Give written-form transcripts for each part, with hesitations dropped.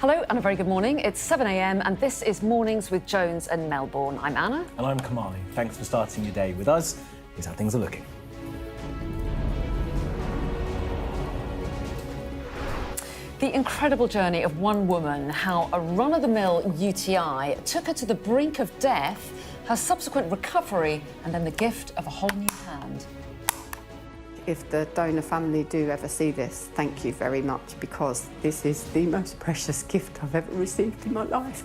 Hello and a very good morning. It's 7 a.m. and this is Mornings with Jones and Melbourne. I'm Anna. And I'm Kamali. Thanks for starting your day with us. Here's how things are looking. The incredible journey of one woman, how a run-of-the-mill UTI took her to the brink of death, her subsequent recovery, and then the gift of a whole new hand. If the donor family do ever see this, thank you very much, because this is the most precious gift I've ever received in my life.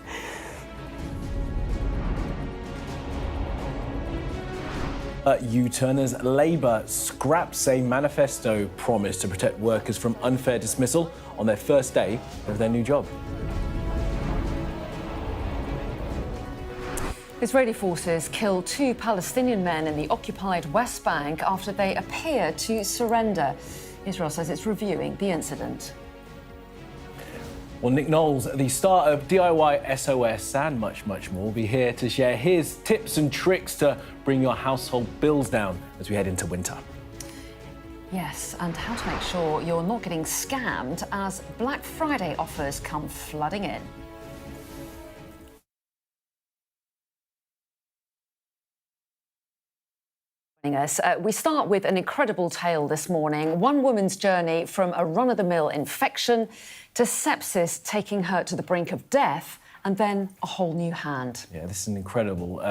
U-turners, Labour scraps a manifesto promise to protect workers from unfair dismissal on their first day of their new job. Israeli forces killed 2 Palestinian men in the occupied West Bank after they appeared to surrender. Israel says it's reviewing the incident. Well, Nick Knowles, the star of DIY SOS and much more, will be here to share his tips and tricks to bring your household bills down as we head into winter. Yes, and how to make sure you're not getting scammed as Black Friday offers come flooding in. We start with an incredible tale this morning. One woman's journey from a run-of-the-mill infection to sepsis taking her to the brink of death, and then a whole new hand. Yeah, this is an incredible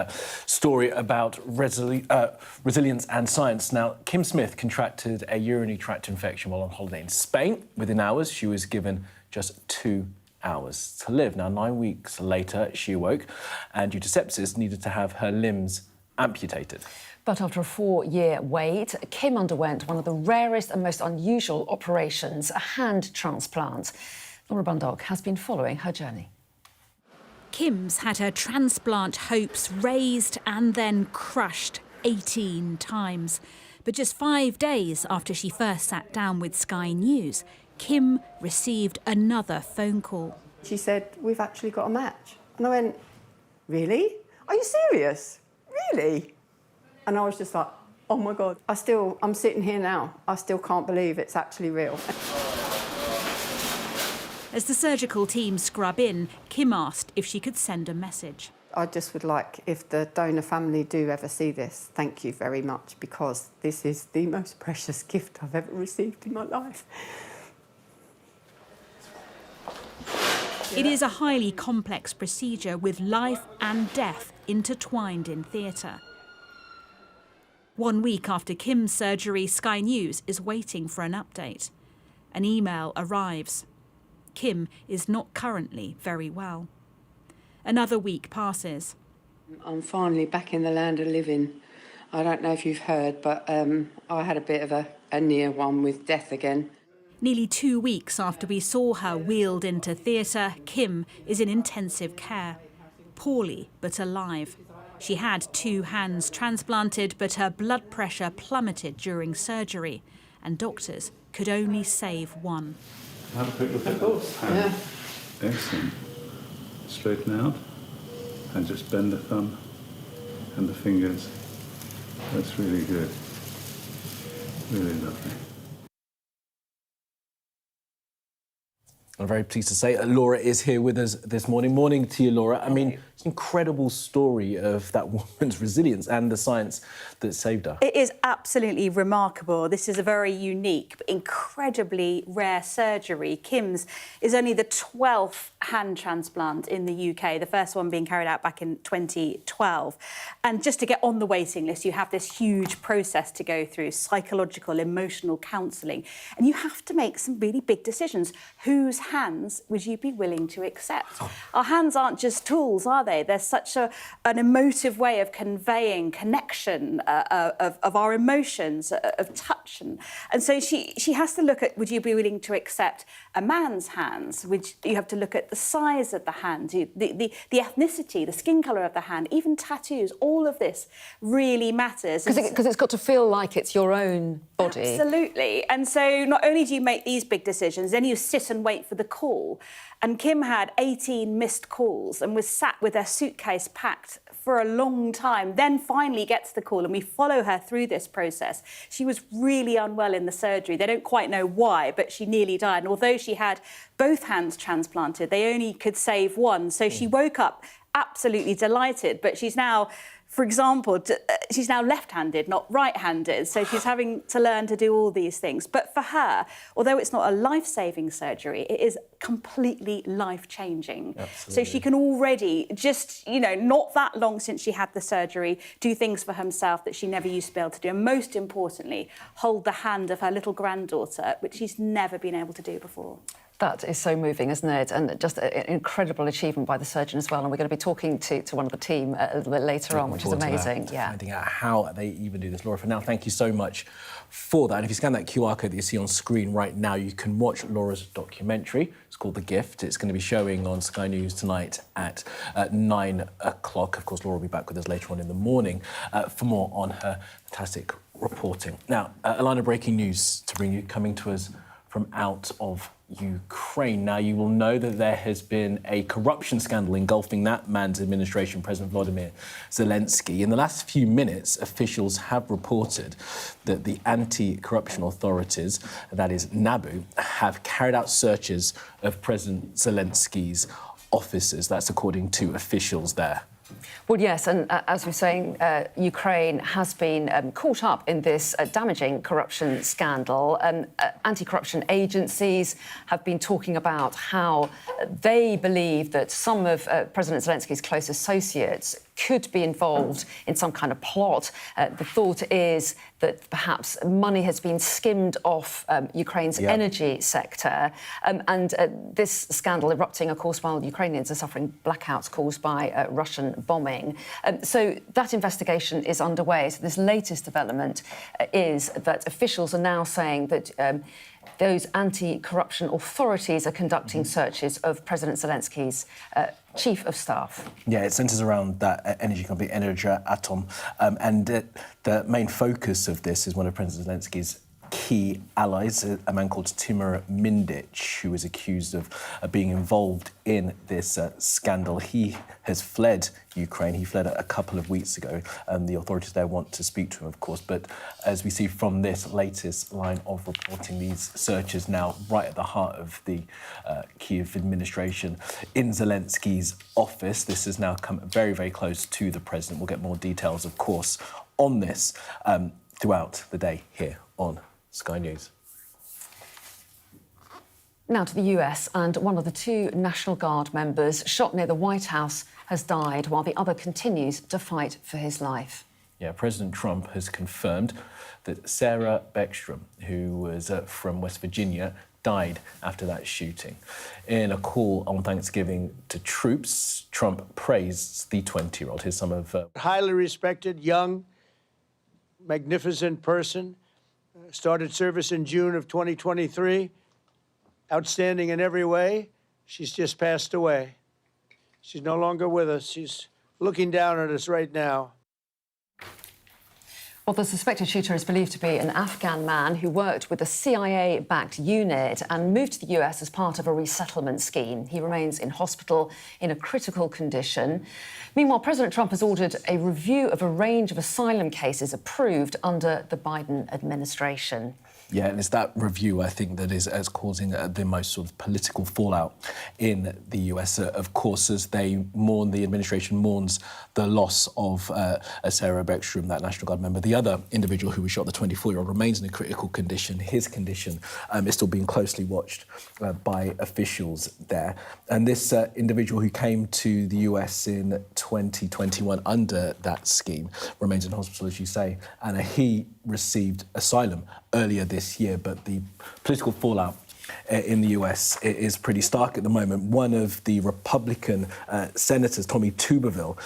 story about resilience and science. Now, Kim Smith contracted a urinary tract infection while on holiday in Spain. Within hours, she was given just 2 hours to live. Now, 9 weeks later, she awoke and, due to sepsis, needed to have her limbs amputated. But after a 4-year wait, Kim underwent one of the rarest and most unusual operations, a hand transplant. Laura Bundog has been following her journey. Kim's had her transplant hopes raised and then crushed 18 times. But just 5 days after she first sat down with Sky News, Kim received another phone call. She said, "We've actually got a match." And I went, "Really? Are you serious? Really?" And I was just like, oh my God. I'm sitting here now. I still can't believe it's actually real. As the surgical team scrub in, Kim asked if she could send a message. I just would like, if the donor family do ever see this, thank you very much, because this is the most precious gift I've ever received in my life. It is a highly complex procedure with life and death intertwined in theatre. 1 week after Kim's surgery, Sky News is waiting for an update. An email arrives. Kim is not currently very well. Another week passes. I'm finally back in the land of living. I don't know if you've heard, but I had a bit of a near one with death again. Nearly 2 weeks after we saw her wheeled into theatre, Kim is in intensive care. Poorly, but alive. She had 2 hands transplanted, but her blood pressure plummeted during surgery, and doctors could only save 1. Have a quick look at those hands. Yeah. Excellent. Straighten out and just bend the thumb and the fingers. That's really good. Really lovely. I'm very pleased to say Laura is here with us this morning. Morning to you, Laura. I mean, it's an incredible story of that woman's resilience and the science that saved her. It is absolutely remarkable. This is a very unique, but incredibly rare surgery. Kim's is only the 12th hand transplant in the UK, the first one being carried out back in 2012. And just to get on the waiting list, you have this huge process to go through, psychological, emotional counselling, and you have to make some really big decisions. Whose hands would you be willing to accept? Our hands aren't just tools, are they? They're such an emotive way of conveying connection, of our emotions, of touch. And so she has to look at, would you be willing to accept a man's hands? You have to look at the size of the hand, the ethnicity, the skin colour of the hand, even tattoos. All of this really matters. Because it's got to feel like it's your own body. Absolutely. And so not only do you make these big decisions, then you sit and wait for the call. And Kim had 18 missed calls and was sat with her suitcase packed for a long time, then finally gets the call, and we follow her through this process. She was really unwell in the surgery. They don't quite know why, but she nearly died. And although she had both hands transplanted, they only could save one. So she woke up absolutely delighted, but she's now, for example, she's now left-handed, not right-handed, so she's having to learn to do all these things. But for her, although it's not a life-saving surgery, it is completely life-changing. So she can already, just, you know, not that long since she had the surgery, do things for herself that she never used to be able to do, and most importantly, hold the hand of her little granddaughter, which she's never been able to do before. That is so moving, isn't it? And just an incredible achievement by the surgeon as well. And we're going to be talking to one of the team a little bit later on, which is amazing. Yeah. Finding out how they even do this. Laura, for now, thank you so much for that. And if you scan that QR code that you see on screen right now, you can watch Laura's documentary. It's called The Gift. It's going to be showing on Sky News tonight at 9 o'clock. Of course, Laura will be back with us later on in the morning for more on her fantastic reporting. Now, a line of breaking news to bring you, coming to us from out of Ukraine. Now, you will know that there has been a corruption scandal engulfing that man's administration, President Volodymyr Zelensky. In the last few minutes, officials have reported that the anti-corruption authorities, that is NABU, have carried out searches of President Zelensky's offices. That's according to officials there. Well, yes, and as we're saying, Ukraine has been caught up in this damaging corruption scandal. Anti-corruption agencies have been talking about how they believe that some of President Zelensky's close associates could be involved in some kind of plot. The thought is that perhaps money has been skimmed off Ukraine's energy sector. And this scandal erupting, of course, while Ukrainians are suffering blackouts caused by Russian bombing. So that investigation is underway. So this latest development is that officials are now saying that those anti-corruption authorities are conducting searches of President Zelensky's chief of staff. Yeah, it centres around that energy company, Energoatom, and the main focus of this is one of President Zelensky's key allies, a man called Timur Mindich, who is accused of being involved in this scandal. He has fled Ukraine. He fled a couple of weeks ago. The authorities there want to speak to him, of course. But as we see from this latest line of reporting, these searches now right at the heart of the Kyiv administration in Zelensky's office. This has now come very, very close to the president. We'll get more details, of course, on this throughout the day here on Sky News. Now to the US, and one of the two National Guard members shot near the White House has died while the other continues to fight for his life. Yeah, President Trump has confirmed that Sarah Beckstrom, who was from West Virginia, died after that shooting. In a call on Thanksgiving to troops, Trump praised the 20-year-old. Here's some of... Highly respected, young, magnificent person. Started service in June of 2023. Outstanding in every way. She's just passed away. She's no longer with us. She's looking down at us right now. Well, the suspected shooter is believed to be an Afghan man who worked with a CIA-backed unit and moved to the US as part of a resettlement scheme. He remains in hospital in a critical condition. Meanwhile, President Trump has ordered a review of a range of asylum cases approved under the Biden administration. Yeah, and it's that review, I think, that is causing the most sort of political fallout in the US, of course, as they mourn, the administration mourns the loss of Sarah Beckstrom, that National Guard member. The other individual who was shot, the 24-year-old, remains in a critical condition. His condition is still being closely watched by officials there. And this individual who came to the US in 2021 under that scheme remains in hospital, as you say, and he received asylum earlier this year, but the political fallout in the US is pretty stark at the moment. One of the Republican senators, Tommy Tuberville,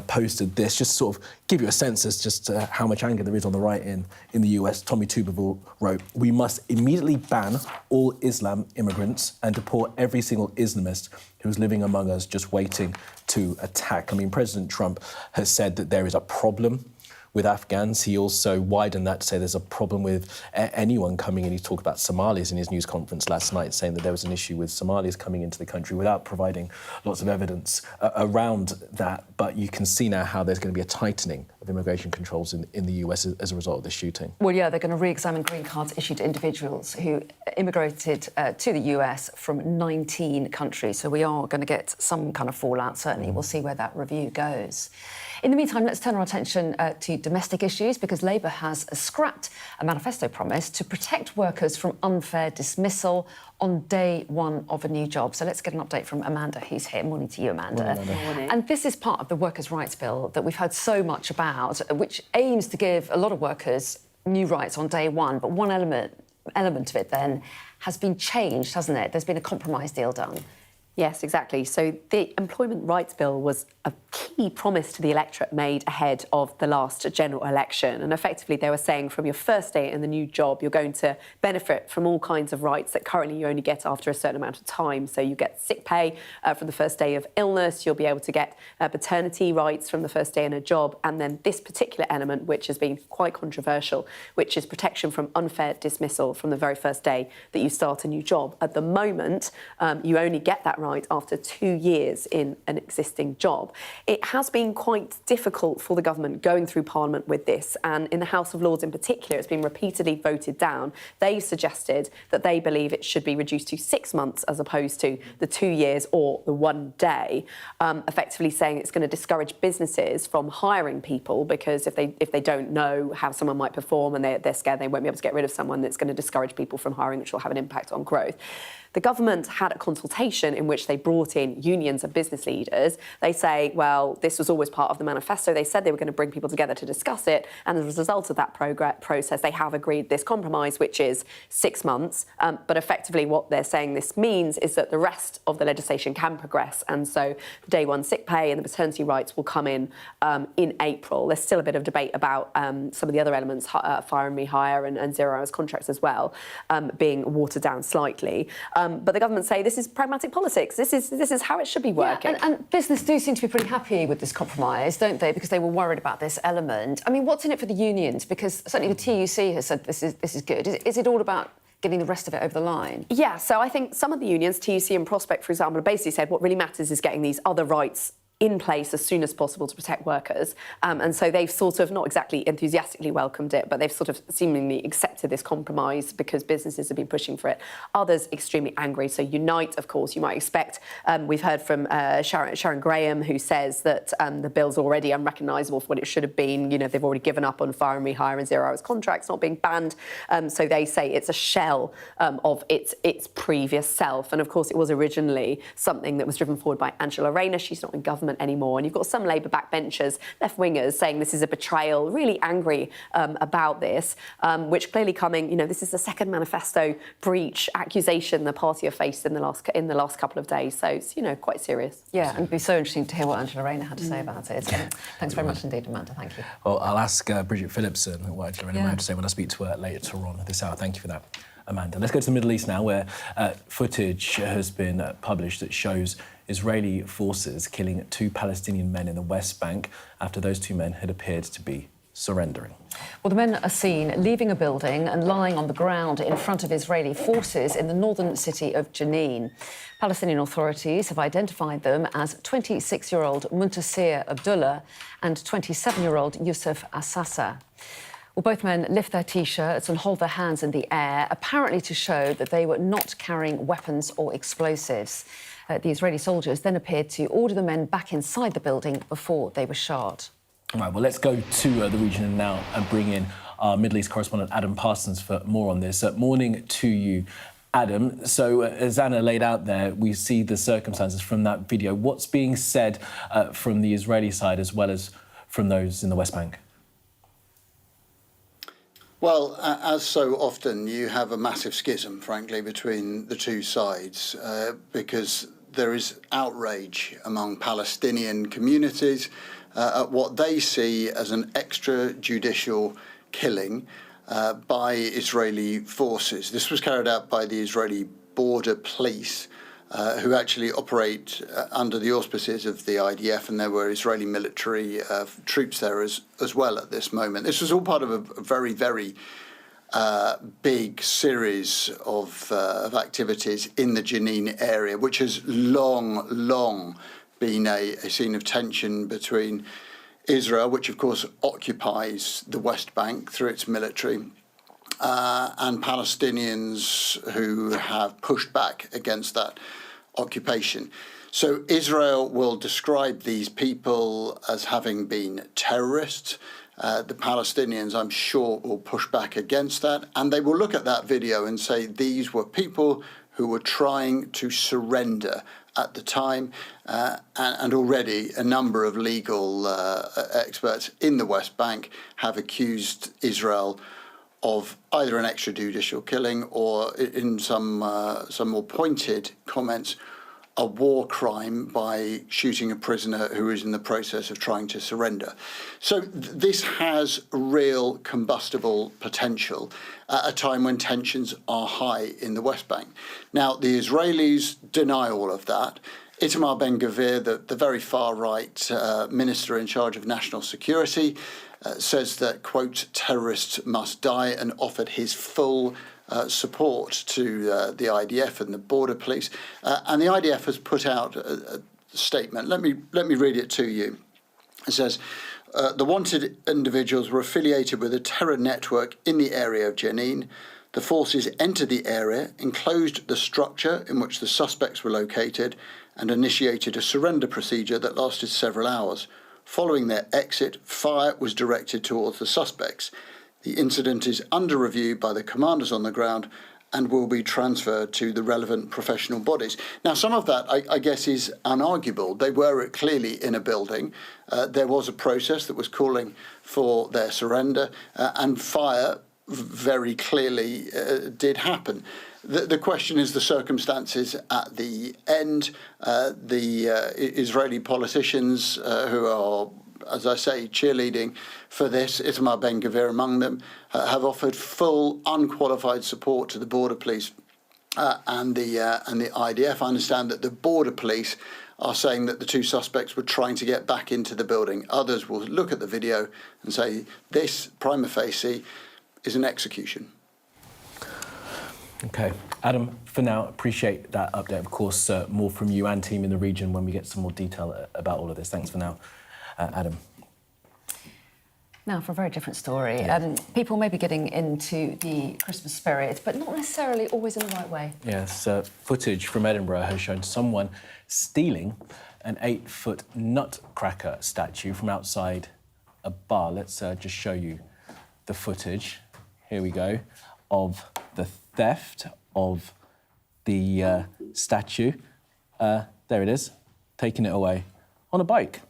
posted this, just to sort of give you a sense as just how much anger there is on the right in the US. Tommy Tuberville wrote, "We must immediately ban all Islam immigrants and deport every single Islamist who's living among us just waiting to attack." I mean, President Trump has said that there is a problem with Afghans. He also widened that to say there's a problem with anyone coming in. He talked about Somalis in his news conference last night, saying that there was an issue with Somalis coming into the country without providing lots of evidence around that. But you can see now how there's going to be a tightening of immigration controls in the US as a result of this shooting. Well, yeah, they're going to re-examine green cards issued to individuals who immigrated to the US from 19 countries. So we are going to get some kind of fallout, certainly. We'll see where that review goes. In the meantime, let's turn our attention to domestic issues, because Labour has scrapped a manifesto promise to protect workers from unfair dismissal on day one of a new job. So let's get an update from Amanda, who's here. Morning to you, Amanda. Morning. And this is part of the Workers' Rights Bill that we've heard so much about, which aims to give a lot of workers new rights on day one. But one element of it then has been changed, hasn't it? There's been a compromise deal done. Yes, exactly. So the Employment Rights Bill was a key promise to the electorate made ahead of the last general election. And effectively, they were saying from your first day in the new job, you're going to benefit from all kinds of rights that currently you only get after a certain amount of time. So you get sick pay from the first day of illness. You'll be able to get paternity rights from the first day in a job. And then this particular element, which has been quite controversial, which is protection from unfair dismissal from the very first day that you start a new job. At the moment, you only get that right after 2 years in an existing job. It has been quite difficult for the government going through Parliament with this, and in the House of Lords in particular, it's been repeatedly voted down. They suggested that they believe it should be reduced to 6 months as opposed to the 2 years or the 1 day, effectively saying it's going to discourage businesses from hiring people, because if they don't know how someone might perform and they're scared they won't be able to get rid of someone, that's going to discourage people from hiring, which will have an impact on growth. The government had a consultation in which they brought in unions and business leaders. They say, well, this was always part of the manifesto. They said they were going to bring people together to discuss it. And as a result of that process, they have agreed this compromise, which is 6 months. But effectively what they're saying this means is that the rest of the legislation can progress. And so day one sick pay and the paternity rights will come in April. There's still a bit of debate about some of the other elements, fire and rehire and 0 hours contracts as well, being watered down slightly. But the government say this is pragmatic politics. This is how it should be working. Yeah, and business do seem to be pretty happy with this compromise, don't they? Because they were worried about this element. I mean, what's in it for the unions? Because certainly the TUC has said this is good. Is it all about getting the rest of it over the line? Yeah, so I think some of the unions, TUC and Prospect, for example, basically said what really matters is getting these other rights in place as soon as possible to protect workers. And so they've sort of not exactly enthusiastically welcomed it, but they've sort of seemingly accepted this compromise because businesses have been pushing for it. Others extremely angry. So Unite, of course, you might expect. We've heard from Sharon Graham, who says that the bill's already unrecognisable for what it should have been. You know, they've already given up on fire and rehire and 0 hours contracts not being banned. So they say it's a shell of its previous self. And of course, it was originally something that was driven forward by Angela Rayner. She's not in government anymore. And you've got some Labour backbenchers, left-wingers, saying this is a betrayal, really angry about this, which clearly coming, you know, this is the second manifesto breach accusation the party have faced in the last couple of days. So it's, you know, quite serious. Yeah, and it'd be so interesting to hear what Angela Rayner had to say about it. Thanks very much indeed, Amanda. Thank you. Well, I'll ask Bridget Phillipson what Angela Rayner had to say when I speak to her later on this hour. Thank you for that, Amanda. Let's go to the Middle East now, where footage has been published that shows Israeli forces killing 2 Palestinian men in the West Bank after those 2 men had appeared to be surrendering. Well, the men are seen leaving a building and lying on the ground in front of Israeli forces in the northern city of Jenin. Palestinian authorities have identified them as 26-year-old Muntasir Abdullah and 27-year-old Yusuf Assasa. Well, both men lift their T-shirts and hold their hands in the air, apparently to show that they were not carrying weapons or explosives. The Israeli soldiers then appeared to order the men back inside the building before they were shot. All right, well, let's go to the region now and bring in our Middle East correspondent, Adam Parsons, for more on this. Morning to you, Adam. So, as Anna laid out there, we see the circumstances from that video. What's being said from the Israeli side as well as from those in the West Bank? Well, as so often, you have a massive schism, frankly, between the two sides, because there is outrage among Palestinian communities at what they see as an extrajudicial killing by Israeli forces. This was carried out by the Israeli border police who actually operate under the auspices of the IDF, and there were Israeli military troops there as well at this moment. This was all part of a very, very big series of activities in the Jenin area, which has long been a scene of tension between Israel, which of course occupies the West Bank through its military, and Palestinians who have pushed back against that occupation. So Israel will describe these people as having been terrorists. The Palestinians, I'm sure, will push back against that, and they will look at that video and say these were people who were trying to surrender at the time, and already a number of legal experts in the West Bank have accused Israel of either an extrajudicial killing or, in some more pointed comments, a war crime by shooting a prisoner who is in the process of trying to surrender. So this has real combustible potential at a time when tensions are high in the West Bank. Now, the Israelis deny all of that. Itamar Ben-Gvir, the very far-right minister in charge of national security, says that, quote, terrorists must die, and offered his full support to the IDF and the border police. And the IDF has put out a statement. Let me read it to you. It says, the wanted individuals were affiliated with a terror network in the area of Jenin. The forces entered the area, enclosed the structure in which the suspects were located, and initiated a surrender procedure that lasted several hours. Following their exit, fire was directed towards the suspects. The incident is under review by the commanders on the ground and will be transferred to the relevant professional bodies. Now, some of that, I guess, is unarguable. They were clearly in a building. There was a process that was calling for their surrender, and fire very clearly did happen. The question is the circumstances at the end. The Israeli politicians who are, as I say, cheerleading for this, Itamar Ben-Gvir among them, have offered full, unqualified support to the border police and the IDF. I understand that the border police are saying that the two suspects were trying to get back into the building. Others will look at the video and say this, prima facie, is an execution. OK. Adam, for now, appreciate that update. Of course, more from you and team in the region when we get some more detail about all of this. Thanks for now, Adam. Now, for a very different story. Yeah. People may be getting into the Christmas spirit, but not necessarily always in the right way. Yes, footage from Edinburgh has shown someone stealing an 8-foot nutcracker statue from outside a bar. Let's just show you the footage. Here we go, of the theft of the statue. There it is, taking it away on a bike.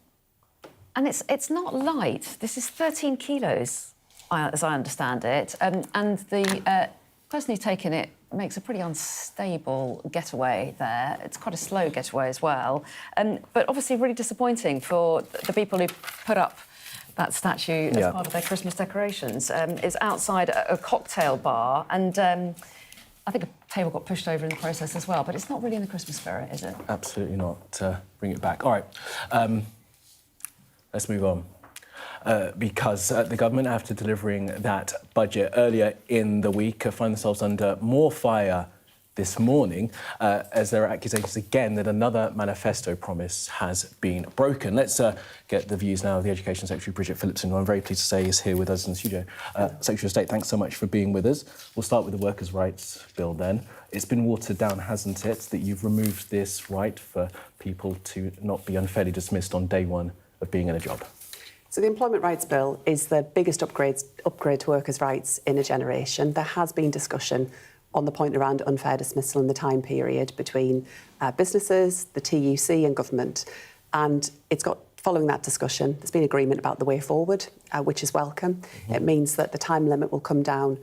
And it's not light. This is 13 kilos, as I understand it. And the person who's taken it makes a pretty unstable getaway there. It's quite a slow getaway as well. But obviously really disappointing for the people who put up that statue as part of their Christmas decorations. It's outside a cocktail bar, and I think a table got pushed over in the process as well, but it's not really in the Christmas spirit, is it? Absolutely not. Bring it back. All right. Let's move on. Because the government, after delivering that budget earlier in the week, find themselves under more fire this morning as there are accusations again that another manifesto promise has been broken. Let's get the views now of the Education Secretary, Bridget Phillipson, who I'm very pleased to say is here with us in the studio. Secretary of State, thanks so much for being with us. We'll start with the Workers' Rights Bill then. It's been watered down, hasn't it, that you've removed this right for people to not be unfairly dismissed on day one of being in a job? So the Employment Rights Bill is the biggest upgrade to workers' rights in a generation. There has been discussion on the point around unfair dismissal in the time period between businesses, the TUC and government. And following that discussion, there's been agreement about the way forward, which is welcome. It means that the time limit will come down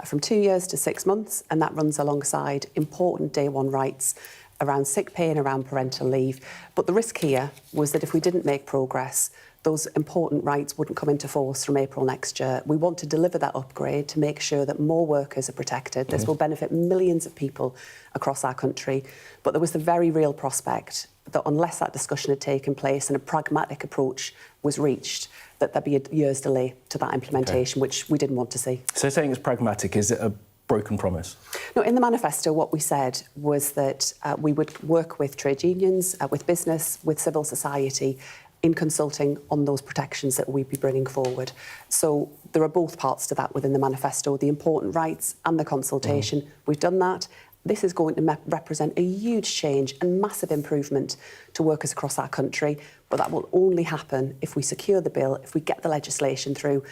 from 2 years to 6 months, and that runs alongside important day one rights around sick pay and around parental leave. But the risk here was that if we didn't make progress, those important rights wouldn't come into force from April next year. We want to deliver that upgrade to make sure that more workers are protected. This will benefit millions of people across our country. But there was the very real prospect that unless that discussion had taken place and a pragmatic approach was reached, that there'd be a year's delay to that implementation, which we didn't want to see. So saying it's pragmatic, is it a broken promise? No, in the manifesto, what we said was that we would work with trade unions, with business, with civil society, in consulting on those protections that we'd be bringing forward. So there are both parts to that within the manifesto, the important rights and the consultation. We've done that. This is going to represent a huge change and massive improvement to workers across our country, but that will only happen if we secure the bill, if we get the legislation through,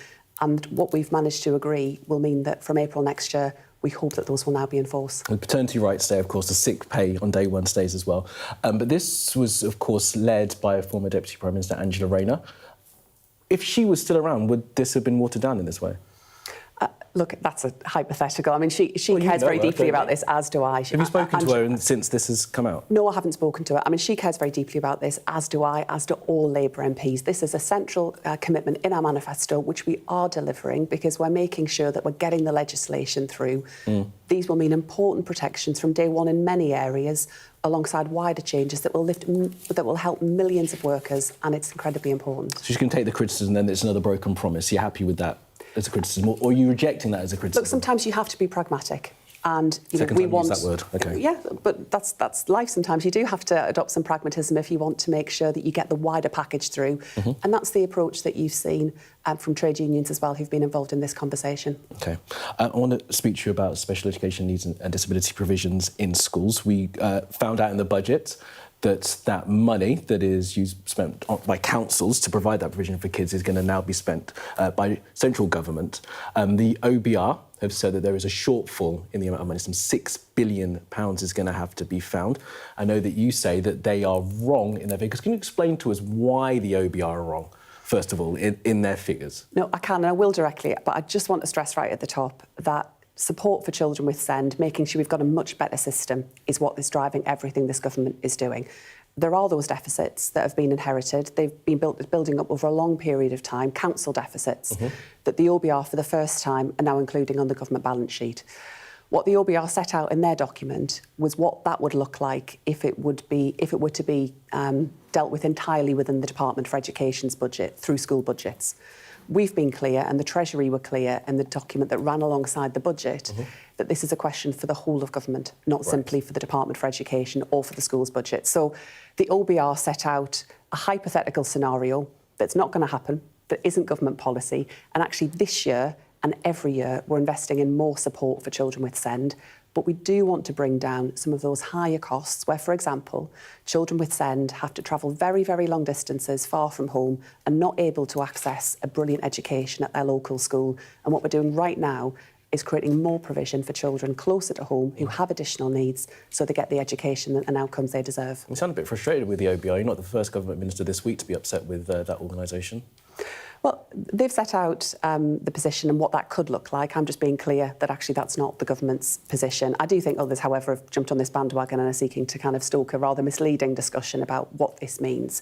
and what we've managed to agree will mean that from April next year, we hope that those will now be in force. The paternity rights stay, of course, the sick pay on day one stays as well. But this was, of course, led by former Deputy Prime Minister Angela Rayner. If she was still around, would this have been watered down in this way? Look, that's a hypothetical. I mean, she cares very deeply about this, as do I. Have you spoken to her since this has come out? No, I haven't spoken to her. I mean, she cares very deeply about this, as do I, as do all Labour MPs. This is a central commitment in our manifesto, which we are delivering because we're making sure that we're getting the legislation through. These will mean important protections from day one in many areas, alongside wider changes that will help millions of workers, and it's incredibly important. So she's going to take the criticism then that it's another broken promise. You're happy with that as a criticism, or are you rejecting that as a criticism? Look, sometimes you have to be pragmatic. And we want that word. Okay. Yeah, but that's life. Sometimes you do have to adopt some pragmatism if you want to make sure that you get the wider package through, and that's the approach that you've seen from trade unions as well, who've been involved in this conversation. Okay, I want to speak to you about special education needs and disability provisions in schools. We found out in the budget that money that is spent by councils to provide that provision for kids is going to now be spent by central government. The OBR have said that there is a shortfall in the amount of money. Some £6 billion is going to have to be found. I know that you say that they are wrong in their figures. Can you explain to us why the OBR are wrong, first of all, in their figures? No, I can, and I will directly, but I just want to stress right at the top that support for children with SEND, making sure we've got a much better system, is what is driving everything this government is doing. There are those deficits that have been inherited. They've been building up over a long period of time, council deficits, that the OBR for the first time are now including on the government balance sheet. What the OBR set out in their document was what that would look like if it were to be dealt with entirely within the Department for Education's budget through school budgets. We've been clear, and the Treasury were clear in the document that ran alongside the budget, that this is a question for the whole of government, not simply for the Department for Education or for the schools budget. So the OBR set out a hypothetical scenario that's not going to happen, that isn't government policy, and actually this year and every year we're investing in more support for children with SEND. But we do want to bring down some of those higher costs where, for example, children with SEND have to travel very, very long distances far from home and not able to access a brilliant education at their local school. And what we're doing right now is creating more provision for children closer to home who have additional needs so they get the education and outcomes they deserve. You sound a bit frustrated with the OBR. You're not the first government minister this week to be upset with that organisation. Well, they've set out the position and what that could look like. I'm just being clear that actually that's not the government's position. I do think others, however, have jumped on this bandwagon and are seeking to kind of stoke a rather misleading discussion about what this means.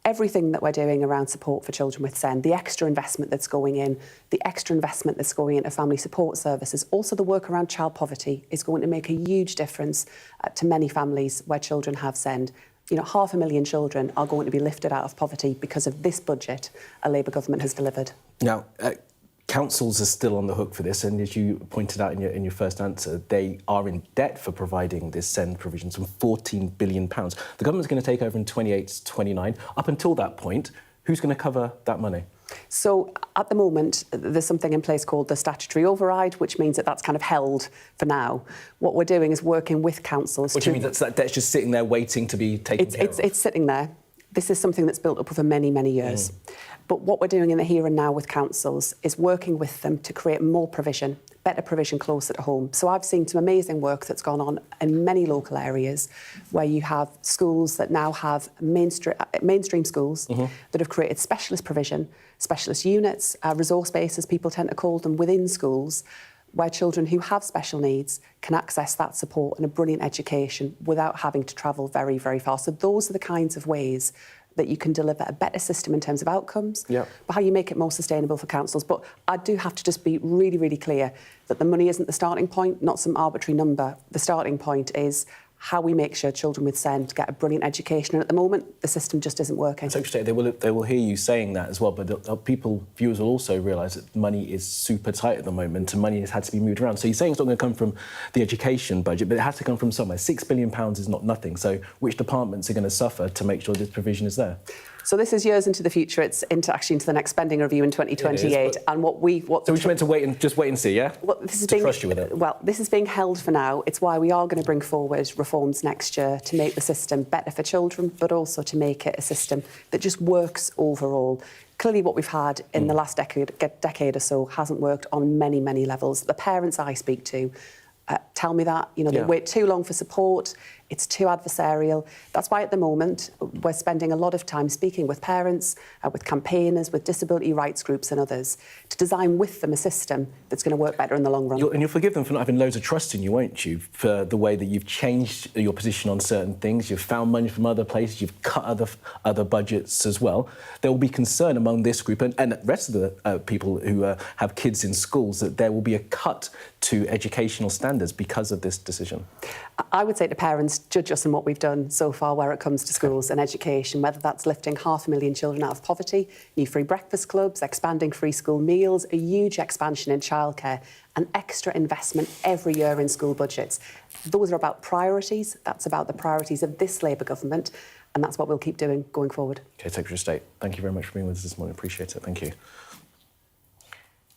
Everything that we're doing around support for children with SEND, the extra investment that's going in, the extra investment that's going into family support services, also the work around child poverty is going to make a huge difference to many families where children have SEND. You know, 500,000 children are going to be lifted out of poverty because of this budget a Labour government has delivered. Now, councils are still on the hook for this, and as you pointed out in your first answer, they are in debt for providing this SEND provision, some £14 billion. The government's going to take over in 28-29. Up until that point, who's going to cover that money? So at the moment, there's something in place called the statutory override, which means that that's kind of held for now. What we're doing is working with councils. What do you mean? That debt's just sitting there waiting to be taken care of? It's sitting there. This is something that's built up over many, many years. But what we're doing in the here and now with councils is working with them to create more provision, better provision closer to home. So I've seen some amazing work that's gone on in many local areas where you have schools that now have mainstream schools that have created specialist provision, specialist units, resource bases, people tend to call them, within schools, where children who have special needs can access that support and a brilliant education without having to travel very, very far. So those are the kinds of ways that you can deliver a better system in terms of outcomes, but how you make it more sustainable for councils. But I do have to just be really, really clear that the money isn't the starting point, not some arbitrary number. The starting point is how we make sure children with SEND get a brilliant education. And at the moment, the system just isn't working. Secretary, they will hear you saying that as well, but viewers will also realise that money is super tight at the moment and money has had to be moved around. So you're saying it's not going to come from the education budget, but it has to come from somewhere. £6 billion is not nothing. So which departments are going to suffer to make sure this provision is there? So this is years into the future. It's into the next spending review in 2028. And what we're meant to wait and see, yeah? Well, this is trust you with it. Well, this is being held for now. It's why we are going to bring forward reforms next year to make the system better for children, but also to make it a system that just works overall. Clearly, what we've had in the last decade or so hasn't worked on many, many levels. The parents I speak to tell me that, they wait too long for support. It's too adversarial. That's why at the moment we're spending a lot of time speaking with parents, with campaigners, with disability rights groups and others to design with them a system that's going to work better in the long run. And you'll forgive them for not having loads of trust in you, won't you, for the way that you've changed your position on certain things, you've found money from other places, you've cut other budgets as well. There will be concern among this group and the rest of the people who have kids in schools that there will be a cut to educational standards because of this decision. I would say to parents, judge us on what we've done so far where it comes to schools and education, whether that's lifting 500,000 children out of poverty, new free breakfast clubs, expanding free school meals, a huge expansion in childcare and extra investment every year in school budgets. Those are about priorities. That's about the priorities of this Labour government, and that's what we'll keep doing going forward. OK, Secretary of State, thank you very much for being with us this morning. Appreciate it. Thank you.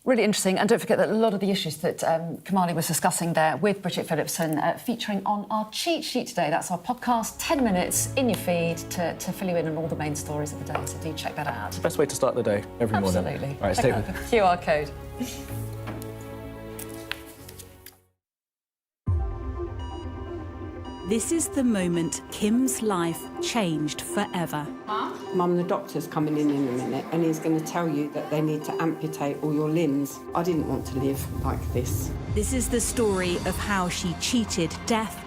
Really interesting, and don't forget that a lot of the issues that Kamali was discussing there with Bridget Phillipson featuring on our cheat sheet today. That's our podcast, 10 minutes in your feed to fill you in on all the main stories of the day, so do check that out. It's the best way to start the day, every morning. Absolutely. All right, check out the QR code. This is the moment Kim's life changed forever. Mum, the doctor's coming in a minute and he's going to tell you that they need to amputate all your limbs. I didn't want to live like this. This is the story of how she cheated death,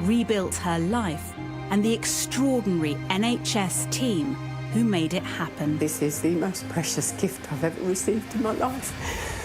rebuilt her life, and the extraordinary NHS team who made it happen. This is the most precious gift I've ever received in my life.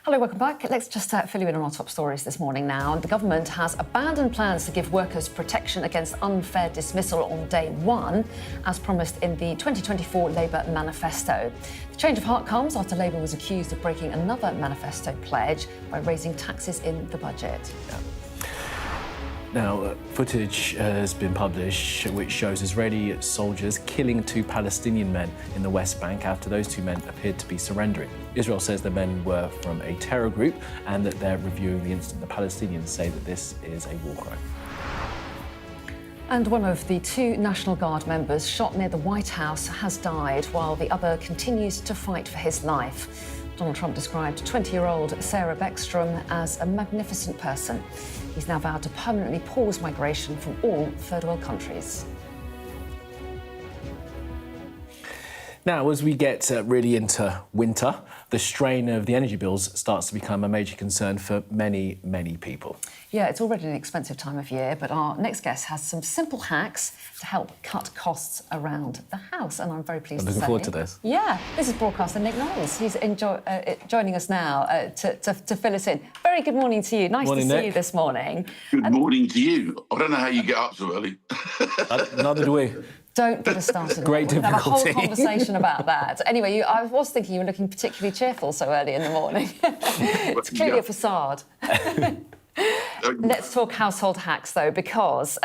Hello, welcome back. Let's just fill you in on our top stories this morning now. The government has abandoned plans to give workers protection against unfair dismissal on day one, as promised in the 2024 Labour manifesto. The change of heart comes after Labour was accused of breaking another manifesto pledge by raising taxes in the budget. Yeah. Now, footage has been published which shows Israeli soldiers killing 2 Palestinian men in the West Bank after those 2 men appeared to be surrendering. Israel says the men were from a terror group and that they're reviewing the incident. The Palestinians say that this is a war crime. And one of the 2 National Guard members shot near the White House has died, while the other continues to fight for his life. Donald Trump described 20-year-old Sarah Beckstrom as a magnificent person. He's now vowed to permanently pause migration from all third world countries. Now, as we get really into winter, the strain of the energy bills starts to become a major concern for many, many people. Yeah, it's already an expensive time of year, but our next guest has some simple hacks to help cut costs around the house, and I'm very pleased to say... I'm looking forward to this. Yeah, this is broadcaster Nick Knowles. He's joining us now to fill us in. Very good morning to you. Nice morning, to see Nick. you this morning. Good morning to you. I don't know how you get up so early. Neither do we. Don't get us started. Great We'll have a whole difficulty. conversation about that. Anyway, I was thinking you were looking particularly cheerful so early in the morning. It's clearly a facade. Let's talk household hacks, though, because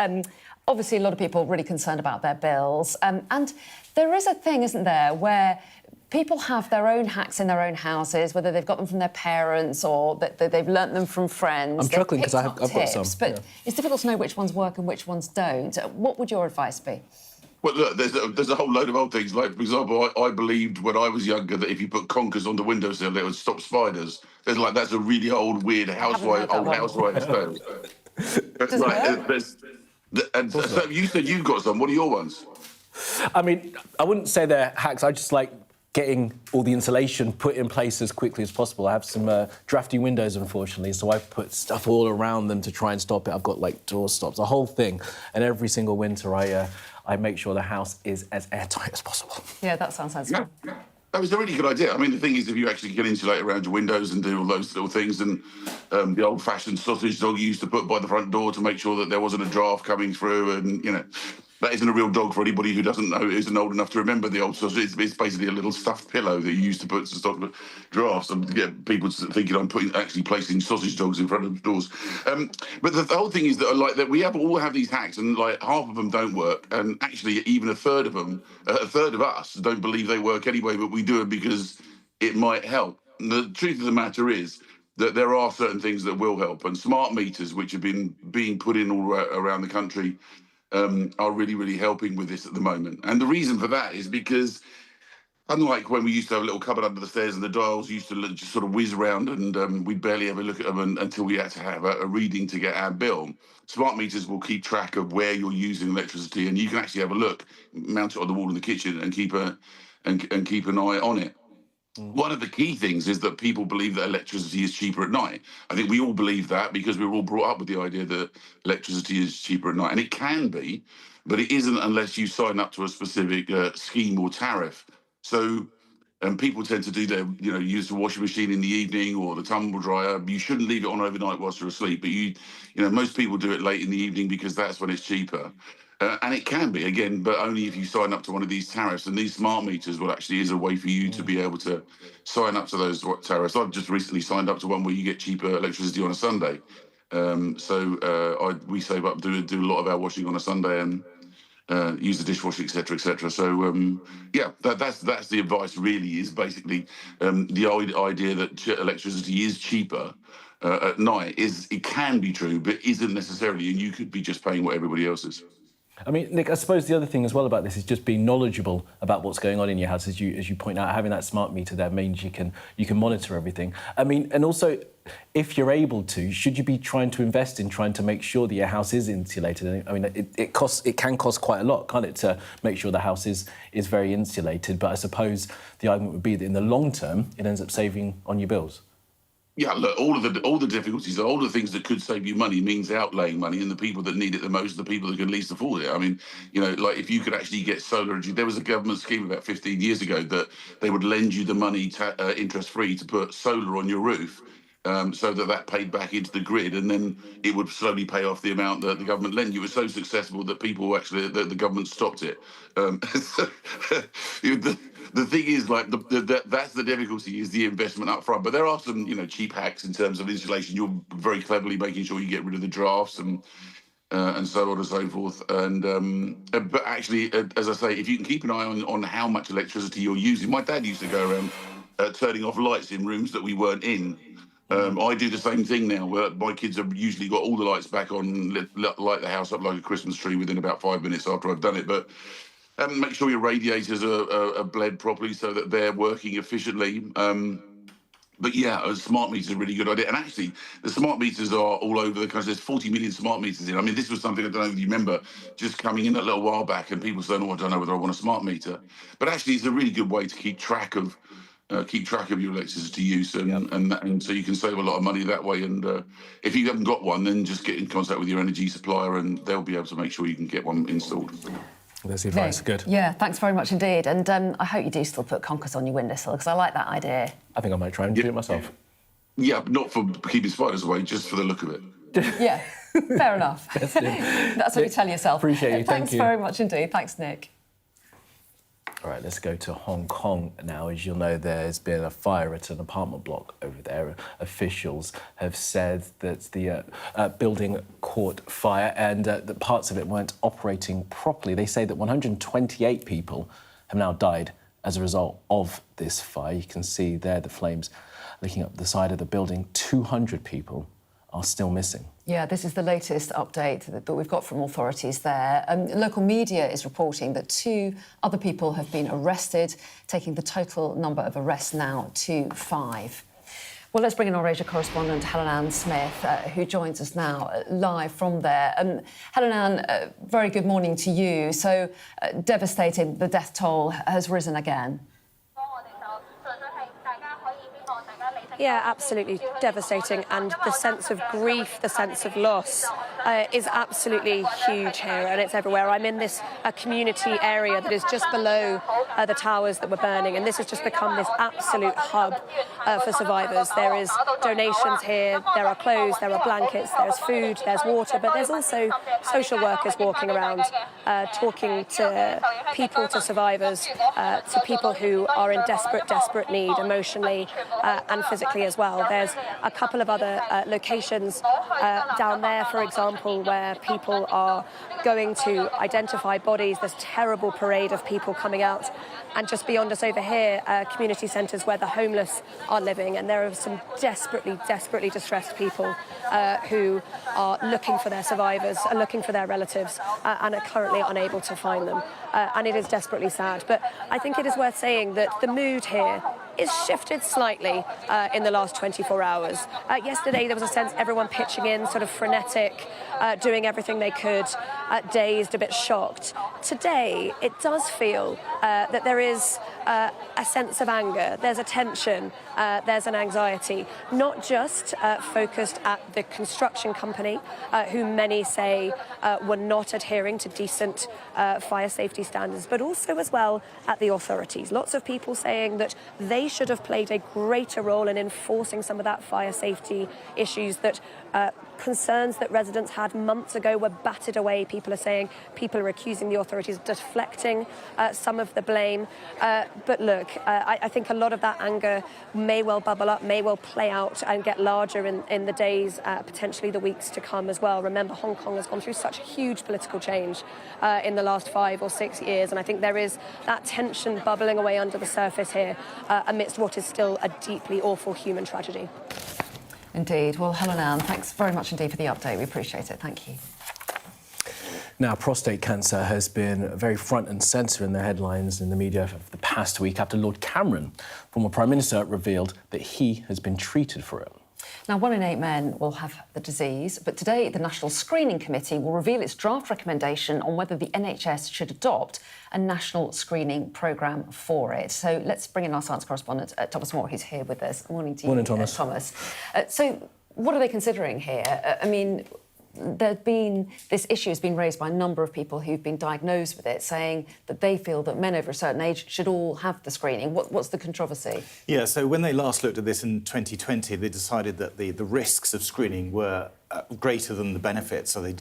obviously a lot of people are really concerned about their bills. And there is a thing, isn't there, where people have their own hacks in their own houses, whether they've got them from their parents or that they've learnt them from friends. I'm chuckling because I've got some. But yeah. It's difficult to know which ones work and which ones don't. What would your advice be? Well, look, there's a whole load of old things. Like, for example, I believed when I was younger that if you put conkers on the windowsill, it would stop spiders. That's a really old, weird housewife tale. Does it work? And so you said you've got some. What are your ones? I mean, I wouldn't say they're hacks. I just like getting all the insulation put in place as quickly as possible. I have some drafty windows, unfortunately, so I put stuff all around them to try and stop it. I've got, like, door stops, a whole thing. And every single winter, I make sure the house is as airtight as possible. Yeah, that sounds sensible. Yeah. That was a really good idea. I mean, the thing is, if you actually can insulate around your windows and do all those little things, and the old-fashioned sausage dog you used to put by the front door to make sure that there wasn't a draft coming through, and, you know, that isn't a real dog for anybody who doesn't know, isn't old enough to remember the old sausage. It's basically a little stuffed pillow that you used to put to stop drafts and get people thinking I'm actually placing sausage dogs in front of doors. But the whole thing is that we all have these hacks, and like half of them don't work, and actually even a third of us don't believe they work anyway, but we do it because it might help. And the truth of the matter is that there are certain things that will help, and smart meters, which have been being put in all around the country, are really, really helping with this at the moment. And the reason for that is because, unlike when we used to have a little cupboard under the stairs and the dials used to just sort of whiz around and we'd barely ever look at them until we had to have a reading to get our bill, smart meters will keep track of where you're using electricity, and you can actually have a look, mount it on the wall in the kitchen and keep an eye on it. One of the key things is that people believe that electricity is cheaper at night. I think we all believe that because we were all brought up with the idea that electricity is cheaper at night. And it can be, but it isn't unless you sign up to a specific scheme or tariff. So people tend to do use the washing machine in the evening or the tumble dryer. You shouldn't leave it on overnight whilst you're asleep. But most people do it late in the evening because that's when it's cheaper. And it can be, again, but only if you sign up to one of these tariffs. And these smart meters is a way for you to be able to sign up to those tariffs. I've just recently signed up to one where you get cheaper electricity on a Sunday. We save up, do a lot of our washing on a Sunday and use the dishwasher, etc., etc. So, that's the advice really, is basically the idea that electricity is cheaper at night. It can be true, but isn't necessarily, and you could be just paying what everybody else is. I mean, Nick, I suppose the other thing as well about this is just being knowledgeable about what's going on in your house. As you point out, having that smart meter there means you can monitor everything. I mean, and also, if you're able to, should you be trying to invest in trying to make sure that your house is insulated? I mean, it can cost quite a lot, can't it, to make sure the house is very insulated? But I suppose the argument would be that in the long term, it ends up saving on your bills. Yeah, look, all the difficulties, all the things that could save you money means outlaying money, and the people that need it the most are the people that can least afford it. I mean, you know, like if you could actually get solar energy, there was a government scheme about 15 years ago that they would lend you the money interest-free to put solar on your roof. So that paid back into the grid, and then it would slowly pay off the amount that the government lent you. It was so successful that people actually, the government stopped it. The thing is, like, that's the difficulty, is the investment up front. But there are some, you know, cheap hacks in terms of insulation. You're very cleverly making sure you get rid of the drafts and so on and so forth. But actually, as I say, if you can keep an eye on how much electricity you're using. My dad used to go around turning off lights in rooms that we weren't in. I do the same thing now, where my kids have usually got all the lights back on, light the house up like a Christmas tree within about 5 minutes after I've done it. But make sure your radiators are bled properly so that they're working efficiently. But yeah, a smart meter is a really good idea. And actually, the smart meters are all over the country. There's 40 million smart meters in. I mean, this was something, I don't know if you remember, just coming in a little while back, and people saying, oh, I don't know whether I want a smart meter. But actually, it's a really good way to keep track of your electricity use, and so you can save a lot of money that way. And if you haven't got one, then just get in contact with your energy supplier, and they'll be able to make sure you can get one installed. There's the advice. Good. Yeah, thanks very much indeed. And I hope you do still put conkers on your windowsill, because I like that idea. I think I might try and do it myself. Yeah, not for keeping spiders away, just for the look of it. Yeah, fair enough. That's what you tell yourself. Appreciate you. Thanks very much indeed. Thanks, Nick. All right, let's go to Hong Kong now. As you'll know, there's been a fire at an apartment block over there. Officials have said that the building caught fire and that parts of it weren't operating properly. They say that 128 people have now died as a result of this fire. You can see there the flames licking up the side of the building. 200 people are still missing. Yeah, this is the latest update that we've got from authorities there. Local media is reporting that 2 other people have been arrested, taking the total number of arrests now to 5. Well, let's bring in our Asia correspondent, Helen-Ann Smith, who joins us now live from there. Helen-Ann, very good morning to you. So, devastating, the death toll has risen again. Yeah, absolutely devastating, and the sense of grief, the sense of loss is absolutely huge here, and it's everywhere. I'm in this community area that is just below the towers that were burning, and this has just become this absolute hub for survivors. There is donations here, there are clothes, there are blankets, there's food, there's water, but there's also social workers walking around, talking to people, to survivors, to people who are in desperate need emotionally and physically as well. There's a couple of other locations down there, for example, where people are going to identify bodies. There's a terrible parade of people coming out. And just beyond us over here, community centres where the homeless are living. And there are some desperately distressed people who are looking for their survivors, are looking for their relatives, and are currently unable to find them. And it is desperately sad. But I think it is worth saying that the mood here is shifted slightly in the last 24 hours. Yesterday, there was a sense everyone pitching in, sort of frenetic, doing everything they could, dazed, a bit shocked. Today, it does feel that there is a sense of anger, there's a tension, there's an anxiety, not just focused at the construction company, who many say were not adhering to decent fire safety standards, but also as well at the authorities. Lots of people saying that they should have played a greater role in enforcing some of that fire safety issues, that concerns that residents had months ago were batted away. People are saying, people are accusing the authorities of deflecting some of the blame. But look, I think a lot of that anger may well bubble up, may well play out and get larger in the days, potentially the weeks to come as well. Remember, Hong Kong has gone through such huge political change in the last 5 or 6 years, and I think there is that tension bubbling away under the surface here amidst what is still a deeply awful human tragedy. Indeed. Well, Helen-Ann, thanks very much indeed for the update. We appreciate it. Thank you. Now, prostate cancer has been very front and centre in the headlines in the media for the past week after Lord Cameron, former Prime Minister, revealed that he has been treated for it. Now, 1 in 8 men will have the disease, but today the National Screening Committee will reveal its draft recommendation on whether the NHS should adopt a national screening programme for it. So let's bring in our science correspondent, Thomas Moore, who's here with us. Morning to you, Morning, Thomas. So what are they considering here? I mean, this issue has been raised by a number of people who've been diagnosed with it, saying that they feel that men over a certain age should all have the screening. What's the controversy? Yeah, so when they last looked at this in 2020, they decided that the risks of screening were greater than the benefits, so they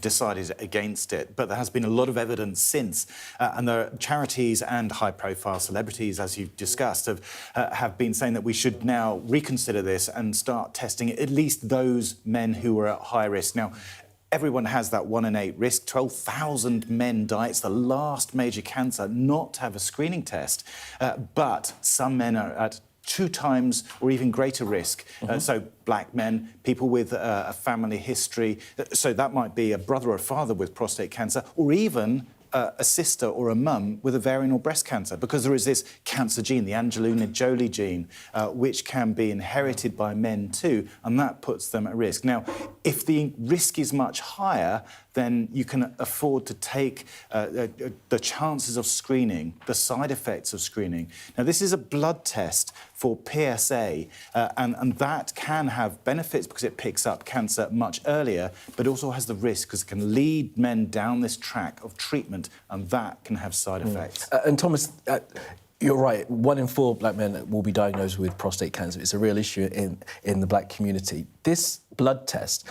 decided against it. But there has been a lot of evidence since, and the charities and high-profile celebrities, as you've discussed, have been saying that we should now reconsider this and start testing at least those men who are at high risk. Now, everyone has that 1 in 8 risk. 12,000 men die. It's the last major cancer not to have a screening test. But some men are at 2 times or even greater risk. So black men, people with a family history. So that might be a brother or a father with prostate cancer, or even a sister or a mum with ovarian or breast cancer, because there is this cancer gene, the Angelina Jolie gene, which can be inherited by men too, and that puts them at risk. Now, if the risk is much higher, then you can afford to take the chances of screening, the side effects of screening. Now, this is a blood test for PSA, and that can have benefits because it picks up cancer much earlier, but also has the risk because it can lead men down this track of treatment, and that can have side effects. And Thomas, you're right. 1 in 4 black men will be diagnosed with prostate cancer. It's a real issue in the black community. This blood test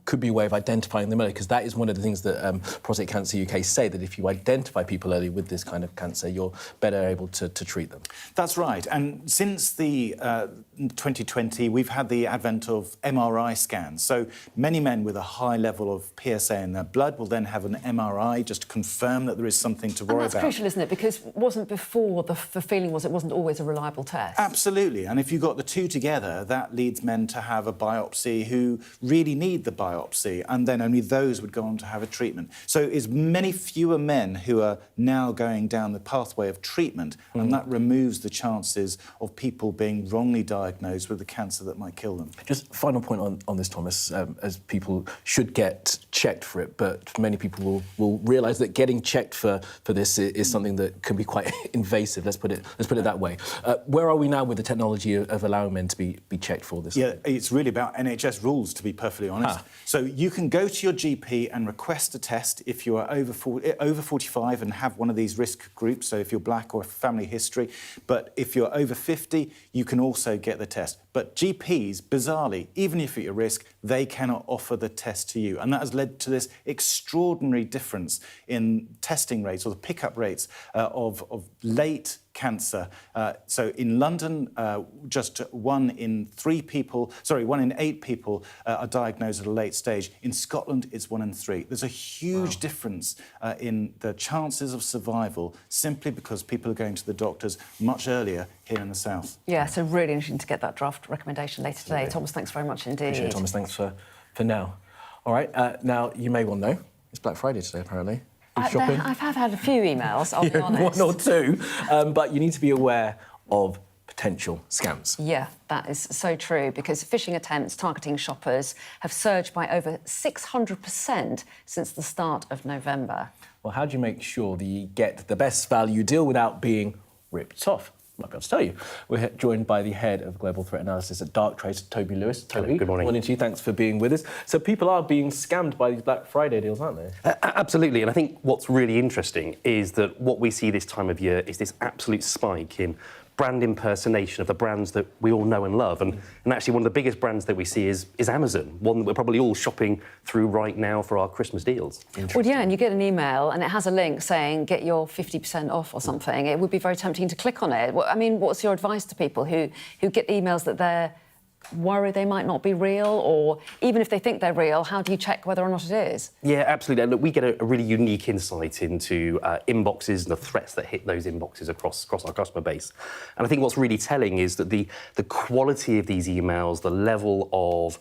could be a way of identifying them early, because that is one of the things that Prostate Cancer UK say, that if you identify people early with this kind of cancer, you're better able to treat them. That's right. And since the 2020, we've had the advent of MRI scans. So many men with a high level of PSA in their blood will then have an MRI just to confirm that there is something to worry about. That's crucial, isn't it? Because wasn't before the feeling was it wasn't always a reliable test. Absolutely. And if you got the two together, that leads men to have a biopsy who really need the biopsy, and then only those would go on to have a treatment. So it's many fewer men who are now going down the pathway of treatment, and that removes the chances of people being wrongly diagnosed with the cancer that might kill them. Just final point on this, Thomas, as people should get checked for it, but many people will realise that getting checked for this is something that can be quite invasive. Let's put it that way. Where are we now with the technology of allowing men to be checked for this? Yeah, it's really about NHS rules, to be perfectly honest. So you can go to your GP and request a test if you are over 45 and have one of these risk groups, so if you're black or family history. But if you're over 50, you can also get the test. But GPs, bizarrely, even if you're at risk, they cannot offer the test to you. And that has led to this extraordinary difference in testing rates, or the pickup rates of late cancer. So in London, just 1 in 8 people are diagnosed at a late stage. In Scotland, it's 1 in 3. There's a huge difference in the chances of survival simply because people are going to the doctors much earlier here in the south. Yeah, so really interesting to get that draft recommendation later today. Thomas, thanks very much indeed. Appreciate it, Thomas. Thanks for now. All right, now you may well know, it's Black Friday today, apparently. Shopping? I've had a few emails, I'll be honest. 1 or 2, but you need to be aware of potential scams. Yeah, that is so true, because phishing attempts targeting shoppers have surged by over 600% since the start of November. Well, how do you make sure that you get the best value deal without being ripped off? I might be able to tell you. We're joined by the head of global threat analysis at Darktrace, Toby Lewis. Toby, good morning. Morning to you. Thanks for being with us. So people are being scammed by these Black Friday deals, aren't they? Absolutely. And I think what's really interesting is that what we see this time of year is this absolute spike in brand impersonation of the brands that we all know and love. And actually one of the biggest brands that we see is Amazon, one that we're probably all shopping through right now for our Christmas deals. Well, yeah, and you get an email and it has a link saying get your 50% off or something. It would be very tempting to click on it. I mean, what's your advice to people who get emails that they're worried they might not be real, or even if they think they're real, how do you check whether or not it is? Yeah, absolutely. And look, we get a really unique insight into inboxes and the threats that hit those inboxes across our customer base. And I think what's really telling is that the quality of these emails, the level of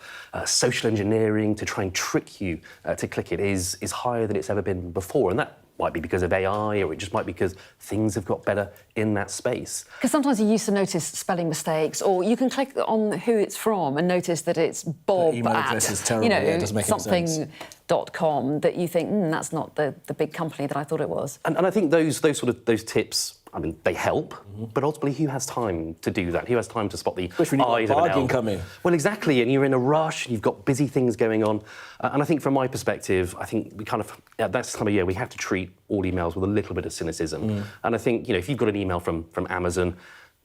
social engineering to try and trick you to click it is higher than it's ever been before. And that might be because of AI, or it just might be because things have got better in that space. Because sometimes you used to notice spelling mistakes, or you can click on who it's from and notice that it's Bob The email address is terrible, yeah, it doesn't make any sense. something.com, that you think, that's not the big company that I thought it was. And I think those tips, I mean, they help, but ultimately, who has time to do that? Who has time to spot the Especially when you've got I's of an bargain L? coming. Well, exactly, and you're in a rush, and you've got busy things going on. And I think from my perspective, I think we kind of, at that time of year, we have to treat all emails with a little bit of cynicism. And I think, if you've got an email from Amazon,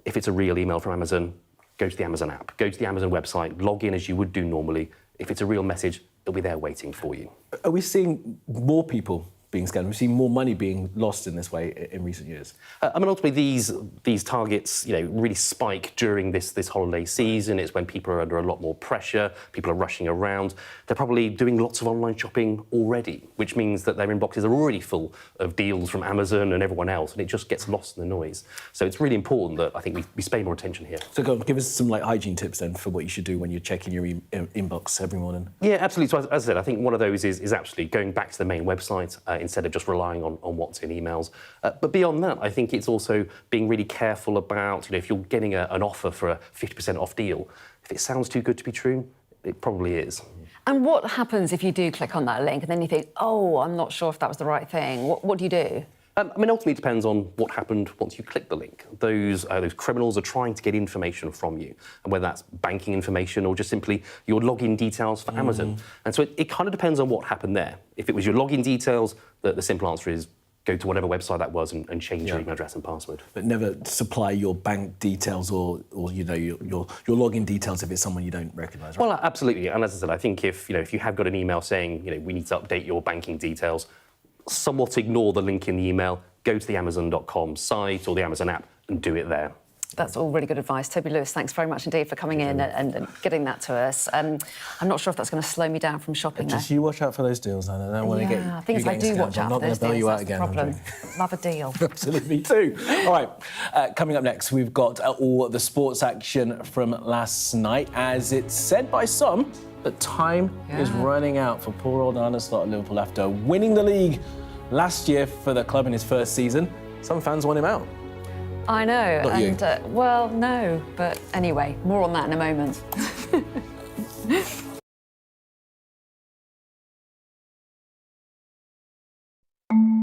if it's a real email from Amazon, go to the Amazon app, go to the Amazon website, log in as you would do normally. If it's a real message, it'll be there waiting for you. Are we seeing more people being scammed? We've seen more money being lost in this way in recent years. I mean, ultimately, these targets, really spike during this holiday season. It's when people are under a lot more pressure, people are rushing around. They're probably doing lots of online shopping already, which means that their inboxes are already full of deals from Amazon and everyone else, and it just gets lost in the noise. So it's really important that I think we pay more attention here. So go on, give us some hygiene tips then for what you should do when you're checking your inbox every morning. Yeah, absolutely. So as I said, I think one of those is absolutely going back to the main website instead of just relying on what's in emails. But beyond that, I think it's also being really careful about, if you're getting an offer for a 50% off deal, if it sounds too good to be true, it probably is. And what happens if you do click on that link and then you think, I'm not sure if that was the right thing? What do you do? I mean, ultimately, it depends on what happened once you click the link. Those criminals are trying to get information from you, and whether that's banking information or just simply your login details for Amazon. And so it kind of depends on what happened there. If it was your login details, the simple answer is go to whatever website that was and change your email address and password. But never supply your bank details or your login details if it's someone you don't recognise, right? Well, absolutely. And as I said, I think if you have got an email saying, we need to update your banking details, somewhat ignore the link in the email, go to the Amazon.com site or the Amazon app and do it there. That's all really good advice. Toby Lewis, thanks very much indeed for coming in and getting that to us. I'm not sure if that's going to slow me down from shopping there. Just you watch out for those deals, Anna. I don't want to get. I think if I do watch out for those deals, I'm not going to bail you out that's again. the problem. Love a deal. Absolutely, me too. All right, coming up next, we've got all the sports action from last night. As it's said by some, that time is running out for poor old Arne Slot at Liverpool after winning the league last year for the club in his first season. Some fans want him out. I know. Not and you. Well, no, but anyway, more on that in a moment.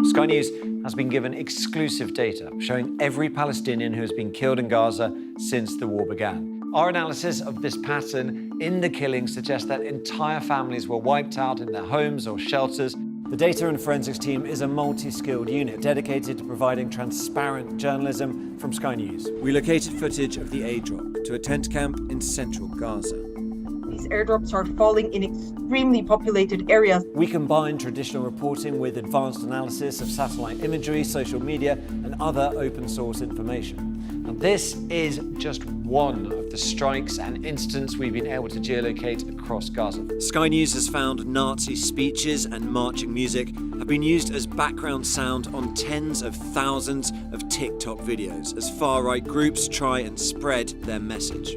Sky News has been given exclusive data showing every Palestinian who has been killed in Gaza since the war began. Our analysis of this pattern in the killings suggests that entire families were wiped out in their homes or shelters. The data and forensics team is a multi-skilled unit dedicated to providing transparent journalism from Sky News. We located footage of the airdrop to a tent camp in central Gaza. These airdrops are falling in extremely populated areas. We combine traditional reporting with advanced analysis of satellite imagery, social media, and other open source information. Now, this is just one of the strikes and incidents we've been able to geolocate across Gaza. Sky News has found Nazi speeches and marching music have been used as background sound on tens of thousands of TikTok videos as far-right groups try and spread their message.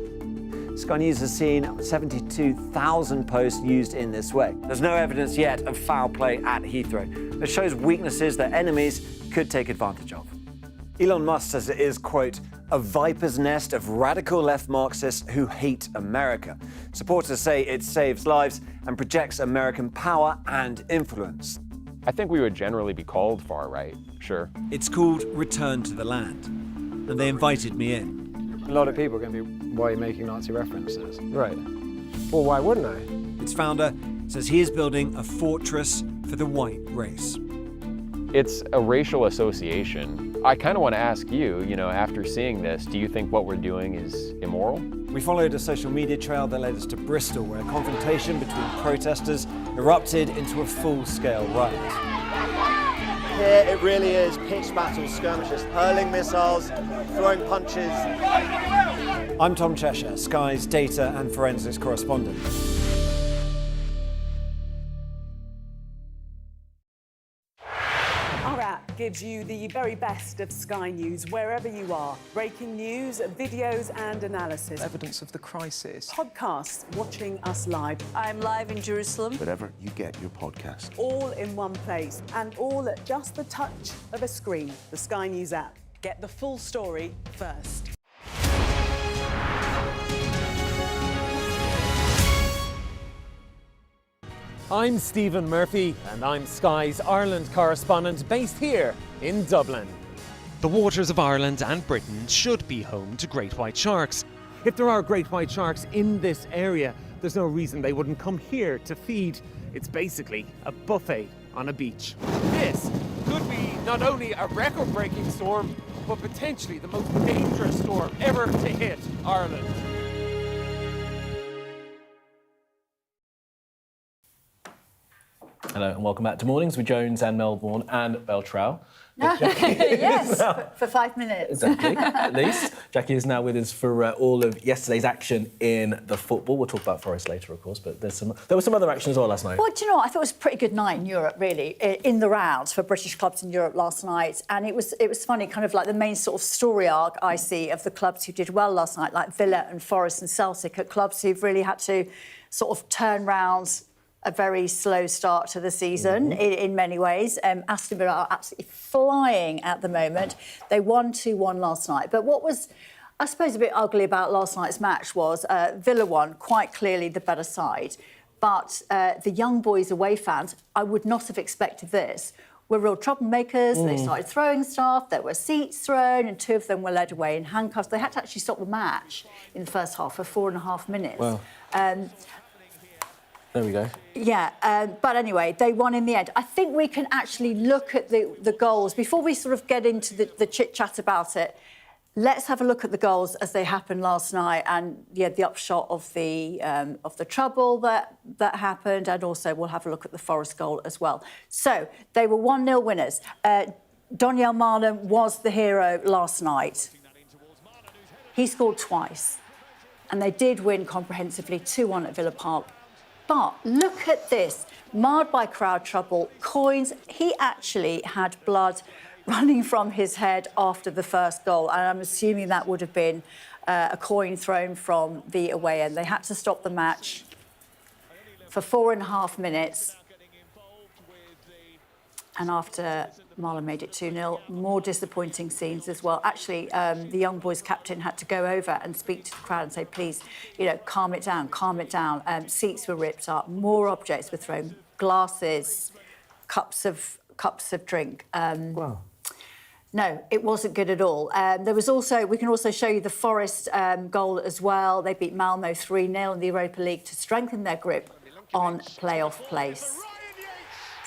Sky News has seen 72,000 posts used in this way. There's no evidence yet of foul play at Heathrow. It shows weaknesses that enemies could take advantage of. Elon Musk says it is, quote, a viper's nest of radical left Marxists who hate America. Supporters say it saves lives and projects American power and influence. I think we would generally be called far-right, sure. It's called Return to the Land, and they invited me in. A lot of people are going to be, why are you making Nazi references? Right. Well, why wouldn't I? Its founder says he is building a fortress for the white race. It's a racial association. I kind of want to ask you, after seeing this, do you think what we're doing is immoral? We followed a social media trail that led us to Bristol, where a confrontation between protesters erupted into a full-scale riot. Here it really is pitched battle skirmishes, hurling missiles, throwing punches. I'm Tom Cheshire, Sky's data and forensics correspondent. Our app gives you the very best of Sky News wherever you are. Breaking news, videos and analysis. Evidence of the crisis. Podcasts, watching us live. I'm live in Jerusalem. Wherever you get your podcast. All in one place and all at just the touch of a screen. The Sky News app. Get the full story first. I'm Stephen Murphy, and I'm Sky's Ireland correspondent based here in Dublin. The waters of Ireland and Britain should be home to great white sharks. If there are great white sharks in this area, there's no reason they wouldn't come here to feed. It's basically a buffet on a beach. This could be not only a record-breaking storm, but potentially the most dangerous storm ever to hit Ireland. Hello and welcome back to Mornings with Jones and Melbourne and Beltrao. Yes, for 5 minutes. Exactly, at least. Jackie is now with us for all of yesterday's action in the football. We'll talk about Forest later, of course, but there was some other action as well last night. Well, do you know what? I thought it was a pretty good night in Europe, really, in the round for British clubs in Europe last night. And it was funny, kind of like the main sort of story arc I see of the clubs who did well last night, like Villa and Forest and Celtic, at clubs who've really had to sort of turn round a very slow start to the season in many ways. Aston Villa are absolutely flying at the moment. They won 2-1 last night. But what was, I suppose, a bit ugly about last night's match was Villa won, quite clearly the better side. But the young boys away fans, I would not have expected this, were real troublemakers. They started throwing stuff, there were seats thrown, and 2 of them were led away in handcuffs. They had to actually stop the match in the first half for 4.5 minutes. Wow. There we go. Yeah, but anyway, they won in the end. I think we can actually look at the goals. Before we sort of get into the chit-chat about it, let's have a look at the goals as they happened last night and the upshot of the trouble that happened, and also we'll have a look at the Forest goal as well. So, they were 1-0 winners. Donyell Marlon was the hero last night. He scored twice, and they did win comprehensively 2-1 at Villa Park. But look at this, marred by crowd trouble, coins. He actually had blood running from his head after the first goal, and I'm assuming that would have been a coin thrown from the away end. They had to stop the match for 4.5 minutes. And after Marlon made it 2-0, more disappointing scenes as well. Actually, the young boys' captain had to go over and speak to the crowd and say, please, calm it down, calm it down. Seats were ripped up, more objects were thrown, glasses, cups of drink. Wow. No, it wasn't good at all. There was also, we can also show you the Forest goal as well. They beat Malmo 3-0 in the Europa League to strengthen their grip on playoff place.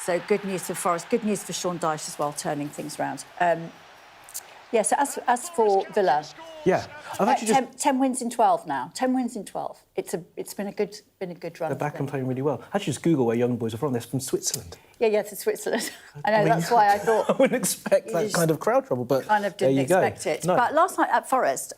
So good news for Forest, good news for Sean Dyche as well, turning things around. So as for Villa, I've actually 10 wins in 12 now. 10 wins in 12. It's been a good run. They're back and playing really well. I just Google where young boys are from. They're from Switzerland. Yeah, it's Switzerland. I know, that's why I thought... I wouldn't expect that kind of crowd trouble, but kind of didn't expect it. No. But last night at Forest,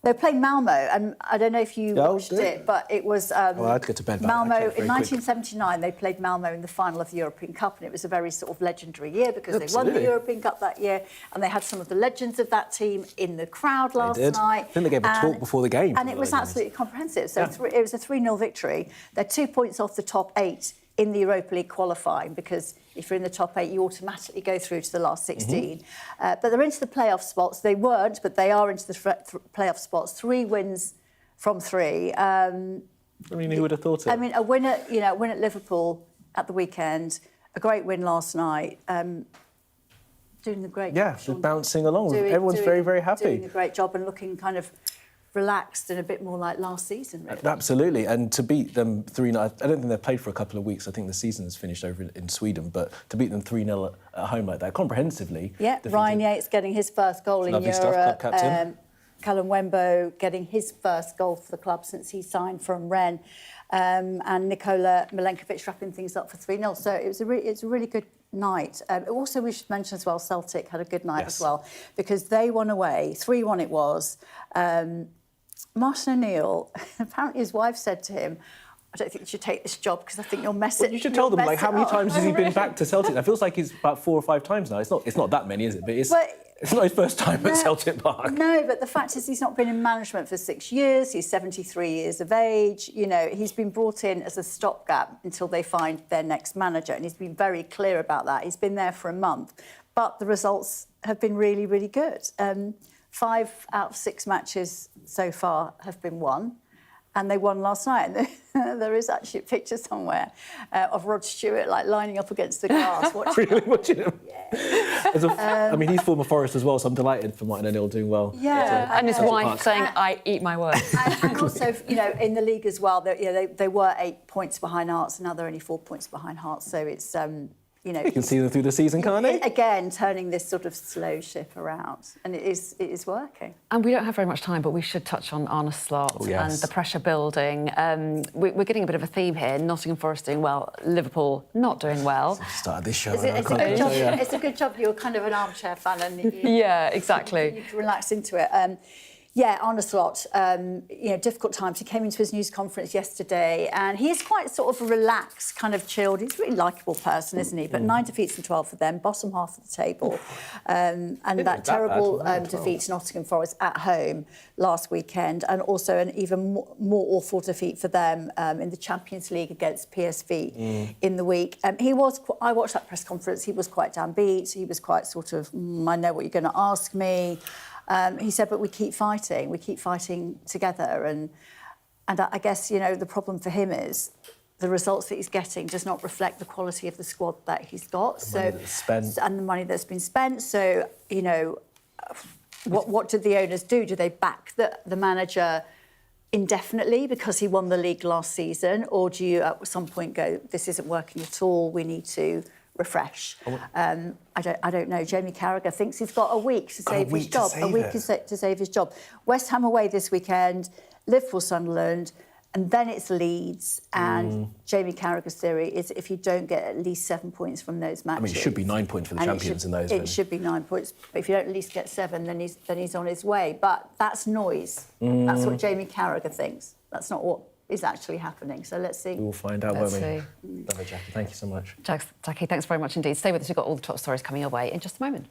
they were playing Malmo, and I don't know if you watched it, but it was well, I'd go to bed Malmo in 1979. They played Malmo in the final of the European Cup, and it was a very sort of legendary year because they won the European Cup that year, and they had some of the legends of that team in the crowd last night. I think they gave a talk before the game. And it was absolutely comprehensive. So it was a 3-0 victory. They're 2 points off the top 8 in the Europa League qualifying, because if you're in the top 8, you automatically go through to the last 16. But they're into the playoff spots. They weren't, but they are into the playoff spots. 3 wins from 3. I mean, who would have thought it? I mean, a win at Liverpool at the weekend, a great win last night. Doing the great job. Yeah, bouncing along. Everyone's very, very happy. Doing a great job and looking kind of relaxed and a bit more like last season, really. Absolutely, and to beat them 3-0, I don't think they've played for a couple of weeks. I think the season has finished over in Sweden, but to beat them 3-0 at home like that, comprehensively... Yeah, Ryan Yates getting his first goal in Europe. Stuff, club captain. Callum Wembo getting his first goal for the club since he signed from Rennes, and Nikola Milenkovic wrapping things up for 3-0. So it's a really good night. Also, we should mention as well, Celtic had a good night as well, because they won away, 3-1 it was. Martin O'Neill, apparently his wife said to him, I don't think you should take this job because I think you'll mess it. Well, you should tell them, like, how many times has he been back to Celtic? It feels like he's about 4 or 5 times now. It's not that many, is it? But it's not his first time at Celtic Park. No, but the fact is he's not been in management for 6 years. He's 73 years of age. You know, he's been brought in as a stopgap until they find their next manager, and he's been very clear about that. He's been there for a month, but the results have been really, really good. 5 out of 6 matches so far have been won. And they won last night. And there is actually a picture somewhere of Rod Stewart like lining up against the glass. Really watching him. Yeah. I mean, he's former Forest as well, so I'm delighted for Martin O'Neill doing well. Yeah, and his wife saying, "I eat my words." And also, you know, in the league as well, they were 8 points behind Hearts, and now they're only 4 points behind Hearts. So it's you know, you can see them through the season, can't they? Again, turning this sort of slow ship around, and it is working. And we don't have very much time, but we should touch on Arne Slot and the pressure building. We're getting a bit of a theme here. Nottingham Forest doing well, Liverpool not doing well. Started this show. It's a good job. You're kind of an armchair fan, and yeah, exactly. You can relax into it. Arne Slot, you know, difficult times. He came into his news conference yesterday and he's quite sort of relaxed, kind of chilled. He's a really likeable person, isn't he? But 9 defeats and 12 for them, bottom half of the table. And that terrible defeat to Nottingham Forest at home last weekend, and also an even more awful defeat for them in the Champions League against PSV in the week. I watched that press conference. He was quite downbeat. He was quite sort of, I know what you're going to ask me. He said, but we keep fighting together. And I guess, you know, the problem for him is the results that he's getting does not reflect the quality of the squad that he's got. And the money that's been spent. So, you know, what did the owners do? Do they back the manager indefinitely because he won the league last season? Or do you at some point go, this isn't working at all, we need to refresh? I don't know. Jamie Carragher thinks he's got a week to save his job. To save his job. West Ham away this weekend, Liverpool, Sunderland, and then it's Leeds. And Jamie Carragher's theory is if you don't get at least 7 points from those matches, I mean, it should be 9 points for the champions in those. It should be 9 points. But if you don't at least get 7, then he's on his way. But that's noise. That's what Jamie Carragher thinks. That's not what is actually happening. So let's see. We'll find out, won't we? Love it, Jackie. Thank you so much. Jackie, thanks very much indeed. Stay with us. We've got all the top stories coming your way in just a moment.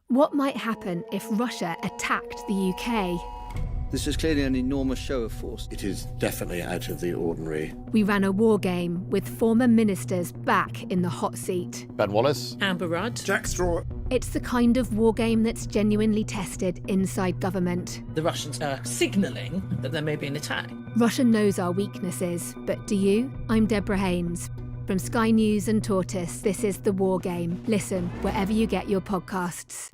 What might happen if Russia attacked the UK? This is clearly an enormous show of force. It is definitely out of the ordinary. We ran a war game with former ministers back in the hot seat. Ben Wallace. Amber Rudd. Jack Straw. It's the kind of war game that's genuinely tested inside government. The Russians are signalling that there may be an attack. Russia knows our weaknesses, but do you? I'm Deborah Haynes. From Sky News and Tortoise, this is The War Game. Listen wherever you get your podcasts.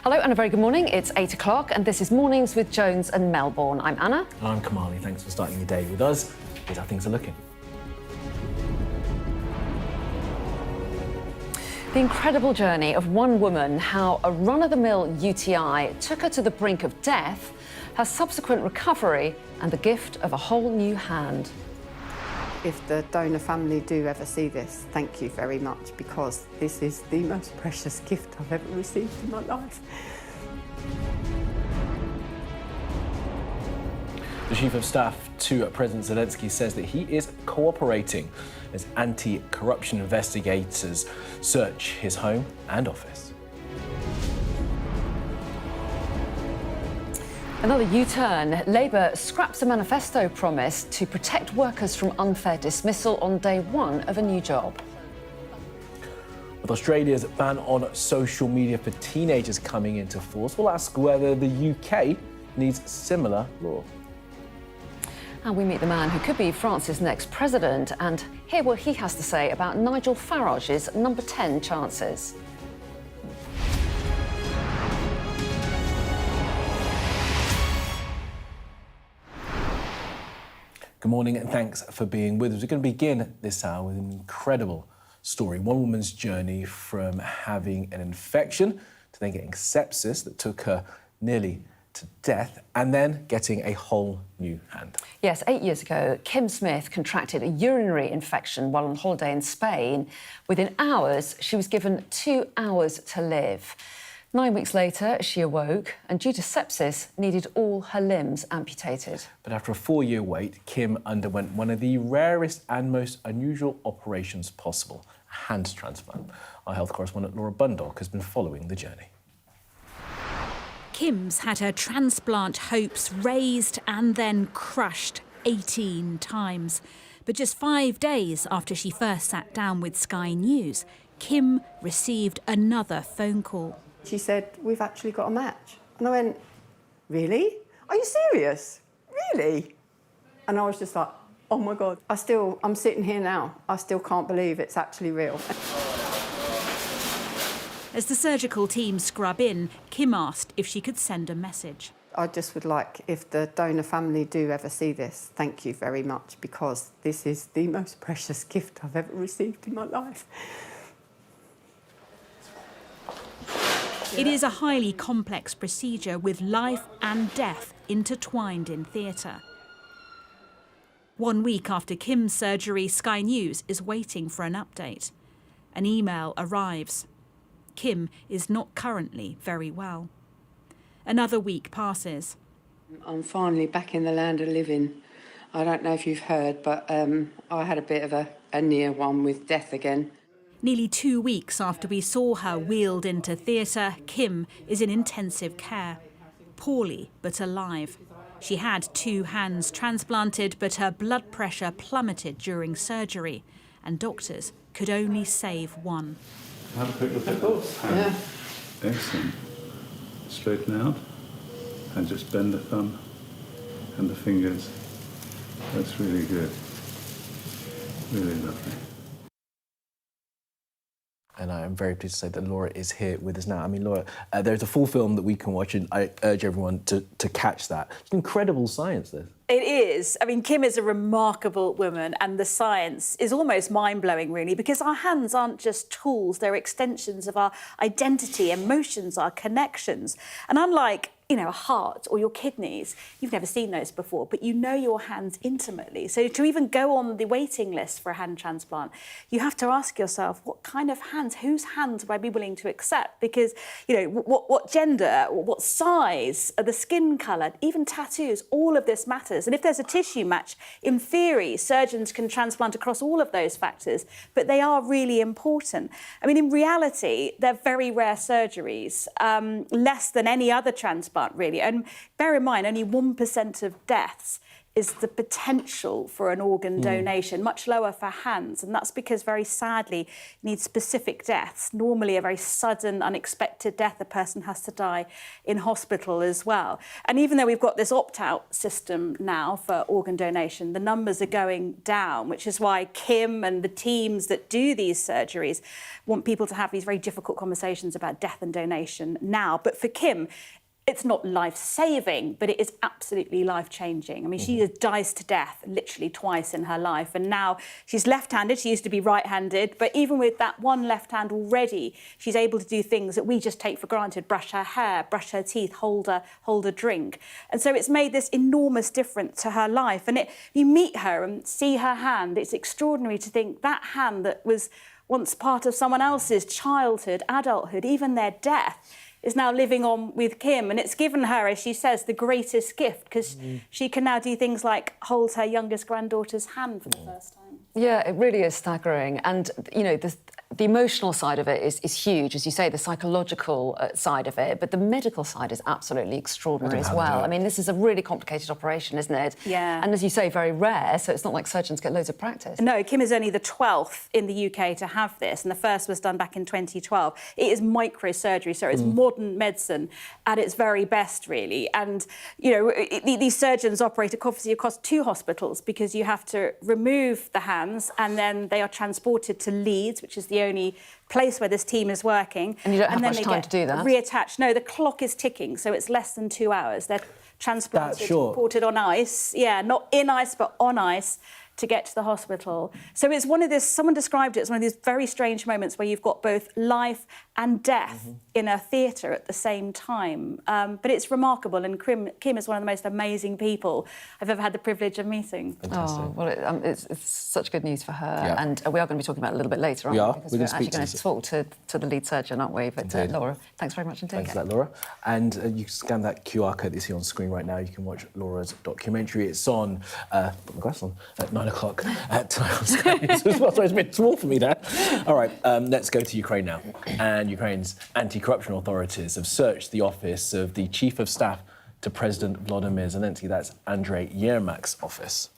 Hello and a very good morning. It's 8 o'clock and this is Mornings with Jones and Melbourne. I'm Anna. And I'm Kamali. Thanks for starting your day with us. Here's how things are looking. The incredible journey of one woman, how a run-of-the-mill UTI took her to the brink of death, her subsequent recovery and the gift of a whole new hand. If the donor family do ever see this, thank you very much, because this is the most precious gift I've ever received in my life. The Chief of Staff to President Zelensky says that he is cooperating as anti-corruption investigators search his home and office. Another U-turn. Labour scraps a manifesto promise to protect workers from unfair dismissal on day one of a new job. With Australia's ban on social media for teenagers coming into force, we'll ask whether the UK needs similar law. And we meet the man who could be France's next president and hear what he has to say about Nigel Farage's number 10 chances. Good morning and thanks for being with us. We're going to begin this hour with an incredible story. One woman's journey from having an infection to then getting sepsis that took her nearly to death and then getting a whole new hand. Yes, 8 years ago, Kim Smith contracted a urinary infection while on holiday in Spain. Within hours, she was given 2 hours to live. 9 weeks later, she awoke and, due to sepsis, needed all her limbs amputated. But after a 4-year wait, Kim underwent one of the rarest and most unusual operations possible, a hand transplant. Our health correspondent Laura Bundock has been following the journey. Kim's had her transplant hopes raised and then crushed 18 times. But just 5 days after she first sat down with Sky News, Kim received another phone call. She said, "We've actually got a match." And I went, "Really? Are you serious? Really?" And I was just like, oh my God. I'm sitting here now. I still can't believe it's actually real. As the surgical team scrub in, Kim asked if she could send a message. I just would like, if the donor family do ever see this, thank you very much, because this is the most precious gift I've ever received in my life. It is a highly complex procedure with life and death intertwined in theatre. 1 week after Kim's surgery, Sky News is waiting for an update. An email arrives. Kim is not currently very well. Another week passes. I'm finally back in the land of living. I don't know if you've heard, but I had a bit of a near one with death again. Nearly 2 weeks after we saw her wheeled into theatre, Kim is in intensive care. Poorly, but alive. She had 2 hands transplanted, but her blood pressure plummeted during surgery, and doctors could only save 1. Have a quick look at both hands. Yeah. Excellent. Straighten out and just bend the thumb and the fingers. That's really good. Really lovely. And I am very pleased to say that Laura is here with us now. I mean, Laura, there's a full film that we can watch, and I urge everyone to catch that. It's incredible science, this. It is. I mean, Kim is a remarkable woman, and the science is almost mind-blowing, really, because our hands aren't just tools, they're extensions of our identity, emotions, our connections. And unlike, a heart or your kidneys, you've never seen those before, but you know your hands intimately. So to even go on the waiting list for a hand transplant, you have to ask yourself, what kind of hands, whose hands would I be willing to accept? Because, what gender, what size, the skin colour, even tattoos, all of this matters. And if there's a tissue match, in theory, surgeons can transplant across all of those factors, but they are really important. I mean, in reality, they're very rare surgeries, less than any other transplant, really. And bear in mind, only 1% of deaths is the potential for an organ donation, much lower for hands. And that's because, very sadly, you need specific deaths. Normally, a very sudden, unexpected death, a person has to die in hospital as well. And even though we've got this opt-out system now for organ donation, the numbers are going down, which is why Kim and the teams that do these surgeries want people to have these very difficult conversations about death and donation now. But for Kim, it's not life-saving, but it is absolutely life-changing. I mean, she dies to death literally twice in her life, and now she's left-handed. She used to be right-handed, but even with that one left hand already, she's able to do things that we just take for granted: brush her hair, brush her teeth, hold a drink. And so it's made this enormous difference to her life. And you meet her and see her hand. It's extraordinary to think that hand that was once part of someone else's childhood, adulthood, even their death, is now living on with Kim. And it's given her, as she says, the greatest gift, because she can now do things like hold her youngest granddaughter's hand for the first time. Yeah, it really is staggering. And, you know, the emotional side of it is huge, as you say, the psychological side of it, but the medical side is absolutely extraordinary as well. I mean, this is a really complicated operation, isn't it? Yeah. And as you say, very rare, so it's not like surgeons get loads of practice. No, Kim is only the 12th in the UK to have this, and the first was done back in 2012. It is microsurgery, so it's modern medicine at its very best, really. And, you know, these surgeons operate obviously across 2 hospitals, because you have to remove the hands and then they are transported to Leeds, which is the only place where this team is working. And you don't have much time to do that? Reattached. No, the clock is ticking, so it's less than 2 hours. They're transplanted, transported on ice. Yeah, not in ice, but on ice, to get to the hospital. So it's one of this, someone described it as one of these very strange moments where you've got both life and death in a theatre at the same time. But it's remarkable, and Kim is one of the most amazing people I've ever had the privilege of meeting. Fantastic. Oh, well, it's such good news for her. Yeah. And we are going to be talking about it a little bit later, aren't we? Because we're actually going to talk to the lead surgeon, aren't we? But Laura, thanks very much indeed. Thanks for that, Laura. And you can scan that QR code that you see on screen right now. You can watch Laura's documentary. It's on, put my glasses on, at 9 o'clock at time on Sky News as well. Sorry, it's a bit small for me there. All right, let's go to Ukraine now. And Ukraine's anti-corruption authorities have searched the office of the Chief of Staff to President Volodymyr Zelensky. That's Andrei Yermak's office.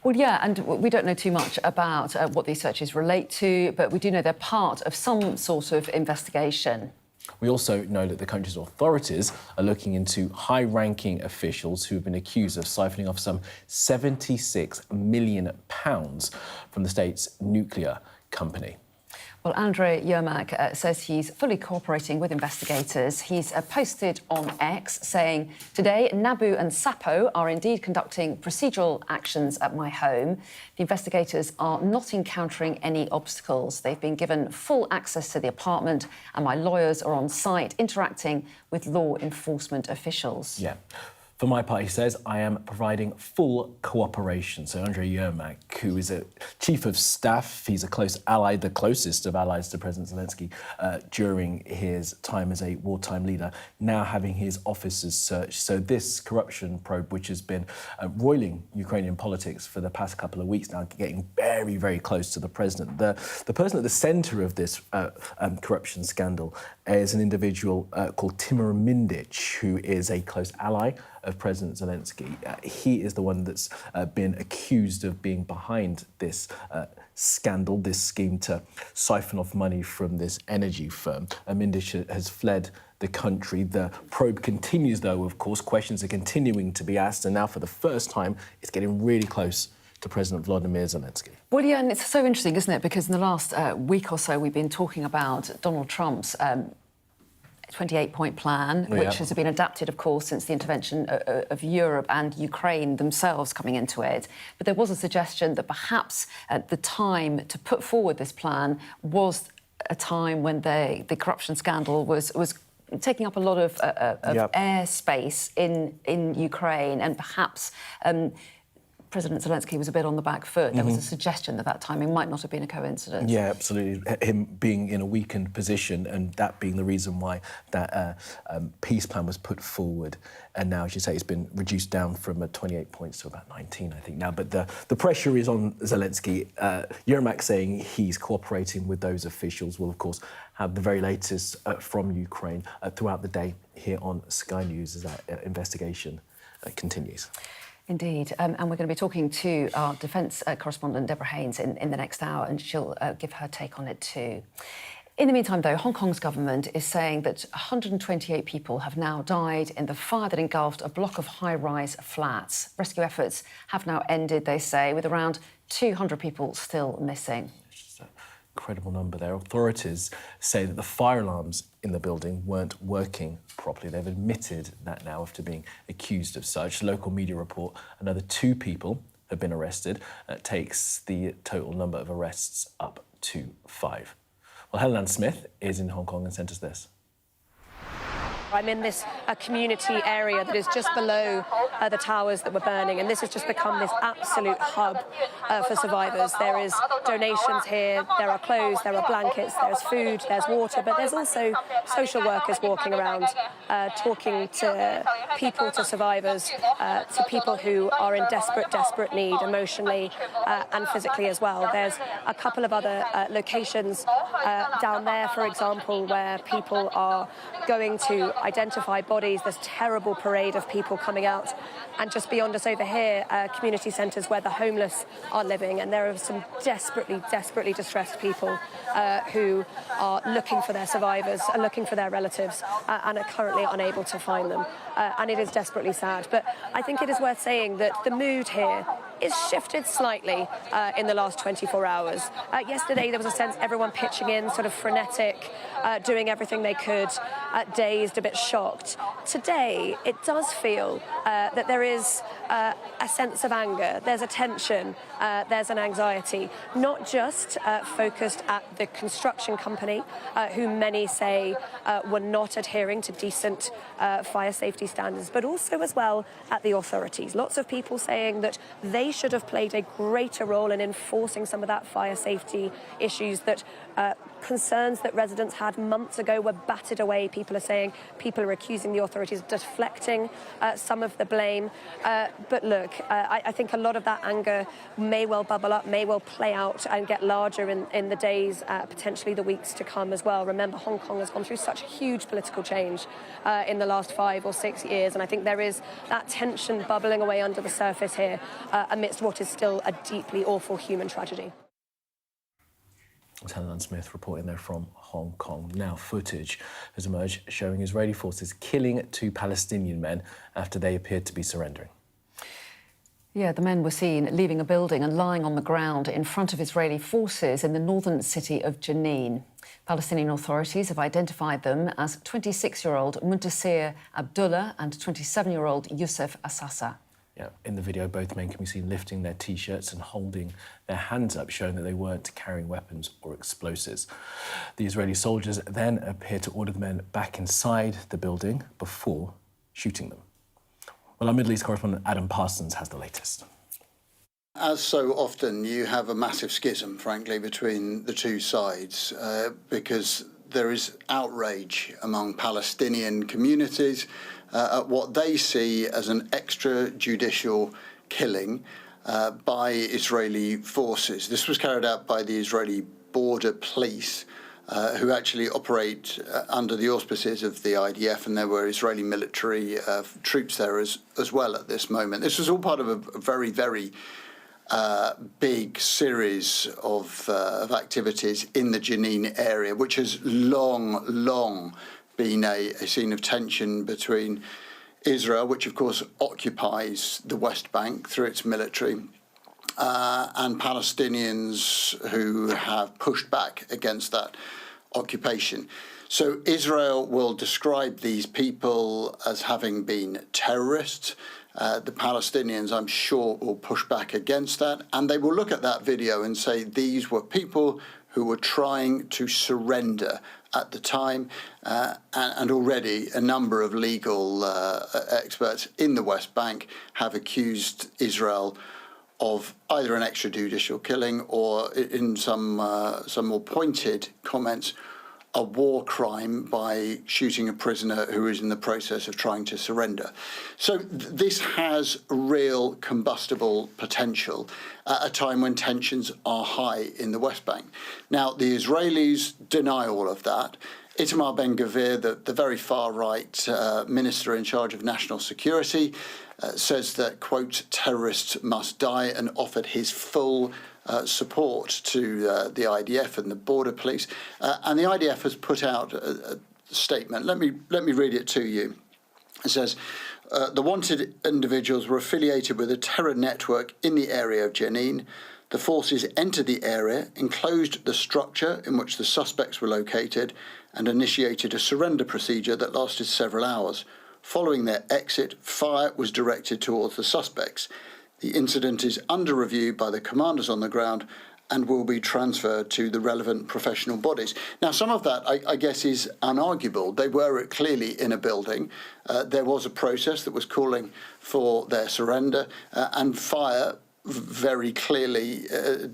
Well, yeah, and we don't know too much about what these searches relate to, but we do know they're part of some sort of investigation. We also know that the country's authorities are looking into high-ranking officials who have been accused of siphoning off some £76 million from the state's nuclear company. Well, Andrei Yermak says he's fully cooperating with investigators. He's posted on X saying, "Today, NABU and SAPO are indeed conducting procedural actions at my home. The investigators are not encountering any obstacles. They've been given full access to the apartment, and my lawyers are on site interacting with law enforcement officials." Yeah. For my part, he says, I am providing full cooperation. So Andrei Yermak, who is a chief of staff, he's a close ally, the closest of allies to President Zelensky during his time as a wartime leader, now having his offices searched. So this corruption probe, which has been roiling Ukrainian politics for the past couple of weeks now, getting very, very close to the president. The person at the centre of this corruption scandal is an individual called Timur Mindich, who is a close ally of President Zelensky. He is the one that's been accused of being behind this scandal, this scheme to siphon off money from this energy firm. Mindich has fled the country. The probe continues, though, of course. Questions are continuing to be asked, and now for the first time, it's getting really close to President Volodymyr Zelensky. Well, yeah, and it's so interesting, isn't it? Because in the last week or so, we've been talking about Donald Trump's 28-point plan, which has been adapted, of course, since the intervention of Europe and Ukraine themselves coming into it. But there was a suggestion that perhaps the time to put forward this plan was a time when the corruption scandal was taking up a lot of airspace in Ukraine, and perhaps President Zelensky was a bit on the back foot. There was a suggestion that timing might not have been a coincidence. Yeah, absolutely. Him being in a weakened position, and that being the reason why that peace plan was put forward. And now, as you say, it's been reduced down from 28 points to about 19, I think now. But the pressure is on Zelensky. Yermak saying he's cooperating with those officials. Will, of course, have the very latest from Ukraine throughout the day here on Sky News as that investigation continues. Indeed, and we're going to be talking to our defence correspondent Deborah Haynes in the next hour, and she'll give her take on it too. In the meantime, though, Hong Kong's government is saying that 128 people have now died in the fire that engulfed a block of high-rise flats. Rescue efforts have now ended, they say, with around 200 people still missing. Incredible number there. Authorities say that the fire alarms in the building weren't working properly. They've admitted that now after being accused of such. Local media report another 2 people have been arrested. That takes the total number of arrests up to 5. Well, Helen Smith is in Hong Kong and sent us this. I'm in this community area that is just below the towers that were burning, and this has just become this absolute hub for survivors. There is donations here, there are clothes, there are blankets, there's food, there's water, but there's also social workers walking around talking to people, to survivors, to people who are in desperate need emotionally and physically as well. There's a couple of other locations down there, for example, where people are going to identify bodies. There's terrible parade of people coming out. And just beyond us over here, community centres where the homeless are living. And there are some desperately distressed people who are looking for their survivors, are looking for their relatives, and are currently unable to find them. And it is desperately sad. But I think it is worth saying that the mood here is shifted slightly in the last 24 hours. Yesterday, there was a sense everyone pitching in, sort of frenetic, doing everything they could, dazed, a bit shocked. Today, it does feel that there is a sense of anger, there's a tension, there's an anxiety, not just focused at the construction company, who many say were not adhering to decent fire safety standards, but also as well at the authorities. Lots of people saying that they should have played a greater role in enforcing some of that fire safety issues, that concerns that residents had months ago were battered away. People are saying, people are accusing the authorities of deflecting some of the blame. But look, I think a lot of that anger may well bubble up, may well play out and get larger in the days, potentially the weeks to come as well. Remember, Hong Kong has gone through such huge political change in the last 5 or 6 years, and I think there is that tension bubbling away under the surface here amidst what is still a deeply awful human tragedy. It's Helen Smith reporting there from Hong Kong. Now, footage has emerged showing Israeli forces killing 2 Palestinian men after they appeared to be surrendering. Yeah, the men were seen leaving a building and lying on the ground in front of Israeli forces in the northern city of Jenin. Palestinian authorities have identified them as 26-year-old Muntasir Abdullah and 27-year-old Youssef Assasa. Yeah, in the video, both men can be seen lifting their T-shirts and holding their hands up, showing that they weren't carrying weapons or explosives. The Israeli soldiers then appear to order the men back inside the building before shooting them. Well, our Middle East correspondent Adam Parsons has the latest. As so often, you have a massive schism, frankly, between the two sides, because there is outrage among Palestinian communities at what they see as an extrajudicial killing by Israeli forces. This was carried out by the Israeli border police, who actually operate under the auspices of the IDF, and there were Israeli military troops there as well at this moment. This was all part of a very, very big series of activities in the Jenin area, which has long been a scene of tension between Israel, which of course occupies the West Bank through its military, and Palestinians who have pushed back against that occupation. So Israel will describe these people as having been terrorists. The Palestinians, I'm sure, will push back against that, and they will look at that video and say these were people who were trying to surrender at the time, and already a number of legal experts in the West Bank have accused Israel of either an extrajudicial killing or, in some more pointed comments, a war crime by shooting a prisoner who is in the process of trying to surrender. So this has real combustible potential at a time when tensions are high in the West Bank. Now, the Israelis deny all of that. Itamar Ben-Gvir, the very far-right minister in charge of national security, says that, quote, terrorists must die, and offered his full support to the IDF and the border police. And the IDF has put out a statement. Let me read it to you. It says, the wanted individuals were affiliated with a terror network in the area of Jenin. The forces entered the area, enclosed the structure in which the suspects were located, and initiated a surrender procedure that lasted several hours. Following their exit, fire was directed towards the suspects. The incident is under review by the commanders on the ground and will be transferred to the relevant professional bodies. Now, some of that, I guess, is unarguable. They were clearly in a building. There was a process that was calling for their surrender, and fire very clearly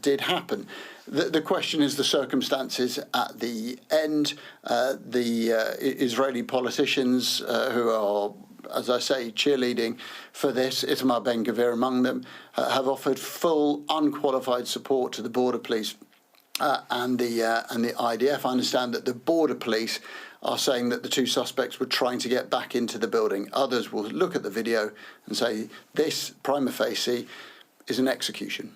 did happen. The question is the circumstances at the end. The Israeli politicians who are, as I say, cheerleading for this, Itamar Ben-Gvir among them, have offered full, unqualified support to the border police and the IDF. I understand that the border police are saying that the two suspects were trying to get back into the building. Others will look at the video and say this, prima facie, is an execution.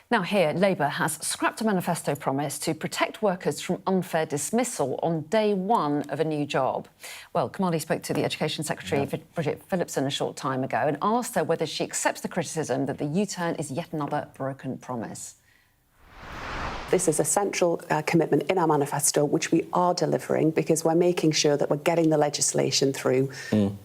Now here, Labour has scrapped a manifesto promise to protect workers from unfair dismissal on day one of a new job. Well, Kamali spoke to the Education Secretary, Bridget Phillipson, a short time ago and asked her whether she accepts the criticism that the U-turn is yet another broken promise. This is a central commitment in our manifesto, which we are delivering because we're making sure that we're getting the legislation through.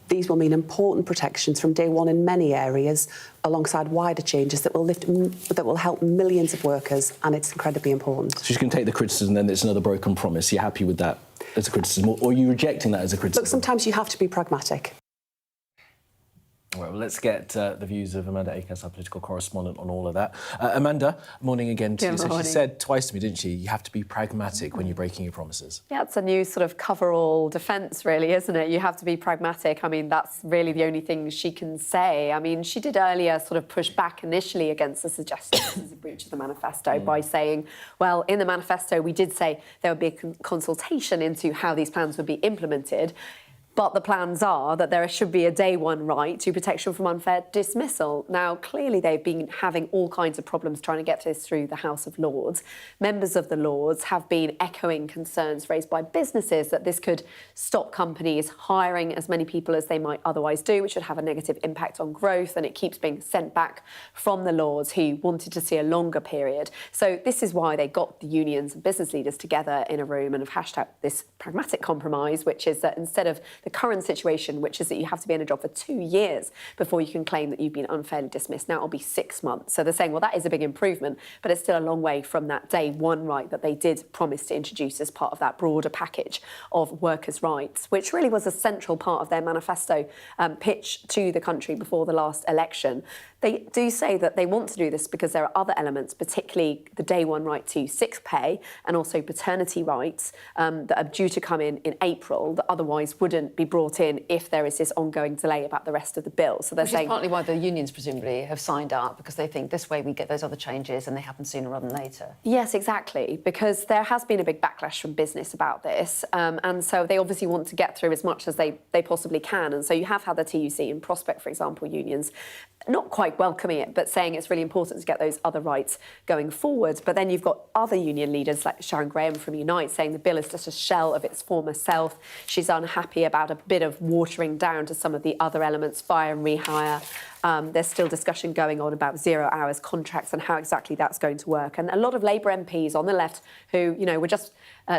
These will mean important protections from day one in many areas, alongside wider changes that will help millions of workers, and it's incredibly important. So she's going to take the criticism, then it's another broken promise. You're happy with that as a criticism, or are you rejecting that as a criticism? Look, sometimes you have to be pragmatic. Well, let's get the views of Amanda Akers, our political correspondent, on all of that. Amanda, morning again to you. So she said twice to me, didn't she, you have to be pragmatic when you're breaking your promises. Yeah, it's a new sort of cover-all defence, really, isn't it? You have to be pragmatic. I mean, that's really the only thing she can say. I mean, she did earlier sort of push back initially against the suggestion this is a breach of the manifesto by saying, well, in the manifesto we did say there would be a consultation into how these plans would be implemented. But the plans are that there should be a day one right to protection from unfair dismissal. Now, clearly they've been having all kinds of problems trying to get this through the House of Lords. Members of the Lords have been echoing concerns raised by businesses that this could stop companies hiring as many people as they might otherwise do, which would have a negative impact on growth, and it keeps being sent back from the Lords who wanted to see a longer period. So this is why they got the unions and business leaders together in a room and have hashed out this pragmatic compromise, which is that instead of the current situation, which is that you have to be in a job for 2 years before you can claim that you've been unfairly dismissed. Now it'll be 6 months. So they're saying, well, that is a big improvement, but it's still a long way from that day one right that they did promise to introduce as part of that broader package of workers' rights, which really was a central part of their manifesto pitch to the country before the last election. They do say that they want to do this because there are other elements, particularly the day one right to sick pay and also paternity rights that are due to come in April that otherwise wouldn't be brought in if there is this ongoing delay about the rest of the bill. So they're saying... Which is partly why the unions presumably have signed up, because they think this way we get those other changes and they happen sooner rather than later. Yes, exactly, because there has been a big backlash from business about this, and so they obviously want to get through as much as they possibly can. And so you have had the TUC and Prospect, for example, unions, not quite welcoming it, but saying it's really important to get those other rights going forward. But then you've got other union leaders like Sharon Graham from Unite saying the bill is just a shell of its former self. She's unhappy about a bit of watering down to some of the other elements, fire and rehire. There's still discussion going on about 0 hours contracts and how exactly that's going to work. And a lot of Labour MPs on the left who, you know, were just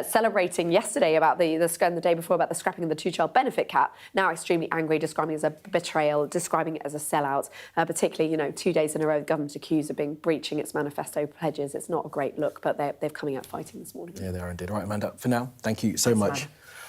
celebrating yesterday about the day before about the scrapping of the two-child benefit cap, now extremely angry, describing it as a betrayal, describing it as a sellout, particularly, you know, 2 days in a row the government accused of breaching its manifesto pledges. It's not a great look, but they're coming out fighting this morning. Yeah, they are indeed. Right, Amanda, for now, thank you so much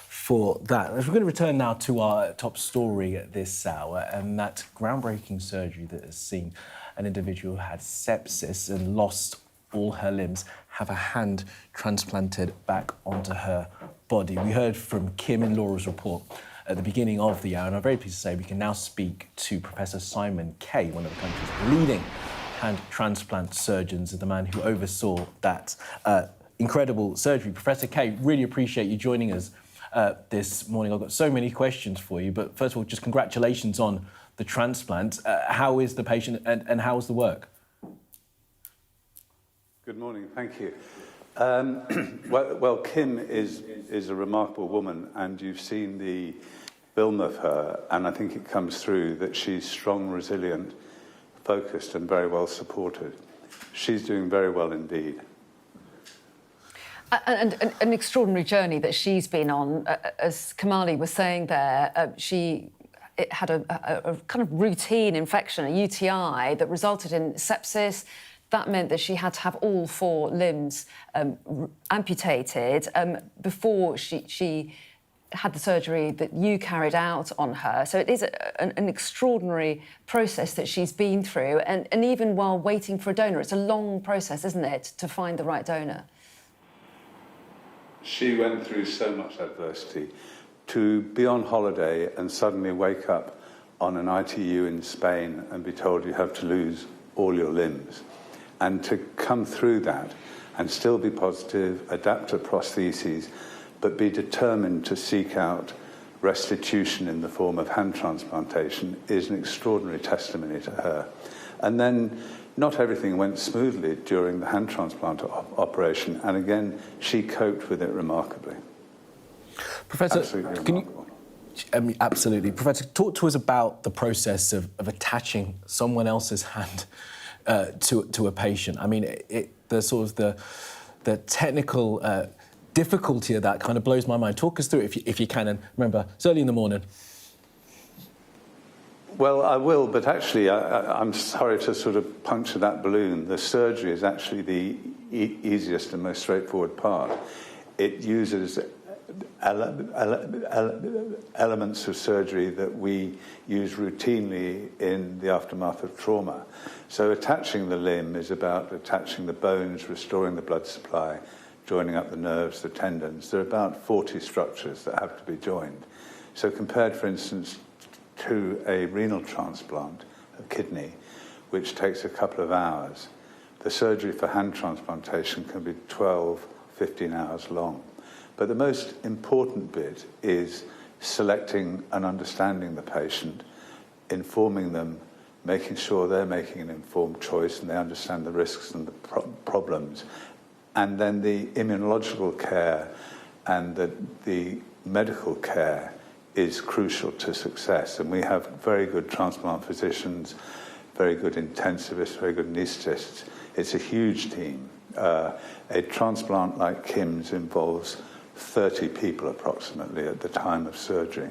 for that. We're going to return now to our top story at this hour, and that groundbreaking surgery that has seen an individual who had sepsis and lost all her limbs have a hand transplanted back onto her body. We heard from Kim in Laura's report at the beginning of the hour, and I'm very pleased to say we can now speak to Professor Simon Kay, one of the country's leading hand transplant surgeons, and the man who oversaw that incredible surgery. Professor Kay, really appreciate you joining us this morning. I've got so many questions for you, but first of all, just congratulations on the transplant. How is the patient and how is the work? Good morning, thank you. Well, Kim is a remarkable woman, and you've seen the film of her, and I think it comes through that she's strong, resilient, focused, and very well supported. She's doing very well indeed. And an extraordinary journey that she's been on. As Kamali was saying there, she had a kind of routine infection, a UTI, that resulted in sepsis. That meant that she had to have all 4 limbs amputated before she had the surgery that you carried out on her. So it is an extraordinary process that she's been through. And even while waiting for a donor, it's a long process, isn't it, to find the right donor? She went through so much adversity. To be on holiday and suddenly wake up on an ITU in Spain and be told you have to lose all your limbs, and to come through that and still be positive, adapt to prostheses, but be determined to seek out restitution in the form of hand transplantation is an extraordinary testimony to her. And then not everything went smoothly during the hand transplant operation, and again, she coped with it remarkably. Professor, Absolutely can remarkable. Absolutely. Professor, talk to us about the process of attaching someone else's hand to a patient. I mean, the technical difficulty of that kind of blows my mind. Talk us through it if you can. And remember, it's early in the morning. Well, I will, but actually, I'm sorry to sort of puncture that balloon. The surgery is actually the easiest and most straightforward part. It uses elements of surgery that we use routinely in the aftermath of trauma. So attaching the limb is about attaching the bones, restoring the blood supply, joining up the nerves, the tendons. There are about 40 structures that have to be joined. So compared, for instance, to a renal transplant, a kidney, which takes a couple of hours, the surgery for hand transplantation can be 12, 15 hours long. But the most important bit is selecting and understanding the patient, informing them, making sure they're making an informed choice and they understand the risks and the problems. And then the immunological care and the medical care is crucial to success. And we have very good transplant physicians, very good intensivists, very good anaesthetists. It's a huge team. A transplant like Kim's involves 30 people approximately at the time of surgery.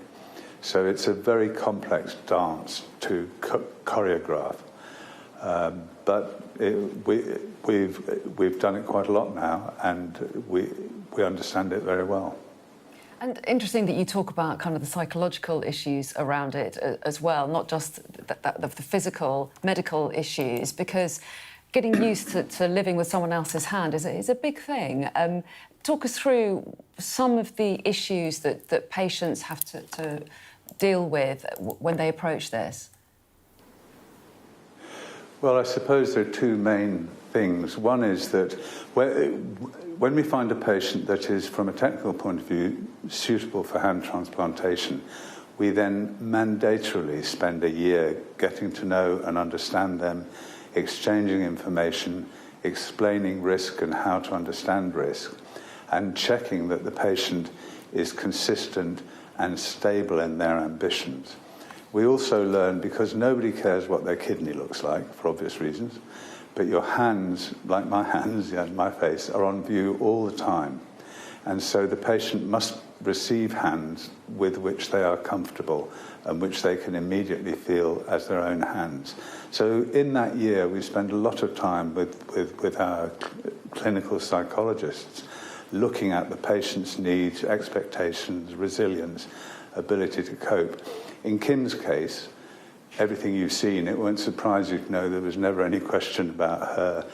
So it's a very complex dance to choreograph. But we've done it quite a lot now, and we understand it very well. And interesting that you talk about kind of the psychological issues around it as well, not just the physical, medical issues, because getting used to living with someone else's hand is a big thing. Talk us through some of the issues that patients have to deal with when they approach this. Well, I suppose there are 2 main things. One is that when we find a patient that is, from a technical point of view, suitable for hand transplantation, we then mandatorily spend a year getting to know and understand them, exchanging information, explaining risk and how to understand risk, and checking that the patient is consistent and stable in their ambitions. We also learn, because nobody cares what their kidney looks like, for obvious reasons, but your hands, like my hands and my face, are on view all the time. And so the patient must receive hands with which they are comfortable and which they can immediately feel as their own hands. So in that year, we spend a lot of time with our clinical psychologists looking at the patient's needs, expectations, resilience, ability to cope. In Kim's case, everything you've seen, it won't surprise you to know there was never any question about her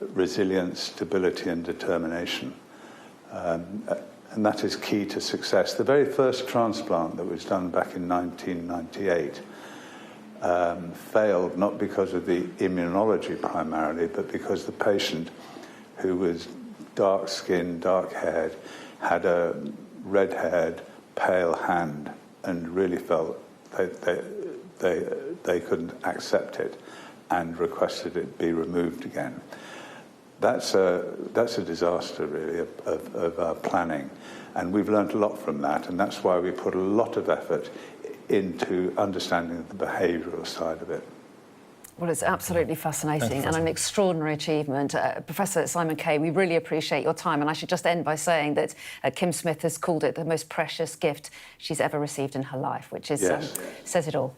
resilience, stability, and determination. And that is key to success. The very first transplant that was done back in 1998 failed, not because of the immunology primarily, but because the patient, who was dark skin, dark haired, had a red haired, pale hand, and really felt they couldn't accept it and requested it be removed again. That's a disaster, really, of our planning. And we've learned a lot from that, and that's why we put a lot of effort into understanding the behavioural side of it. Well, it's absolutely fascinating and an extraordinary achievement. Professor Simon Kay, we really appreciate your time. And I should just end by saying that Kim Smith has called it the most precious gift she's ever received in her life, which is says it all.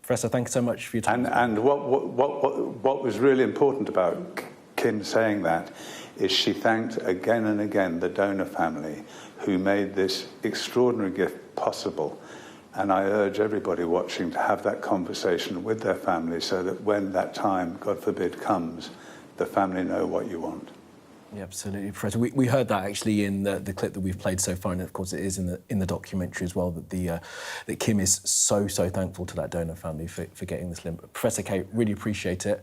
Professor, thank you so much for your time. And what was really important about Kim saying that is she thanked again and again the donor family who made this extraordinary gift possible. And I urge everybody watching to have that conversation with their family so that when that time, God forbid, comes, the family know what you want. Yeah, absolutely, Professor. We heard that actually in the clip that we've played so far, and of course it is in the documentary as well, that that Kim is so thankful to that donor family for getting this limb. Professor Kay, really appreciate it.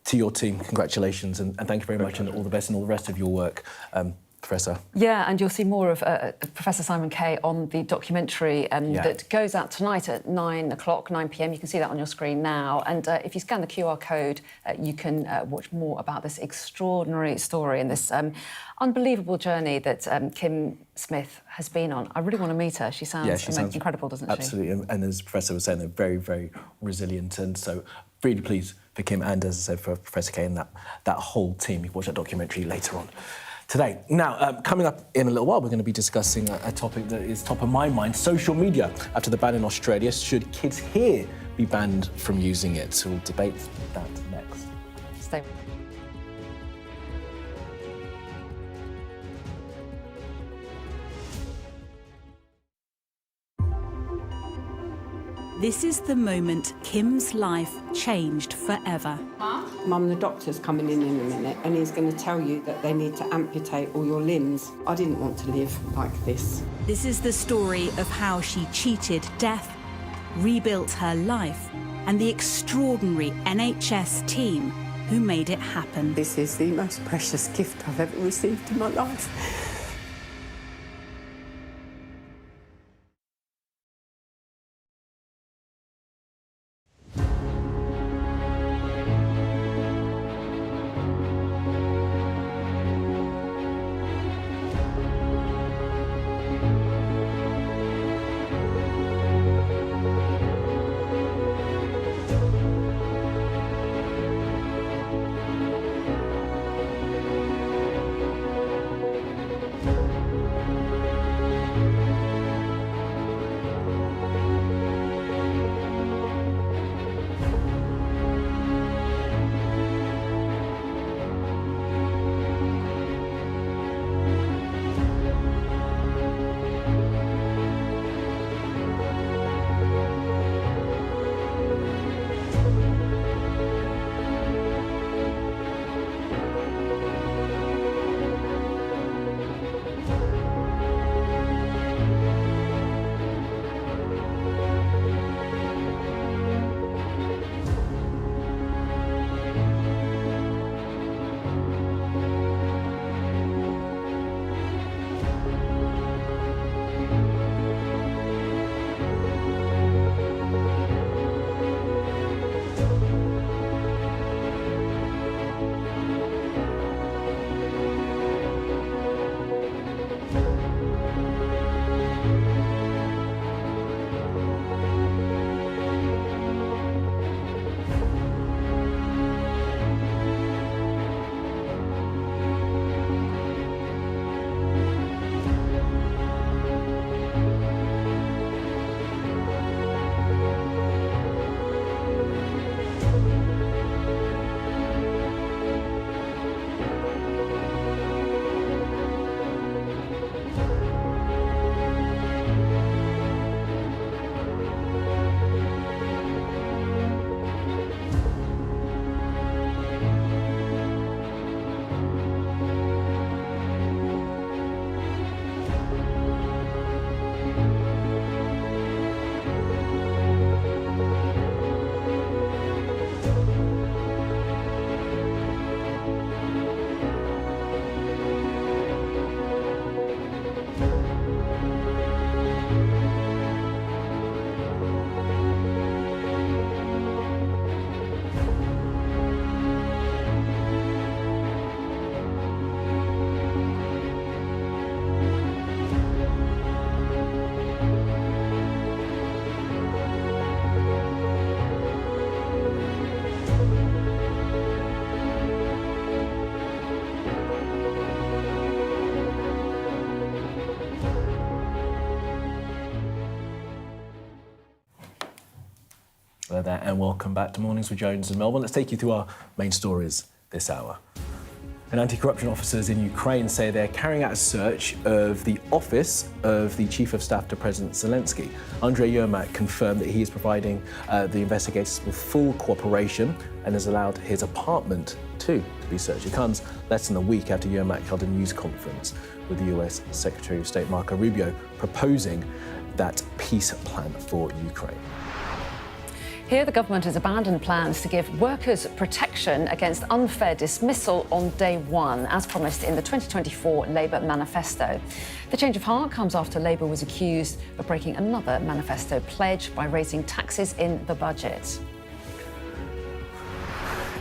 To your team, congratulations, and thank you very much, and all the best in all the rest of your work. Professor. Yeah, and you'll see more of Professor Simon Kay on the documentary that goes out tonight at 9 p.m. You can see that on your screen now. And if you scan the QR code, you can watch more about this extraordinary story and this unbelievable journey that Kim Smith has been on. I really want to meet her. She sounds incredible, doesn't she? Absolutely. And as the Professor was saying, they're very, very resilient. And so really pleased for Kim and, as I said, for Professor Kay and that whole team. You can watch that documentary later on today. Now, coming up in a little while, we're going to be discussing a topic that is top of my mind, social media. After the ban in Australia, should kids here be banned from using it? We'll debate that next. Stay. This is the moment Kim's life changed forever. Mum, the doctor's coming in a minute and he's going to tell you that they need to amputate all your limbs. I didn't want to live like this. This is the story of how she cheated death, rebuilt her life, and the extraordinary NHS team who made it happen. This is the most precious gift I've ever received in my life. Hello there and welcome back to Mornings with Jones and Melbourne. Let's take you through our main stories this hour. And anti-corruption officers in Ukraine say they're carrying out a search of the office of the Chief of Staff to President Zelensky. Andrei Yermak confirmed that he is providing the investigators with full cooperation and has allowed his apartment too to be searched. It comes less than a week after Yermak held a news conference with the US Secretary of State Marco Rubio proposing that peace plan for Ukraine. Here, the government has abandoned plans to give workers protection against unfair dismissal on day one, as promised in the 2024 Labour manifesto. The change of heart comes after Labour was accused of breaking another manifesto pledge by raising taxes in the budget.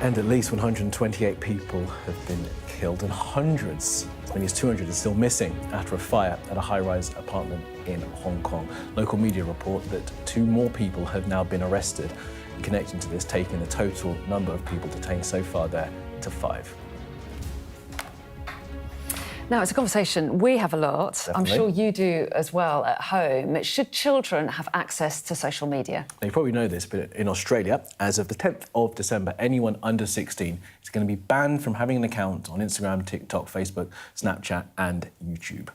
And at least 128 people have been killed and hundreds, as many as 200, are still missing after a fire at a high-rise apartment in Hong Kong. Local media report that 2 more people have now been arrested in connection to this, taking the total number of people detained so far there to 5. Now, it's a conversation we have a lot. Definitely. I'm sure you do as well at home. Should children have access to social media? Now, you probably know this, but in Australia, as of the 10th of December, anyone under 16 is going to be banned from having an account on Instagram, TikTok, Facebook, Snapchat and YouTube.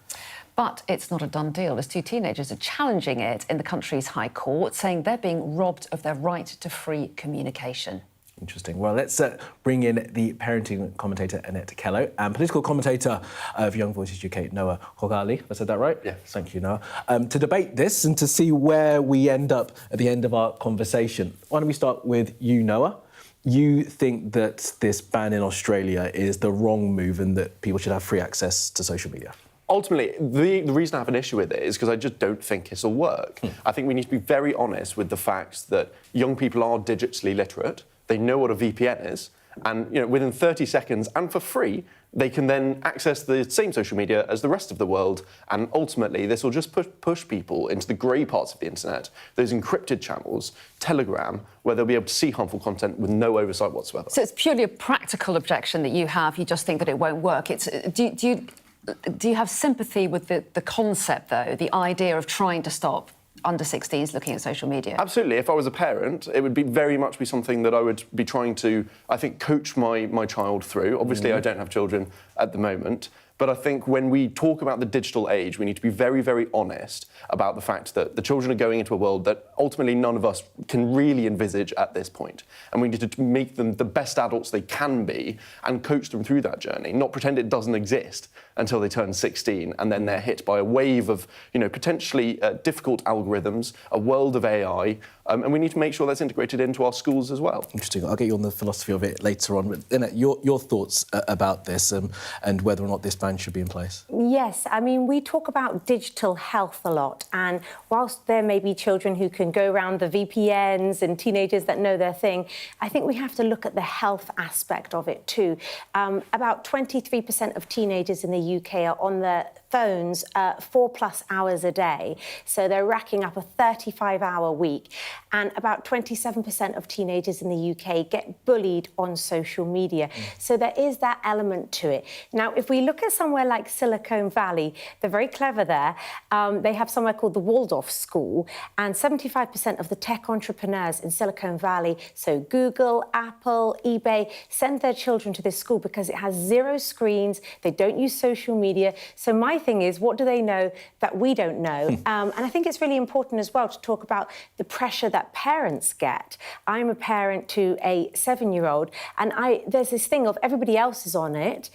But it's not a done deal, as 2 teenagers are challenging it in the country's High Court, saying they're being robbed of their right to free communication. Interesting. Well, let's bring in the parenting commentator Annette Kello and political commentator of Young Voices UK, Noah Hogali. I said that right? Yeah. Thank you, Noah. To debate this and to see where we end up at the end of our conversation. Why don't we start with you, Noah? You think that this ban in Australia is the wrong move and that people should have free access to social media? Ultimately, the reason I have an issue with it is because I just don't think it'll work. I think we need to be very honest with the fact that young people are digitally literate. They know what a VPN is, and within 30 seconds and for free, they can then access the same social media as the rest of the world. And ultimately, this will just push people into the grey parts of the internet, those encrypted channels, Telegram, where they'll be able to see harmful content with no oversight whatsoever. So it's purely a practical objection that you have. You just think that it won't work. Do you have sympathy with the concept, though, the idea of trying to stop under 16s looking at social media? Absolutely. If I was a parent, it would be very much be something that I would be trying to, I think, coach my child through. Obviously, I don't have children at the moment. But I think when we talk about the digital age, we need to be very, very honest about the fact that the children are going into a world that ultimately none of us can really envisage at this point. And we need to make them the best adults they can be and coach them through that journey, not pretend it doesn't exist until they turn 16 and then they're hit by a wave of, potentially difficult algorithms, a world of AI, and we need to make sure that's integrated into our schools as well. Interesting. I'll get you on the philosophy of it later on. But Annette, your thoughts about this and whether or not this ban should be in place? Yes, I mean, we talk about digital health a lot, and whilst there may be children who can go around the VPNs and teenagers that know their thing, I think we have to look at the health aspect of it too. About 23% of teenagers in the UK are on their phones 4+ hours a day, so they're racking up a 35-hour week, and about 27% of teenagers in the UK get bullied on social media. So there is that element to it. Now, if we look at somewhere like Silicon Valley, they're very clever there. They have somewhere called the Waldorf School, and 75% of the tech entrepreneurs in Silicon Valley, so Google, Apple, eBay, send their children to this school because it has 0 screens, they don't use social media. So my thing is, what do they know that we don't know? And I think it's really important as well to talk about the pressure that parents get. I'm a parent to a 7-year-old, and there's this thing of everybody else is on it.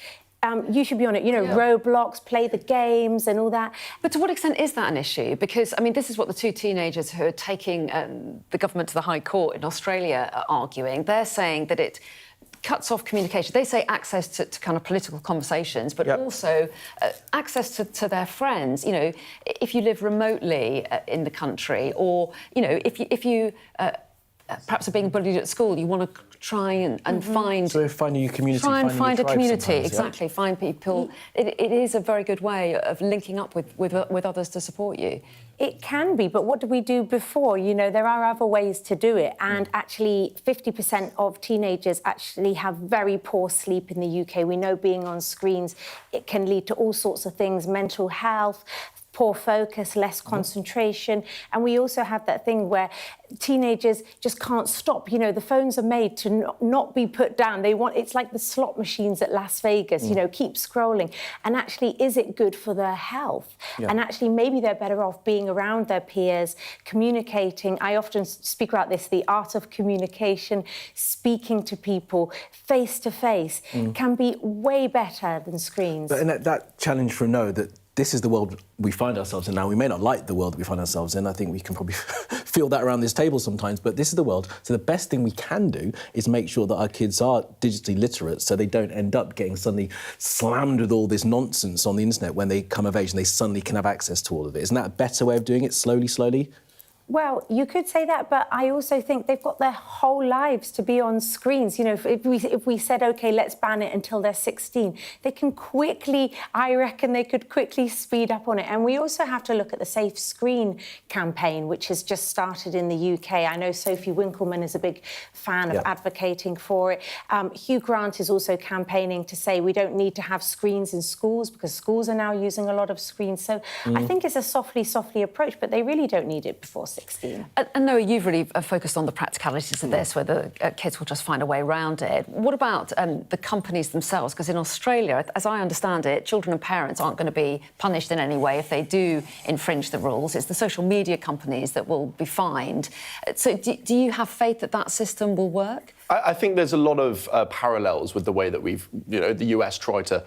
You should be on it, Roblox, play the games and all that. But to what extent is that an issue? Because, I mean, this is what the 2 teenagers who are taking the government to the High Court in Australia are arguing. They're saying that it cuts off communication. They say access to kind of political conversations, but also access to their friends. If you live remotely in the country, or, if you perhaps are being bullied at school, you want to try and find... So finding your community, try and find a community, exactly. Find people. It is a very good way of linking up with others to support you. It can be, but what do we do before? There are other ways to do it. And actually, 50% of teenagers actually have very poor sleep in the UK. We know being on screens, it can lead to all sorts of things, mental health, poor focus, less concentration. And we also have that thing where teenagers just can't stop. You know, the phones are made to not be put down. It's like the slot machines at Las Vegas, you know, keep scrolling. And actually, is it good for their health? Yeah. And actually, maybe they're better off being around their peers, communicating. I often speak about this, the art of communication, speaking to people face to face can be way better than screens. But in that challenge for no, that this is the world we find ourselves in now. We may not like the world that we find ourselves in. I think we can probably feel that around this table sometimes, but this is the world. So the best thing we can do is make sure that our kids are digitally literate so they don't end up getting suddenly slammed with all this nonsense on the internet when they come of age and they suddenly can have access to all of it. Isn't that a better way of doing it, slowly? Well, you could say that, but I also think they've got their whole lives to be on screens. You know, if we said, OK, let's ban it until they're 16, they can quickly, I reckon they could quickly speed up on it. And we also have to look at the Safe Screen campaign, which has just started in the UK. I know Sophie Winkleman is a big fan of advocating for it. Hugh Grant is also campaigning to say we don't need to have screens in schools because schools are now using a lot of screens. So I think it's a softly approach, but they really don't need it before 16. And Noah, you've really focused on the practicalities of this, whether kids will just find a way around it. What about the companies themselves? Because in Australia, as I understand it, children and parents aren't going to be punished in any way if they do infringe the rules. It's the social media companies that will be fined. So do you have faith that that system will work? I think there's a lot of parallels with the way that the US tried to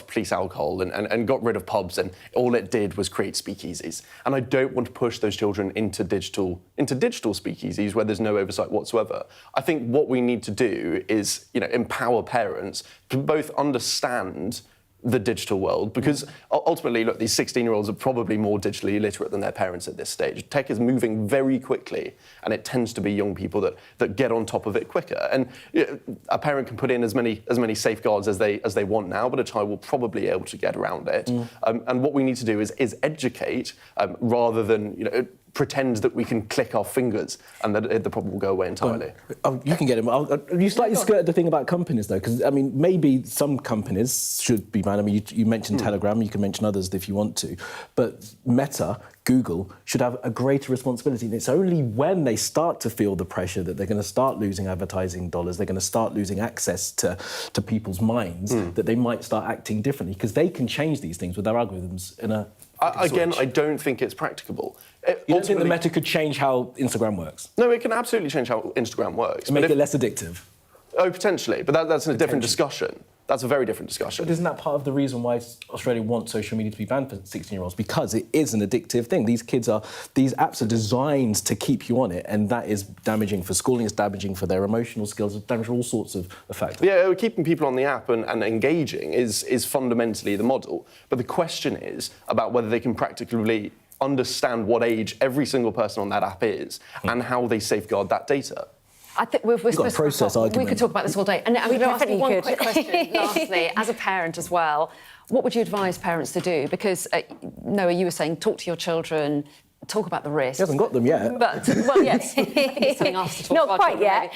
police alcohol and got rid of pubs, and all it did was create speakeasies. And I don't want to push those children into digital speakeasies where there's no oversight whatsoever. I think what we need to do is, empower parents to both understand the digital world, because ultimately, look, these 16-year-olds are probably more digitally illiterate than their parents at this stage. Tech is moving very quickly, and it tends to be young people that get on top of it quicker. And a parent can put in as many safeguards as they want now, but a child will probably be able to get around it. And what we need to do is educate rather than pretend that we can click our fingers and that the problem will go away entirely. You can get him. You slightly skirted the thing about companies, though, because, I mean, maybe some companies should be banned. I mean, you mentioned Telegram, you can mention others if you want to, but Meta, Google, should have a greater responsibility. And it's only when they start to feel the pressure that they're going to start losing advertising dollars, they're going to start losing access to people's minds, that they might start acting differently, because they can change these things with their algorithms in a... Again, I don't think it's practicable. You don't think the Meta could change how Instagram works? No, it can absolutely change how Instagram works. And make it less addictive? Oh, potentially, but that's a different discussion. That's a very different discussion. But isn't that part of the reason why Australia wants social media to be banned for 16-year-olds? Because it is an addictive thing. These apps are designed to keep you on it, and that is damaging for schooling, it's damaging for their emotional skills, it's damaging all sorts of factors. Yeah, keeping people on the app and engaging is fundamentally the model. But the question is about whether they can practically understand what age every single person on that app is and how they safeguard that data. I think we're supposed to... We could talk about this all day. And I'm going to ask you one quick question, lastly, as a parent as well. What would you advise parents to do? Because, Noah, you were saying talk to your children, talk about the risks. He hasn't got them yet. But, well, yes. He's telling us to talk Not about quite yet.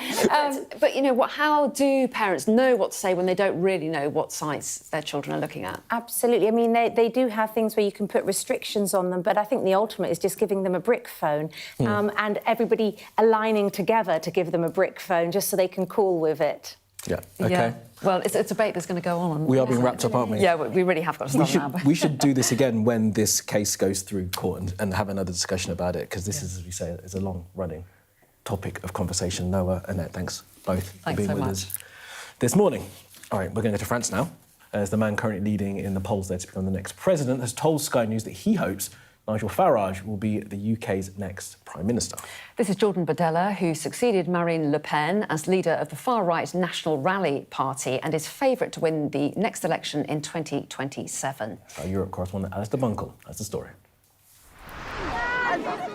But, how do parents know what to say when they don't really know what sites their children are looking at? Absolutely. I mean, they do have things where you can put restrictions on them, but I think the ultimate is just giving them a brick phone and everybody aligning together to give them a brick phone just so they can call with it. Yeah, OK. Yeah. Well, it's a debate that's going to go on. We are being wrapped up, aren't we? Yeah, we really have got to stop now. We should do this again when this case goes through court and have another discussion about it, because this is, as we say, is a long-running topic of conversation. Noah, Annette, thanks both for being with us this morning. All right, we're going to go to France now, as the man currently leading in the polls there to become the next president has told Sky News that he hopes Nigel Farage will be the UK's next Prime Minister. This is Jordan Bardella, who succeeded Marine Le Pen as leader of the far-right National Rally Party and is favourite to win the next election in 2027. Our Europe correspondent Alistair Bunkle has the story.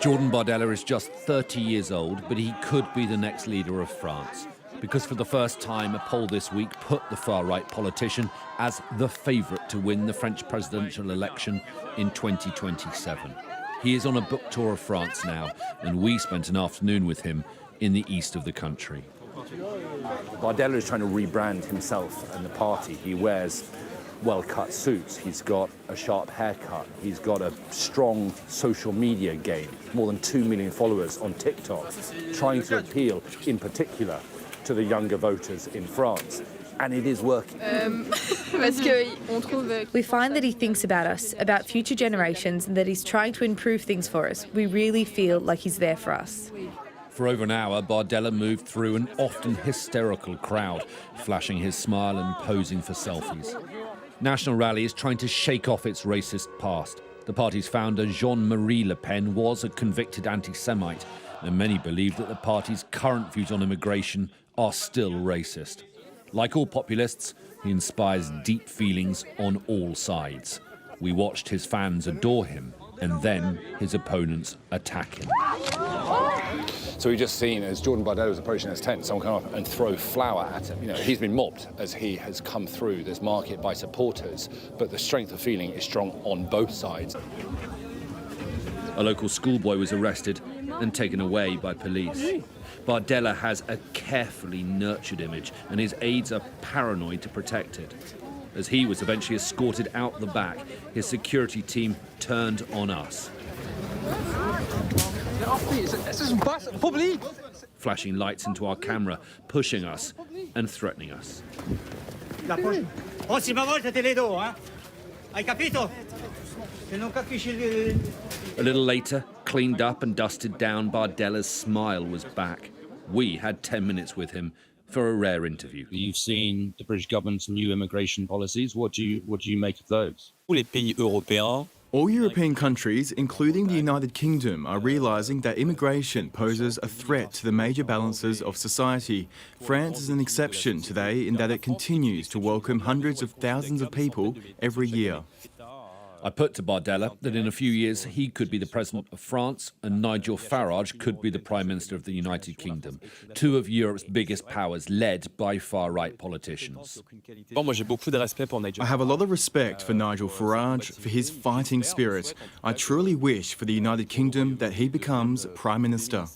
Jordan Bardella is just 30 years old, but he could be the next leader of France. Because for the first time, a poll this week put the far-right politician as the favourite to win the French presidential election in 2027. He is on a book tour of France now, and we spent an afternoon with him in the east of the country. Bardella is trying to rebrand himself and the party. He wears well-cut suits, he's got a sharp haircut, he's got a strong social media game, more than 2 million followers on TikTok, trying to appeal in particular to the younger voters in France. And it is working. We find that he thinks about us, about future generations, and that he's trying to improve things for us. We really feel like he's there for us. For over an hour, Bardella moved through an often hysterical crowd, flashing his smile and posing for selfies. National Rally is trying to shake off its racist past. The party's founder, Jean-Marie Le Pen, was a convicted anti-Semite, and many believe that the party's current views on immigration are still racist. Like all populists, he inspires deep feelings on all sides. We watched his fans adore him, and then his opponents attack him. So we've just seen, as Jordan Bardella was approaching his tent, someone come up and throw flour at him. You know, he's been mobbed as he has come through this market by supporters, but the strength of feeling is strong on both sides. A local schoolboy was arrested and taken away by police. Bardella has a carefully nurtured image, and his aides are paranoid to protect it. As he was eventually escorted out the back, his security team turned on us. Flashing lights into our camera, pushing us and threatening us. A little later, cleaned up and dusted down, Bardella's smile was back. We had 10 minutes with him for a rare interview. You've seen the British government's new immigration policies. What do you make of those? All European countries, including the United Kingdom, are realising that immigration poses a threat to the major balances of society. France is an exception today in that it continues to welcome hundreds of thousands of people every year. I put to Bardella that in a few years he could be the President of France and Nigel Farage could be the Prime Minister of the United Kingdom, two of Europe's biggest powers led by far-right politicians. I have a lot of respect for Nigel Farage, for his fighting spirit. I truly wish for the United Kingdom that he becomes Prime Minister.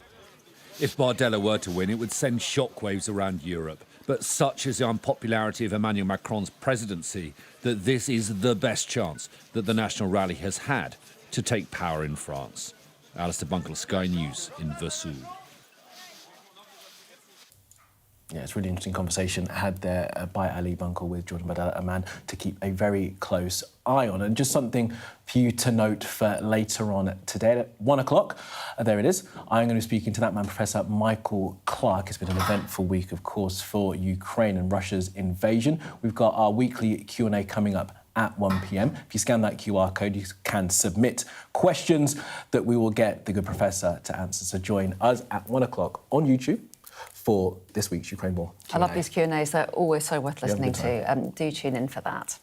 If Bardella were to win, it would send shockwaves around Europe. But such is the unpopularity of Emmanuel Macron's presidency that this is the best chance that the National Rally has had to take power in France. Alistair Bunkle, Sky News in Vesoul. Yeah, it's a really interesting conversation had there by Ali Bunkle with Jordan Bardella, a man to keep a very close eye on. And just something for you to note for later on today at 1 o'clock. There it is. I'm going to be speaking to that man, Professor Michael Clark. It's been an eventful week, of course, for Ukraine and Russia's invasion. We've got our weekly Q&A coming up at 1 p.m. If you scan that QR code, you can submit questions that we will get the good professor to answer. So join us at 1 o'clock on YouTube for this week's Ukraine War Q&A. I love these Q&As. They're always so worth listening to. Do tune in for that.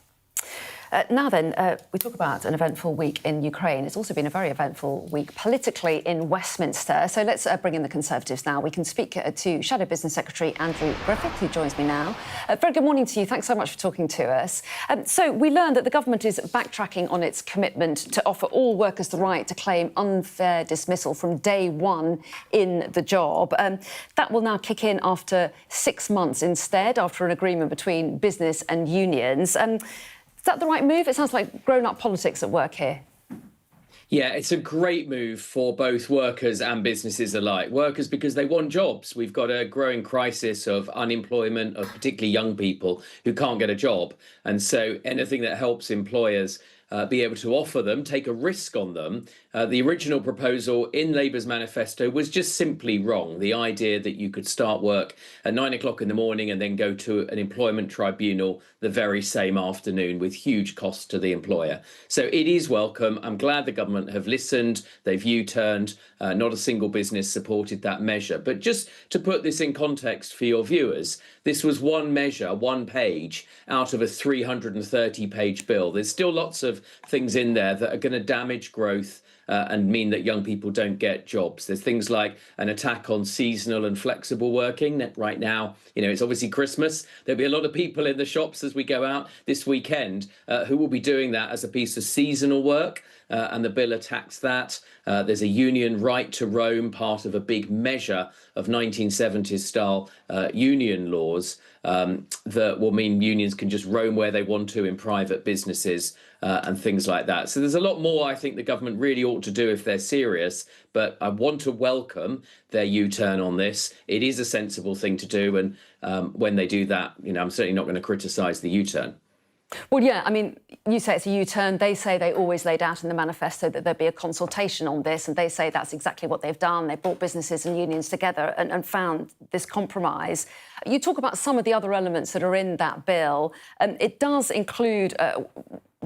Now then, we talk about an eventful week in Ukraine. It's also been a very eventful week politically in Westminster. So let's bring in the Conservatives now. We can speak to Shadow Business Secretary Andrew Griffith, who joins me now. Very good morning to you. Thanks so much for talking to us. So we learned that the government is backtracking on its commitment to offer all workers the right to claim unfair dismissal from day one in the job. That will now kick in after 6 months instead, after an agreement between business and unions. Is that the right move? It sounds like grown-up politics at work here. Yeah, it's a great move for both workers and businesses alike. Workers because they want jobs. We've got a growing crisis of unemployment of particularly young people who can't get a job. And so anything that helps employers be able to offer them, take a risk on them. The original proposal in Labour's manifesto was just simply wrong. The idea that you could start work at 9 o'clock in the morning and then go to an employment tribunal the very same afternoon with huge costs to the employer. So it is welcome. I'm glad the government have listened. They've U-turned. Not a single business supported that measure. But just to put this in context for your viewers, this was one measure, one page out of a 330-page bill. There's still lots of things in there that are going to damage growth and mean that young people don't get jobs. There's things like an attack on seasonal and flexible working. Right now, it's obviously Christmas. There'll be a lot of people in the shops as we go out this weekend who will be doing that as a piece of seasonal work. And the bill attacks that. There's a union right to roam, part of a big measure of 1970s style union laws that will mean unions can just roam where they want to in private businesses and things like that. So there's a lot more I think the government really ought to do if they're serious, but I want to welcome their U-turn on this. It is a sensible thing to do, and when they do that, I'm certainly not going to criticise the U-turn. Well, yeah, I mean, you say it's a U-turn. They say they always laid out in the manifesto that there'd be a consultation on this, and they say that's exactly what they've done. They brought businesses and unions together and found this compromise. You talk about some of the other elements that are in that bill. It does include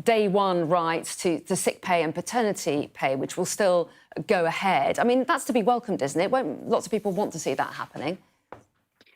day one rights to sick pay and paternity pay, which will still go ahead. I mean, that's to be welcomed, isn't it? Lots of people want to see that happening.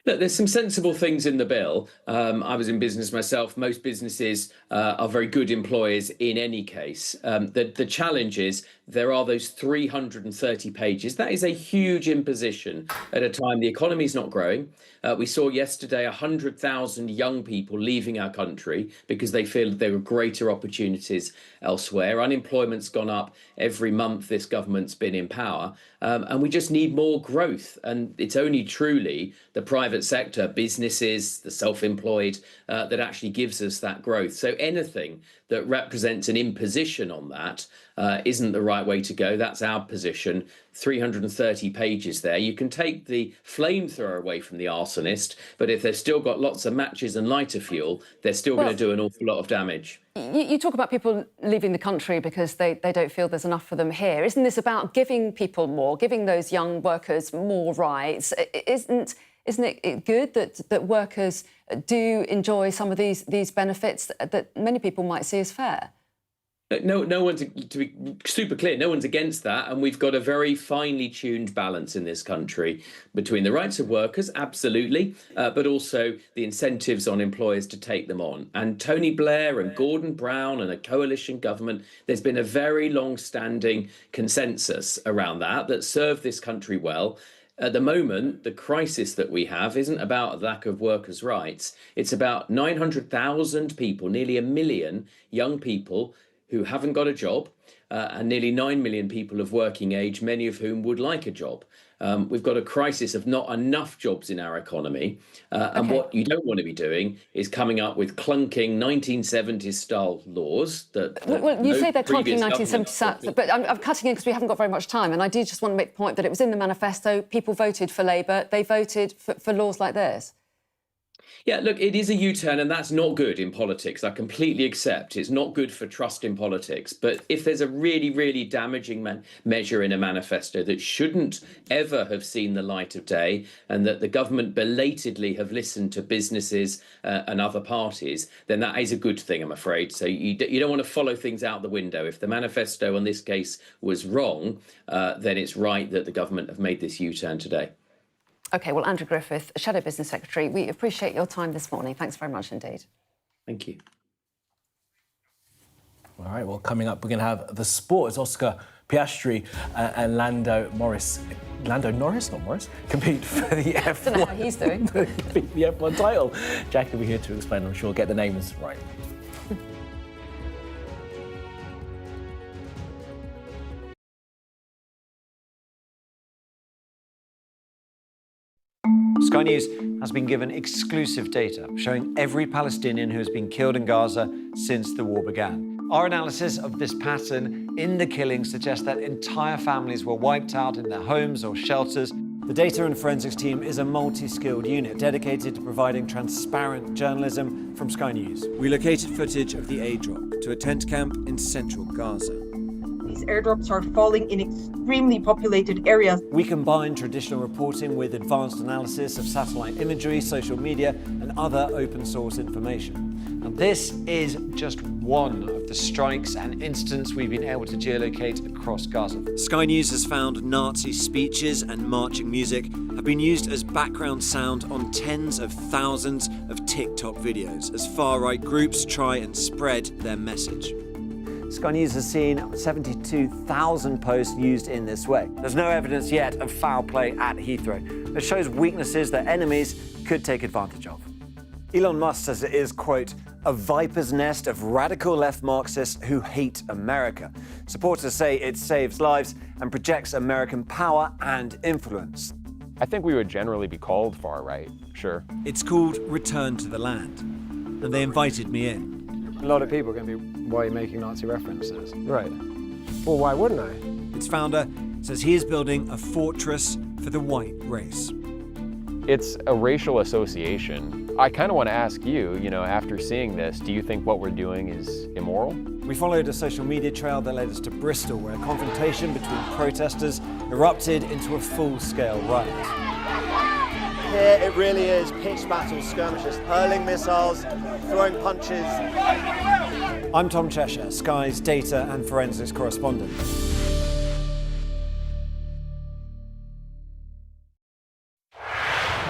Look, there's some sensible things in the bill. I was in business myself. Most businesses are very good employers in any case. The challenge is there are those 330 pages. That is a huge imposition at a time the economy is not growing. We saw yesterday 100,000 young people leaving our country because they feel there are greater opportunities elsewhere. Unemployment's gone up every month this government's been in power. And we just need more growth. And it's only truly the private sector, businesses, the self-employed, that actually gives us that growth. So anything that represents an imposition on that isn't the right way to go. That's our position. 330 pages there. You can take the flamethrower away from the arsonist, but if they've still got lots of matches and lighter fuel, they're still going to do an awful lot of damage. You talk about people leaving the country because they don't feel there's enough for them here. Isn't this about giving people more, giving those young workers more rights? Isn't it good that workers do enjoy some of these benefits that many people might see as fair? No one's, to be super clear, no one's against that. And we've got a very finely tuned balance in this country between the rights of workers, absolutely, but also the incentives on employers to take them on. And Tony Blair and Gordon Brown and a coalition government, there's been a very long-standing consensus around that served this country well. At the moment, the crisis that we have isn't about a lack of workers' rights. It's about 900,000 people, nearly 1 million young people who haven't got a job, and nearly 9 million people of working age, many of whom would like a job. We've got a crisis of not enough jobs in our economy. And what you don't want to be doing is coming up with clunking 1970s style laws Well, you say they're clunking 1970s, but I'm cutting in because we haven't got very much time. And I do just want to make the point that it was in the manifesto. People voted for Labour. They voted for laws like this. Yeah, look, it is a U-turn, and that's not good in politics. I completely accept it's not good for trust in politics. But if there's a really, really damaging measure in a manifesto that shouldn't ever have seen the light of day, and that the government belatedly have listened to businesses and other parties, then that is a good thing, I'm afraid. So you don't want to follow things out the window. If the manifesto on this case was wrong, then it's right that the government have made this U-turn today. OK, well, Andrew Griffith, Shadow Business Secretary, we appreciate your time this morning. Thanks very much indeed. Thank you. All right, well, coming up, we're going to have the sports. Oscar Piastri and Lando Norris, compete for the F1. I don't know how he's doing. The F1 title. Jack will be here to explain, I'm sure, get the names right. Sky News has been given exclusive data showing every Palestinian who has been killed in Gaza since the war began. Our analysis of this pattern in the killings suggests that entire families were wiped out in their homes or shelters. The data and forensics team is a multi-skilled unit dedicated to providing transparent journalism from Sky News. We located footage of the aid drop to a tent camp in central Gaza. These airdrops are falling in extremely populated areas. We combine traditional reporting with advanced analysis of satellite imagery, social media, and other open source information. And this is just one of the strikes and incidents we've been able to geolocate across Gaza. Sky News has found Nazi speeches and marching music have been used as background sound on tens of thousands of TikTok videos as far-right groups try and spread their message. Sky News has seen 72,000 posts used in this way. There's no evidence yet of foul play at Heathrow. It shows weaknesses that enemies could take advantage of. Elon Musk says it is, quote, a viper's nest of radical left Marxists who hate America. Supporters say it saves lives and projects American power and influence. I think we would generally be called far right, sure. It's called Return to the Land, and they invited me in. A lot of people are going to be, why are you making Nazi references? Right. Well, why wouldn't I? Its founder says he is building a fortress for the white race. It's a racial association. I kind of want to ask you, after seeing this, do you think what we're doing is immoral? We followed a social media trail that led us to Bristol, where a confrontation between protesters erupted into a full-scale riot. Here it really is pitched battle skirmishes, hurling missiles, throwing punches. I'm Tom Cheshire, Sky's data and forensics correspondent.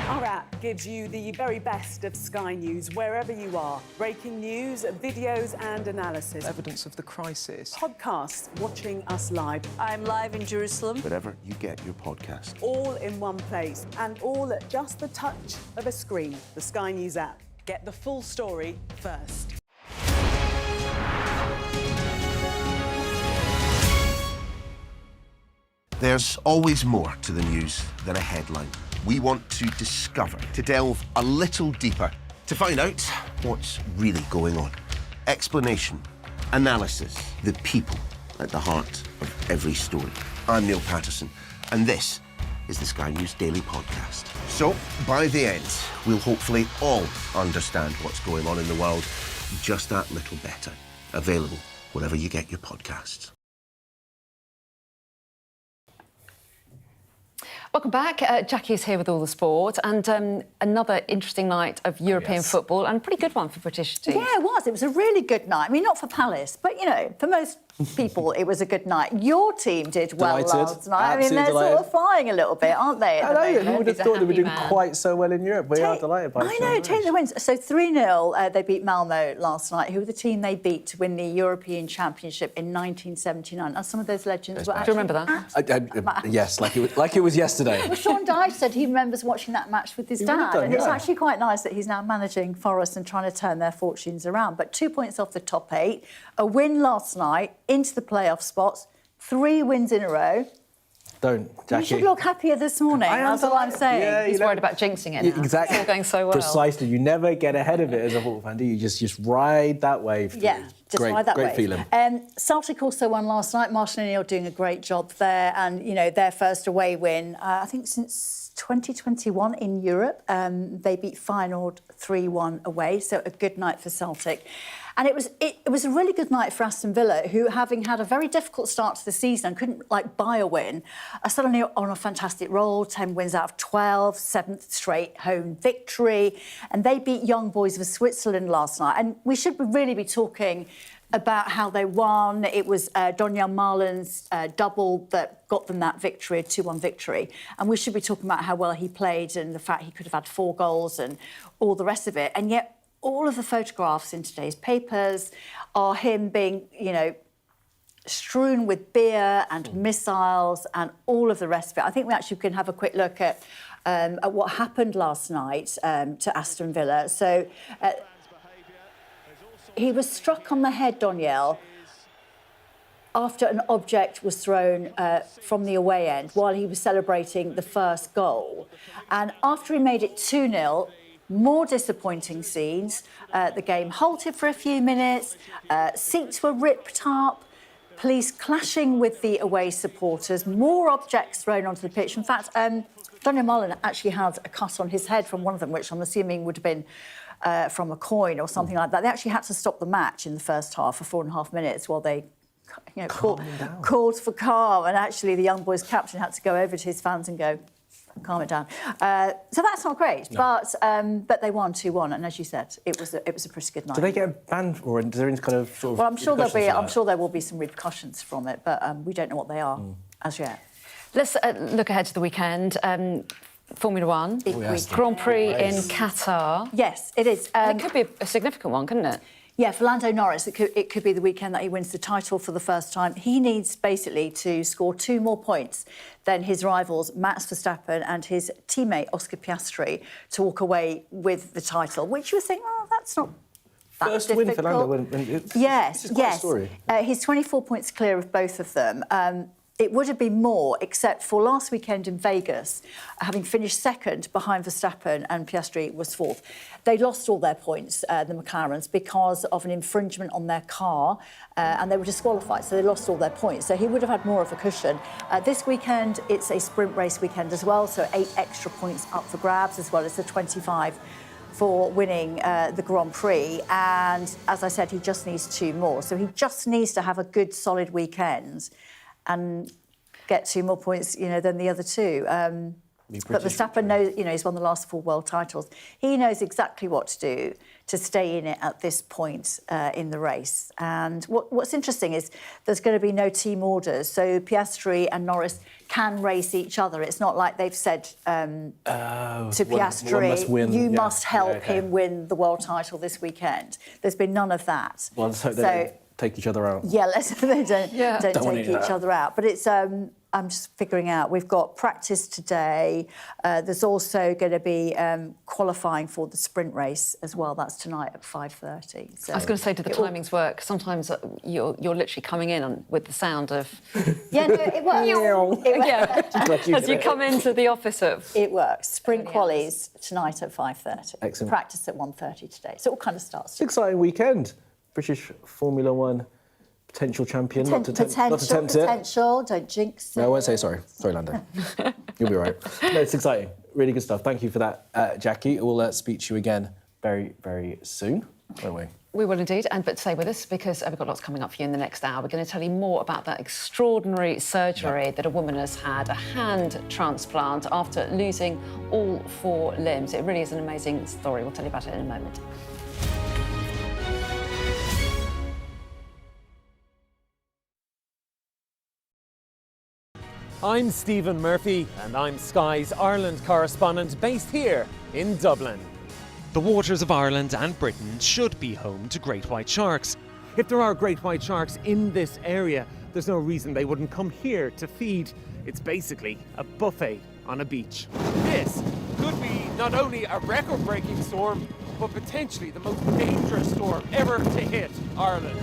Our app gives you the very best of Sky News wherever you are. Breaking news, videos and analysis. Evidence of the crisis. Podcasts, watching us live. I'm live in Jerusalem. Wherever you get your podcast. All in one place and all at just the touch of a screen. The Sky News app. Get the full story first. There's always more to the news than a headline. We want to discover, to delve a little deeper, to find out what's really going on. Explanation, analysis, the people at the heart of every story. I'm Neil Patterson, and this is the Sky News Daily Podcast. So, by the end, we'll hopefully all understand what's going on in the world just that little better. Available wherever you get your podcasts. Welcome back. Jackie is here with all the sport and another interesting night of European football and a pretty good one for British teams. Yeah, it was. It was a really good night. I mean, not for Palace, but, for most people, it was a good night. Your team did well last night. I mean, they're sort of flying a little bit, aren't they? I know, who would have thought they were doing quite so well in Europe? We are delighted by it. I know, take the wins. So 3-0, they beat Malmo last night, who were the team they beat to win the European Championship in 1979. And some of those legends were actually... Do you remember that? Yes, like it was yesterday. Well, Sean Dyche said he remembers watching that match with his dad, and it's actually quite nice that he's now managing Forest and trying to turn their fortunes around. But 2 points off the top 8, a win last night, into the playoff spots, 3 wins in a row. Don't, Jackie. You should look happier this morning, that's all I'm saying. Yeah, he's worried about jinxing it now. Exactly. It's all going so well. Precisely. You never get ahead of it as a football fan, do you? Just ride that wave through. Yeah, just ride that wave. Great feeling. Celtic also won last night. Marshall O'Neill doing a great job there, and, their first away win, I think since 2021 in Europe. They beat Feyenoord 3-1 away, so a good night for Celtic. And it was a really good night for Aston Villa, who, having had a very difficult start to the season and couldn't buy a win, are suddenly on a fantastic roll. 10 wins out of 12, 7th straight home victory, and they beat Young Boys of Switzerland last night. And we should really be talking about how they won. It was Donyell Marlin's double that got them that victory, a 2-1 victory. And we should be talking about how well he played and the fact he could have had 4 goals and all the rest of it. And yet all of the photographs in today's papers are him being, strewn with beer and missiles and all of the rest of it. I think we actually can have a quick look at what happened last night to Aston Villa. So he was struck on the head, Donyell, after an object was thrown from the away end while he was celebrating the first goal. And after he made it 2-0, more disappointing scenes. The game halted for a few minutes, seats were ripped up, police clashing with the away supporters, more objects thrown onto the pitch. In fact, Donyell Marlin actually had a cut on his head from one of them, which I'm assuming would have been from a coin or something like that. They actually had to stop the match in the first half for 4.5 minutes while they called for calm. And actually the Young Boys captain had to go over to his fans and go, calm it down. So that's not great, no. But they won 2-1, and as you said, it was a pretty good night. Do they get a ban, or is there any kind of sort of? Well, I'm sure there will be some repercussions from it, but we don't know what they are as yet. Let's look ahead to the weekend. Formula One, Grand Prix in Qatar. Yes, it is. It could be a significant one, couldn't it? Yeah, for Lando Norris, it could be the weekend that he wins the title for the first time. He needs basically to score 2 more points than his rivals Max Verstappen and his teammate Oscar Piastri to walk away with the title, which you would think, oh, that's not that First difficult. win for Lando. Yes. A story. He's 24 points clear of both of them. It would have been more, except for last weekend in Vegas, having finished second behind Verstappen and Piastri was fourth. They lost all their points, the McLarens, because of an infringement on their car, and they were disqualified, so they lost all their points. So he would have had more of a cushion. This weekend, it's a sprint race weekend as well, so 8 extra points up for grabs, as well as the 25 for winning the Grand Prix. And as I said, he just needs 2 more. So he just needs to have a good, solid weekend and get 2 more points, than the other 2. But Verstappen knows, he's won the last 4 world titles. He knows exactly what to do to stay in it at this point in the race. And what's interesting is there's going to be no team orders. So Piastri and Norris can race each other. It's not like they've said to Piastri, you must help him win the world title this weekend. There's been none of that. Well, let's hope they don't take each other out. Yeah, they don't take each other out. But it's, I'm just figuring out, we've got practice today. There's also going to be qualifying for the sprint race as well. That's tonight at 5:30. So I was going to say, do the timings work? Sometimes you're literally coming in with the sound of... Yeah, no, it works. As you come into the office of... It works. Sprint qualies tonight at 5:30. Excellent. Practice at 1:30 today. So it all kind of starts. It's an exciting weekend. British Formula One potential champion. Not to tempt it. Potential. Don't jinx it. No, I won't say sorry. Sorry, Lando. You'll be all right. No, it's exciting. Really good stuff. Thank you for that, Jackie. We'll speak to you again very, very soon, won't we? We will indeed, but stay with us because we've got lots coming up for you in the next hour. We're going to tell you more about that extraordinary surgery that a woman has had, a hand transplant after losing all 4 limbs. It really is an amazing story. We'll tell you about it in a moment. I'm Stephen Murphy and I'm Sky's Ireland correspondent based here in Dublin. The waters of Ireland and Britain should be home to great white sharks. If there are great white sharks in this area, there's no reason they wouldn't come here to feed. It's basically a buffet on a beach. This could be not only a record-breaking storm, but potentially the most dangerous storm ever to hit Ireland.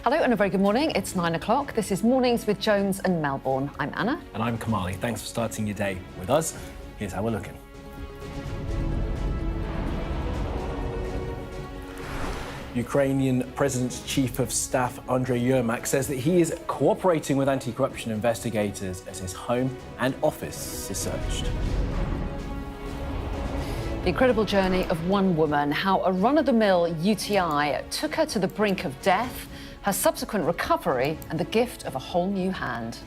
Hello and a very good morning. It's 9 o'clock. This is Mornings with Jones and Melbourne. I'm Anna. And I'm Kamali. Thanks for starting your day with us. Here's how we're looking. Ukrainian President's Chief of Staff, Andriy Yermak, says that he is cooperating with anti-corruption investigators as his home and office is searched. The incredible journey of one woman, how a run-of-the-mill UTI took her to the brink of death, her subsequent recovery and the gift of a whole new hand.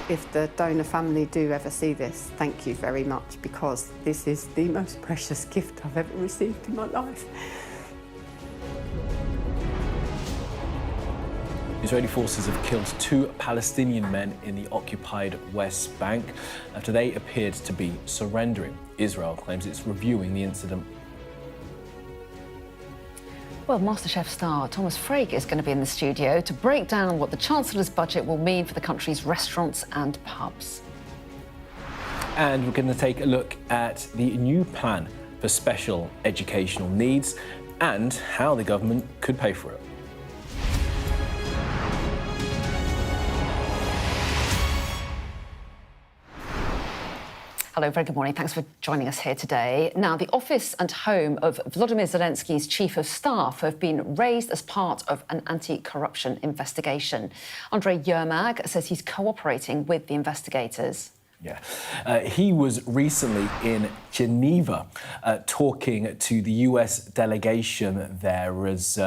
If the donor family do ever see this, thank you very much, because this is the most precious gift I've ever received in my life. Israeli forces have killed 2 Palestinian men in the occupied West Bank after they appeared to be surrendering. Israel claims it's reviewing the incident. Well, MasterChef star Thomas Frake is going to be in the studio to break down what the Chancellor's budget will mean for the country's restaurants and pubs. And we're going to take a look at the new plan for special educational needs and how the government could pay for it. Hello, very good morning. Thanks for joining us here today. Now, the office and home of Volodymyr Zelensky's Chief of Staff have been raised as part of an anti-corruption investigation. Andriy Yermak says he's cooperating with the investigators. Yeah. He was recently in Geneva talking to the US delegation there as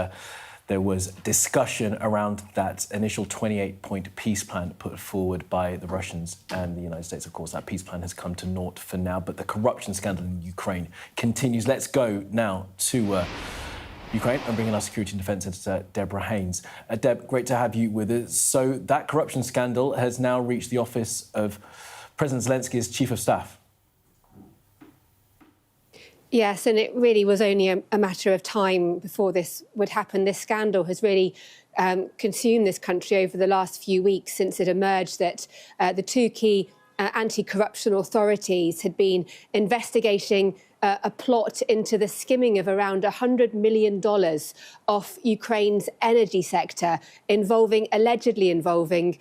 there was discussion around that initial 28-point peace plan put forward by the Russians and the United States. Of course, that peace plan has come to naught for now, but the corruption scandal in Ukraine continues. Let's go now to Ukraine and bring in our security and defence editor, Deborah Haynes. Deb, great to have you with us. So that corruption scandal has now reached the office of President Zelensky's Chief of Staff. Yes, and it really was only a matter of time before this would happen. This scandal has really consumed this country over the last few weeks since it emerged that the 2 key anti-corruption authorities had been investigating a plot into the skimming of around $100 million off Ukraine's energy sector, allegedly involving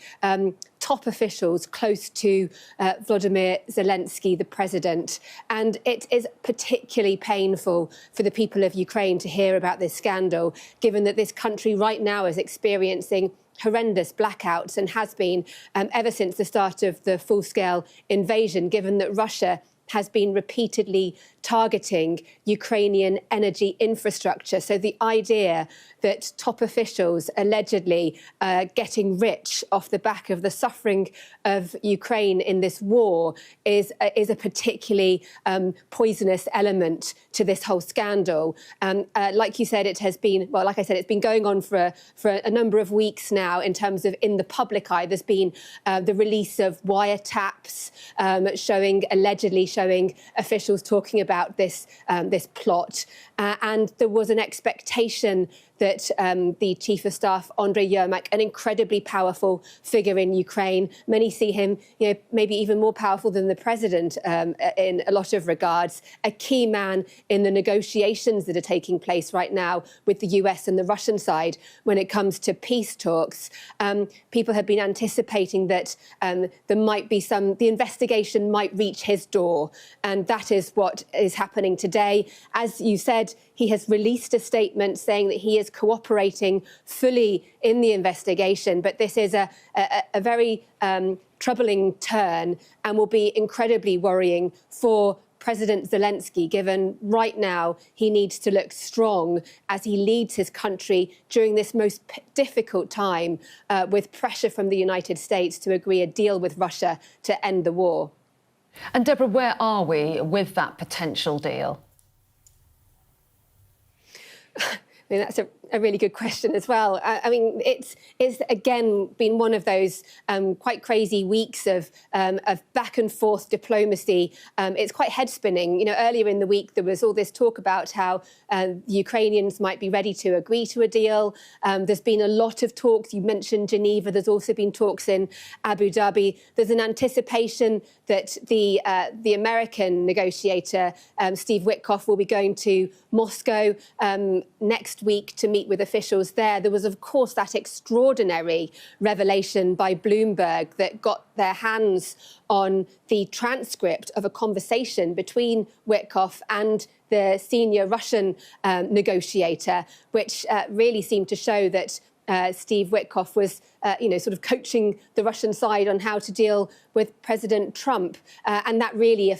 top officials close to Volodymyr Zelensky, the president. And it is particularly painful for the people of Ukraine to hear about this scandal, given that this country right now is experiencing horrendous blackouts and has been ever since the start of the full-scale invasion, given that Russia has been repeatedly targeting Ukrainian energy infrastructure. So the idea that top officials allegedly getting rich off the back of the suffering of Ukraine in this war is a particularly poisonous element to this whole scandal. Like you said, it's been going on for a number of weeks now in terms of in the public eye. There's been the release of wiretaps allegedly showing officials talking about this plot. And there was an expectation that the Chief of Staff, Andriy Yermak, an incredibly powerful figure in Ukraine, many see him, maybe even more powerful than the president in a lot of regards, a key man in the negotiations that are taking place right now with the US and the Russian side when it comes to peace talks. People have been anticipating that there might be the investigation might reach his door, and that is what is happening today. As you said, he has released a statement saying that he is cooperating fully in the investigation, but this is a very troubling turn and will be incredibly worrying for President Zelensky, given right now he needs to look strong as he leads his country during this most difficult time with pressure from the United States to agree a deal with Russia to end the war. And Deborah, where are we with that potential deal? I mean, that's a really good question as well. I mean, it's again been one of those quite crazy weeks of back and forth diplomacy. It's quite head spinning. Earlier in the week there was all this talk about how the Ukrainians might be ready to agree to a deal. There's been a lot of talks. You mentioned Geneva. There's also been talks in Abu Dhabi. There's an anticipation that the American negotiator Steve Witkoff will be going to Moscow next next week to meet with officials there. There was, of course, that extraordinary revelation by Bloomberg that got their hands on the transcript of a conversation between Witkoff and the senior Russian negotiator, which really seemed to show that Steve Witkoff was, sort of coaching the Russian side on how to deal with President Trump. And that really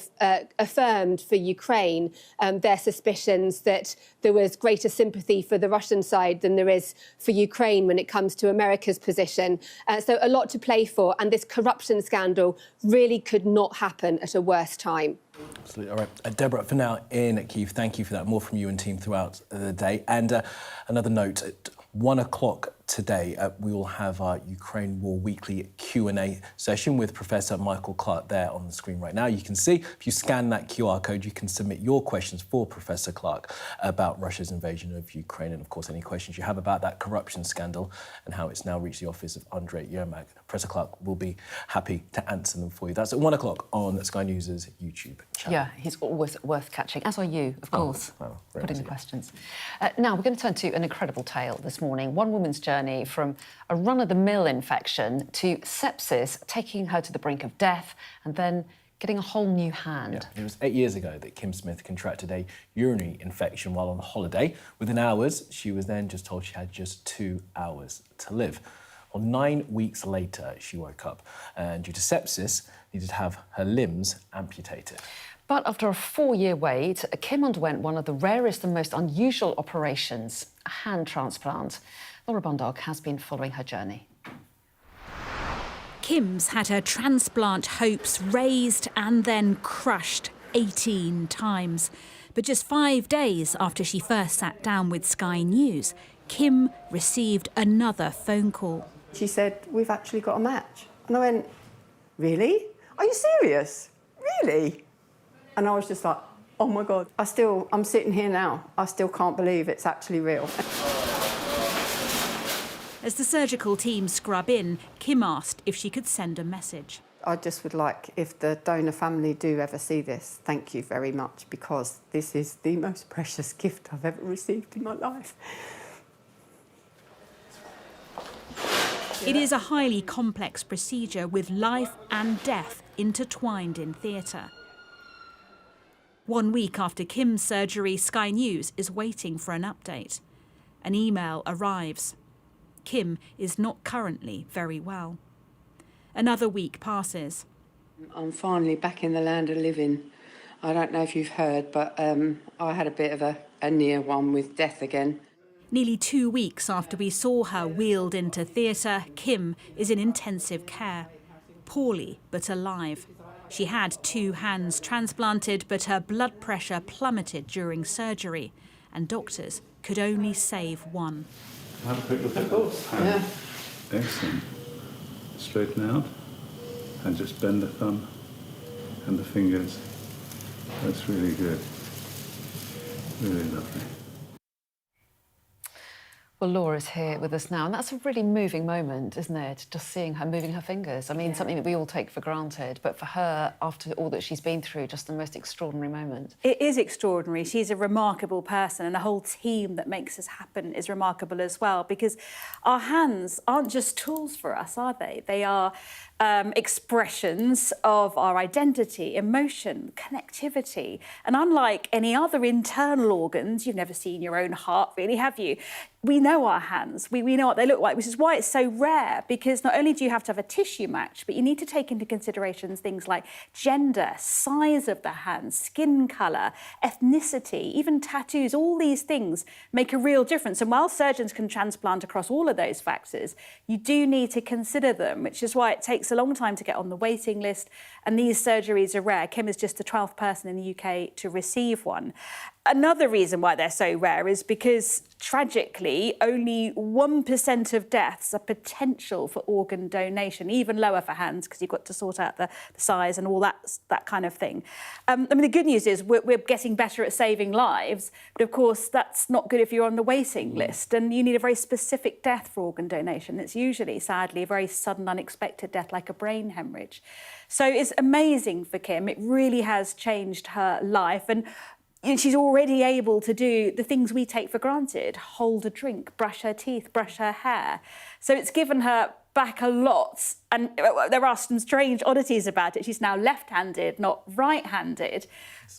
affirmed for Ukraine their suspicions that there was greater sympathy for the Russian side than there is for Ukraine when it comes to America's position. So a lot to play for. And this corruption scandal really could not happen at a worse time. Absolutely. All right. Deborah, for now in Kyiv, thank you for that. More from you and team throughout the day. And another note, at 1 o'clock today, we will have our Ukraine War Weekly Q&A session with Professor Michael Clark there on the screen right now. You can see, if you scan that QR code, you can submit your questions for Professor Clark about Russia's invasion of Ukraine and, of course, any questions you have about that corruption scandal and how it's now reached the office of Andrei Yermak. Professor Clark will be happy to answer them for you. That's at 1 o'clock on Sky News' YouTube channel. Yeah, he's always worth catching, as are you, of course, putting the questions. Now, we're going to turn to an incredible tale this morning. One woman's journey from a run-of-the-mill infection to sepsis, taking her to the brink of death and then getting a whole new hand. Yeah, it was 8 years ago that Kim Smith contracted a urinary infection while on holiday. Within hours, she was then just told she had just 2 hours to live. Well, 9 weeks later, she woke up and due to sepsis, needed to have her limbs amputated. But after a 4-year wait, Kim underwent one of the rarest and most unusual operations, a hand transplant. Laura Bondog has been following her journey. Kim's had her transplant hopes raised and then crushed 18 times. But just 5 days after she first sat down with Sky News, Kim received another phone call. She said, "We've actually got a match." And I went, "Really? Are you serious? Really?" And I was just like, oh my God. I'm sitting here now. I still can't believe it's actually real. As the surgical team scrub in, Kim asked if she could send a message. I just would like, if the donor family do ever see this, thank you very much, because this is the most precious gift I've ever received in my life. It is a highly complex procedure with life and death intertwined in theatre. 1 week after Kim's surgery, Sky News is waiting for an update. An email arrives. Kim is not currently very well. Another week passes. I'm finally back in the land of living. I don't know if you've heard, but I had a bit of a near one with death again. Nearly 2 weeks after we saw her wheeled into theatre, Kim is in intensive care. Poorly, but alive. She had 2 hands transplanted, but her blood pressure plummeted during surgery, and doctors could only save 1. Have a quick look at both hands. Yeah. Excellent. Straighten out and just bend the thumb and the fingers. That's really good. Really lovely. Well, Laura's here with us now, and that's a really moving moment, isn't it? Just seeing her moving her fingers. I mean, something that we all take for granted, but for her, after all that she's been through, just the most extraordinary moment. It is extraordinary. She's a remarkable person, and the whole team that makes this happen is remarkable as well, because our hands aren't just tools for us, are they? They are expressions of our identity, emotion, connectivity. And unlike any other internal organs, you've never seen your own heart, really, have you? We know our hands, we know what they look like, which is why it's so rare, because not only do you have to have a tissue match, but you need to take into consideration things like gender, size of the hands, skin colour, ethnicity, even tattoos. All these things make a real difference. And while surgeons can transplant across all of those factors, you do need to consider them, which is why it takes a long time to get on the waiting list. And these surgeries are rare. Kim is just the 12th person in the UK to receive one. Another reason why they're so rare is because, tragically, only 1% of deaths are potential for organ donation, even lower for hands, because you've got to sort out the size and all that kind of thing. I mean, the good news is we're getting better at saving lives, but of course that's not good if you're on the waiting list, and you need a very specific death for organ donation. It's usually, sadly, a very sudden, unexpected death, like a brain hemorrhage. So it's amazing for Kim. It really has changed her life. And she's already able to do the things we take for granted: hold a drink, brush her teeth, brush her hair. So it's given her back a lot. And there are some strange oddities about it. She's now left-handed, not right-handed.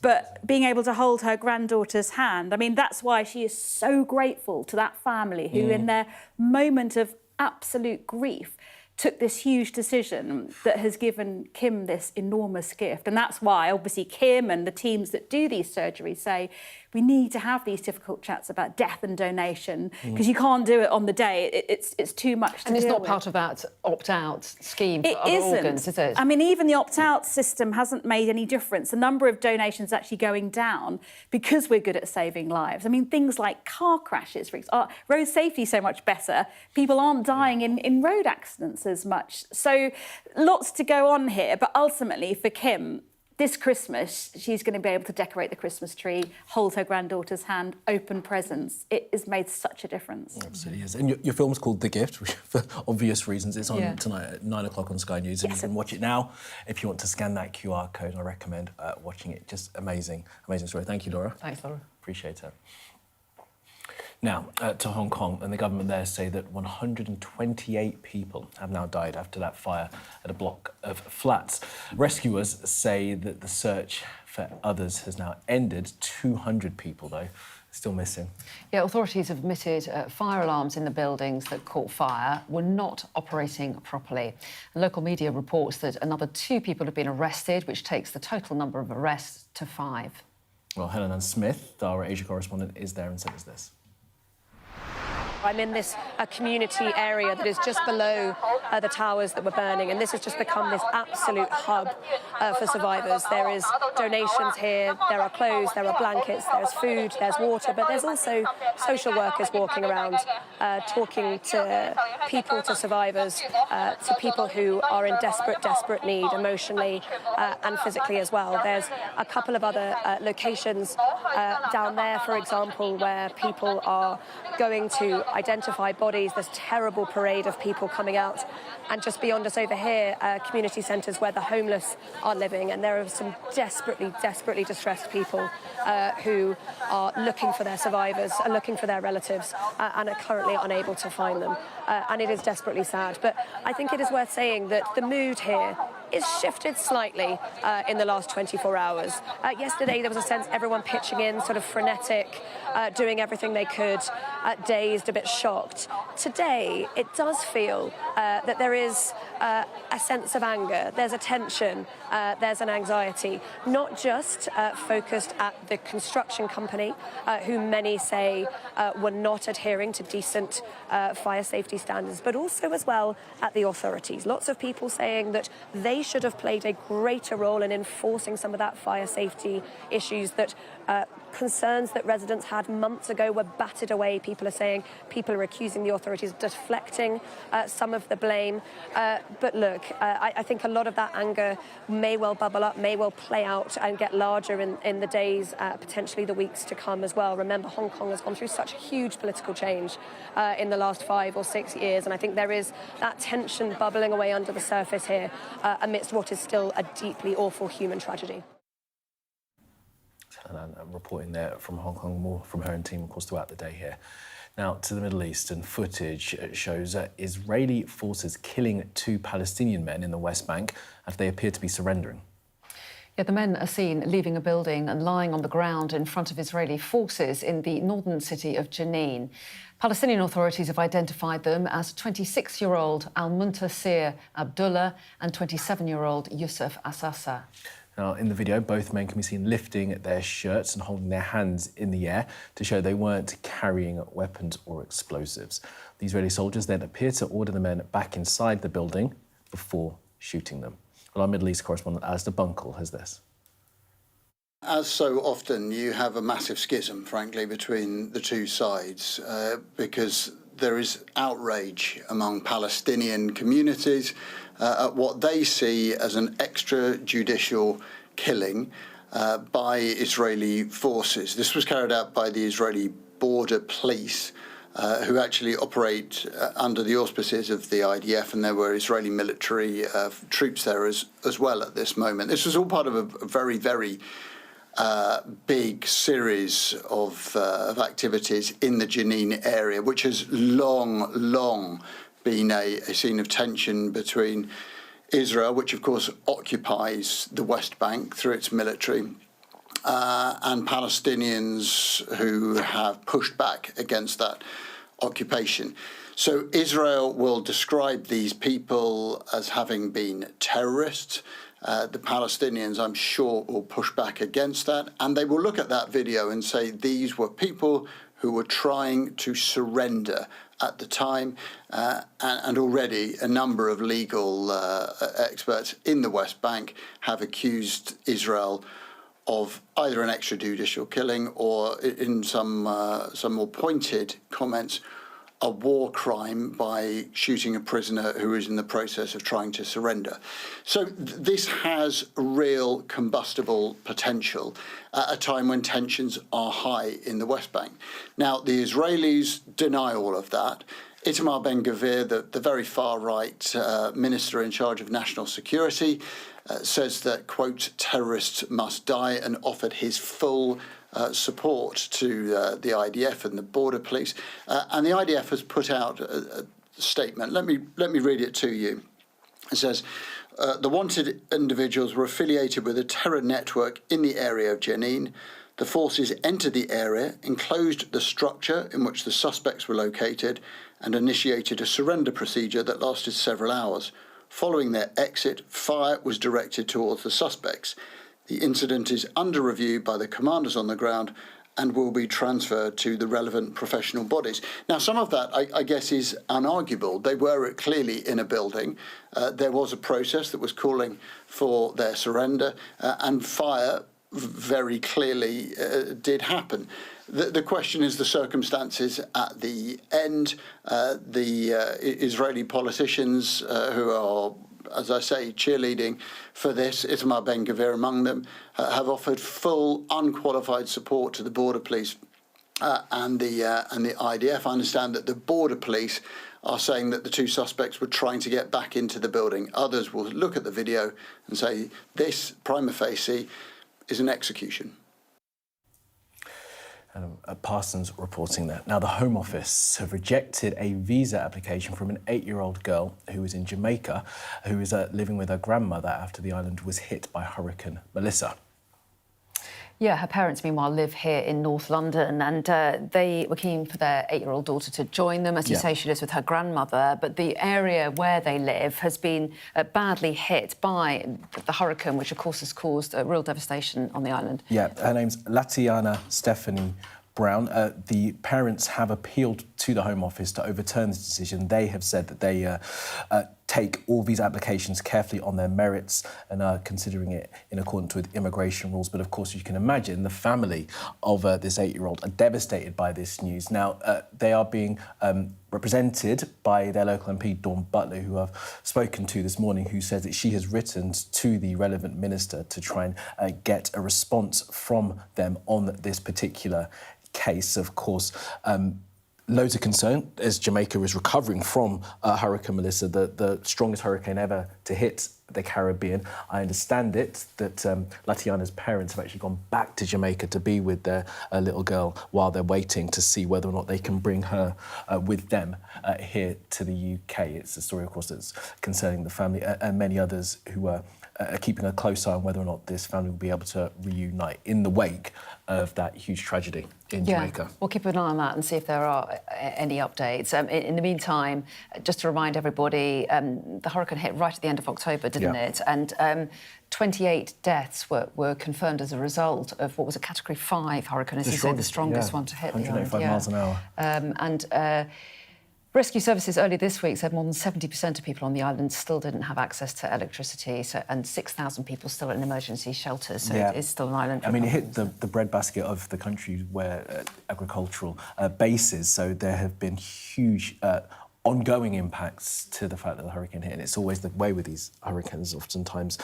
But being able to hold her granddaughter's hand, I mean, that's why she is so grateful to that family who, in their moment of absolute grief, took this huge decision that has given Kim this enormous gift. And that's why, obviously, Kim and the teams that do these surgeries say we need to have these difficult chats about death and donation, because you can't do it on the day. It's too much to deal with. And it's not part of that opt-out scheme for other organs, is it? I mean, even the opt-out system hasn't made any difference. The number of donations actually going down because we're good at saving lives. I mean, things like car crashes, for example, road safety is so much better. People aren't dying in road accidents as much. So lots to go on here. But ultimately, for Kim, this Christmas, she's going to be able to decorate the Christmas tree, hold her granddaughter's hand, open presents. It has made such a difference. It absolutely is. And your film's called The Gift, which, for obvious reasons. It's on tonight at 9 o'clock on Sky News, and you can watch it now. If you want to scan that QR code, I recommend watching it. Just amazing, amazing story. Thank you, Laura. Thanks, Laura. Appreciate it. Now, to Hong Kong, and the government there say that 128 people have now died after that fire at a block of flats. Rescuers say that the search for others has now ended. 200 people, though, still missing. Yeah, authorities have admitted fire alarms in the buildings that caught fire were not operating properly. And local media reports that another 2 people have been arrested, which takes the total number of arrests to 5. Well, Helen Ann Smith, our Asia correspondent, is there and says this. I'm in this community area that is just below the towers that were burning, and this has just become this absolute hub for survivors. There is donations here, there are clothes, there are blankets, there's food, there's water, but there's also social workers walking around, talking to people, to survivors, to people who are in desperate need, emotionally and physically as well. There's a couple of other locations down there, for example, where people are going to identify bodies. There's terrible parade of people coming out. And just beyond us over here, community centres where the homeless are living. And there are some desperately distressed people who are looking for their survivors, are looking for their relatives, and are currently unable to find them. And it is desperately sad. But I think it is worth saying that the mood here is shifted slightly in the last 24 hours. Yesterday, there was a sense everyone pitching in, sort of frenetic, doing everything they could, dazed, a bit shocked. Today, it does feel that there is a sense of anger. There's a tension, there's an anxiety, not just focused at the construction company, who many say were not adhering to decent fire safety standards, but also as well at the authorities. Lots of people saying that they should have played a greater role in enforcing some of that fire safety issues, that concerns that residents had months ago were battered away. People are saying, people are accusing the authorities of deflecting some of the blame. But look, I think a lot of that anger may well bubble up, may well play out and get larger in the days, potentially the weeks to come as well. Remember, Hong Kong has gone through such huge political change in the last 5 or 6 years, and I think there is that tension bubbling away under the surface here amidst what is still a deeply awful human tragedy. And reporting there from Hong Kong, more from her and team, of course, throughout the day here. Now, to the Middle East, and footage shows Israeli forces killing 2 Palestinian men in the West Bank after they appear to be surrendering. Yeah, the men are seen leaving a building and lying on the ground in front of Israeli forces in the northern city of Jenin. Palestinian authorities have identified them as 26-year-old Al-Muntasir Abdullah and 27-year-old Yusuf Assasa. Now, in the video, both men can be seen lifting their shirts and holding their hands in the air to show they weren't carrying weapons or explosives. The Israeli soldiers then appear to order the men back inside the building before shooting them. Well, our Middle East correspondent, Alistair Bunkle, has this. As so often, you have a massive schism, frankly, between the two sides, because there is outrage among Palestinian communities at what they see as an extrajudicial killing by Israeli forces. This was carried out by the Israeli border police, who actually operate under the auspices of the IDF, and there were Israeli military troops there as well at this moment. This was all part of a very big series of activities in the Jenin area, which has long been a scene of tension between Israel, which of course occupies the West Bank through its military, and Palestinians who have pushed back against that occupation. So Israel will describe these people as having been terrorists. The Palestinians, I'm sure, will push back against that, and they will look at that video and say these were people who were trying to surrender at the time, and already a number of legal experts in the West Bank have accused Israel of either an extrajudicial killing or, in some more pointed comments, a war crime by shooting a prisoner who is in the process of trying to surrender. So this has real combustible potential at a time when tensions are high in the West Bank. Now, the Israelis deny all of that. Itamar Ben-Gvir, the very far-right minister in charge of national security, says that, quote, terrorists must die, and offered his full support to the IDF and the border police. And the IDF has put out a statement. Let me read it to you. It says, the wanted individuals were affiliated with a terror network in the area of Jenin. The forces entered the area, enclosed the structure in which the suspects were located, and initiated a surrender procedure that lasted several hours. Following their exit, fire was directed towards the suspects. The incident is under review by the commanders on the ground and will be transferred to the relevant professional bodies. Now, some of that, I guess, is unarguable. They were clearly in a building. There was a process that was calling for their surrender, and fire very clearly did happen. The question is the circumstances at the end. The Israeli politicians who are, as I say, cheerleading for this, Itamar Ben-Gvir among them, have offered full, unqualified support to the border police and the IDF. I understand that the border police are saying that the two suspects were trying to get back into the building. Others will look at the video and say this, prima facie, is an execution. Parsons reporting that. Now, the Home Office have rejected a visa application from an 8-year-old girl who was in Jamaica, who is living with her grandmother after the island was hit by Hurricane Melissa. Yeah, her parents, meanwhile, live here in North London, and they were keen for their 8-year-old daughter to join them. As you say, she lives with her grandmother, but the area where they live has been badly hit by the hurricane, which, of course, has caused real devastation on the island. Yeah, her name's Latiana Stephanie Brown. The parents have appealed to the Home Office to overturn this decision. They have said that they take all these applications carefully on their merits and are considering it in accordance with immigration rules. But of course, you can imagine the family of this 8-year-old are devastated by this news. Now, they are being represented by their local MP, Dawn Butler, who I've spoken to this morning, who says that she has written to the relevant minister to try and get a response from them on this particular case. Of course, loads of concern as Jamaica is recovering from Hurricane Melissa, the strongest hurricane ever to hit the Caribbean. I understand it that Latiana's parents have actually gone back to Jamaica to be with their little girl while they're waiting to see whether or not they can bring her with them here to the UK. It's a story, of course, that's concerning the family and many others who are keeping a close eye on whether or not this family will be able to reunite in the wake of that huge tragedy in Jamaica. We'll keep an eye on that and see if there are any updates. In the meantime, just to remind everybody, the hurricane hit right at the end of October, didn't it? And 28 deaths were confirmed as a result of what was a Category 5 hurricane, as you said, the strongest one to hit the island. 185 miles an hour. Rescue services earlier this week said more than 70% of people on the island still didn't have access to electricity, and 6,000 people still in emergency shelters, so it is still an island. I mean, it hit the breadbasket of the country where agricultural bases, so there have been huge ongoing impacts to the fact that the hurricane hit, and it's always the way with these hurricanes. Oftentimes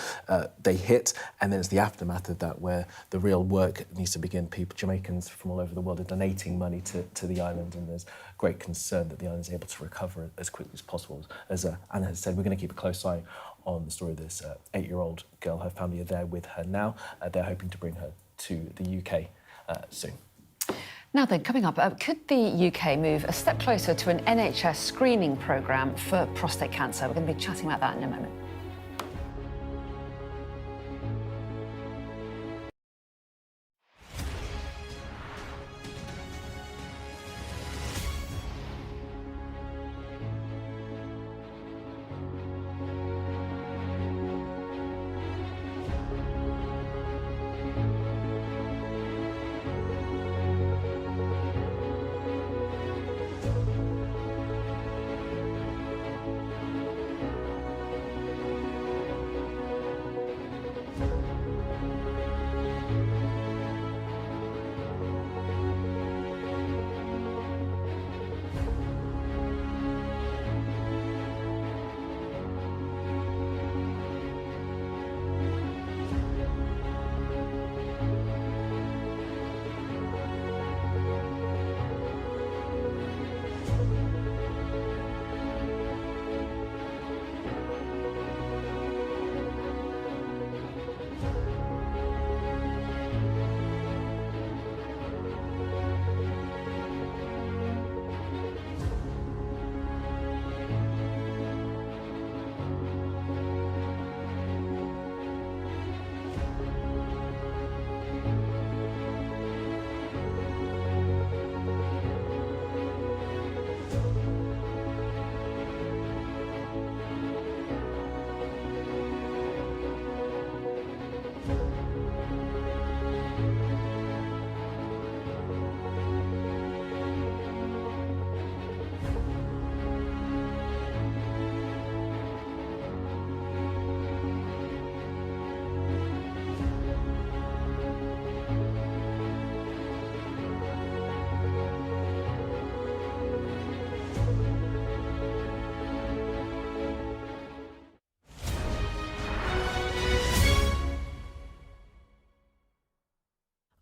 they hit, and then it's the aftermath of that where the real work needs to begin. Jamaicans from all over the world are donating money to the island, and there's great concern that the island is able to recover as quickly as possible. As Anna has said, we're going to keep a close eye on the story of this 8-year-old girl. Her family are there with her now. They're hoping to bring her to the UK soon. Now then, coming up, could the UK move a step closer to an NHS screening programme for prostate cancer? We're going to be chatting about that in a moment.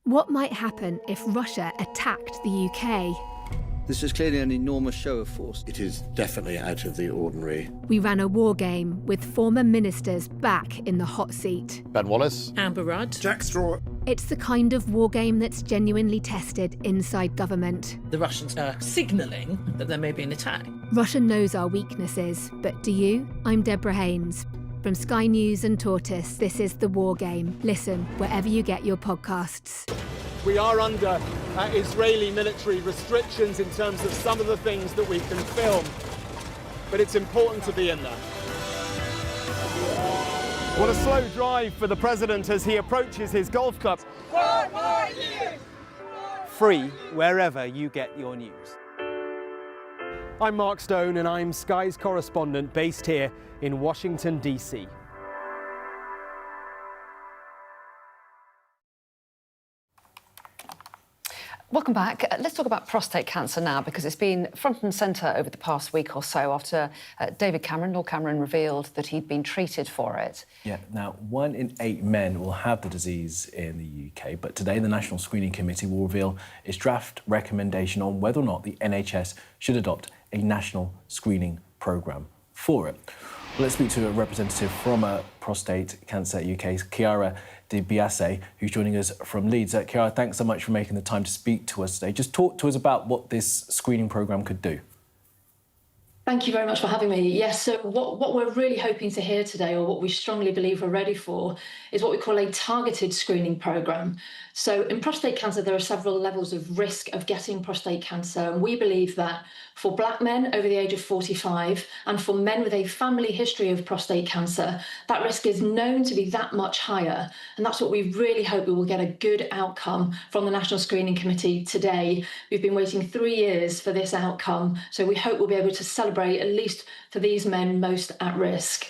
What might happen if Russia attacked the UK? This is clearly an enormous show of force. It is definitely out of the ordinary. We ran a war game with former ministers back in the hot seat. Ben Wallace. Amber Rudd. Jack Straw. It's the kind of war game that's genuinely tested inside government. The Russians are signalling that there may be an attack. Russia knows our weaknesses, but do you? I'm Deborah Haynes. From Sky News and Tortoise, this is The War Game. Listen wherever you get your podcasts. We are under Israeli military restrictions in terms of some of the things that we can film, but it's important to be in there. What a slow drive for the president as he approaches his golf club. 4 more years! Free wherever you get your news. I'm Mark Stone and I'm Sky's correspondent based here in Washington, DC. Welcome back. Let's talk about prostate cancer now, because it's been front and centre over the past week or so after Lord Cameron revealed that he'd been treated for it. Yeah, now 1 in 8 men will have the disease in the UK, but today the National Screening Committee will reveal its draft recommendation on whether or not the NHS should adopt a national screening programme for it. Well, let's speak to a representative from Prostate Cancer UK, Chiara Di Biase, who's joining us from Leeds. Chiara, thanks so much for making the time to speak to us today. Just talk to us about what this screening programme could do. Thank you very much for having me. Yes, so what we're really hoping to hear today, or what we strongly believe we're ready for, is what we call a targeted screening programme. So in prostate cancer, there are several levels of risk of getting prostate cancer, and we believe that for black men over the age of 45 and for men with a family history of prostate cancer, that risk is known to be that much higher. And that's what we really hope we will get a good outcome from the National Screening Committee today. We've been waiting 3 years for this outcome, so we hope we'll be able to celebrate, at least for these men most at risk.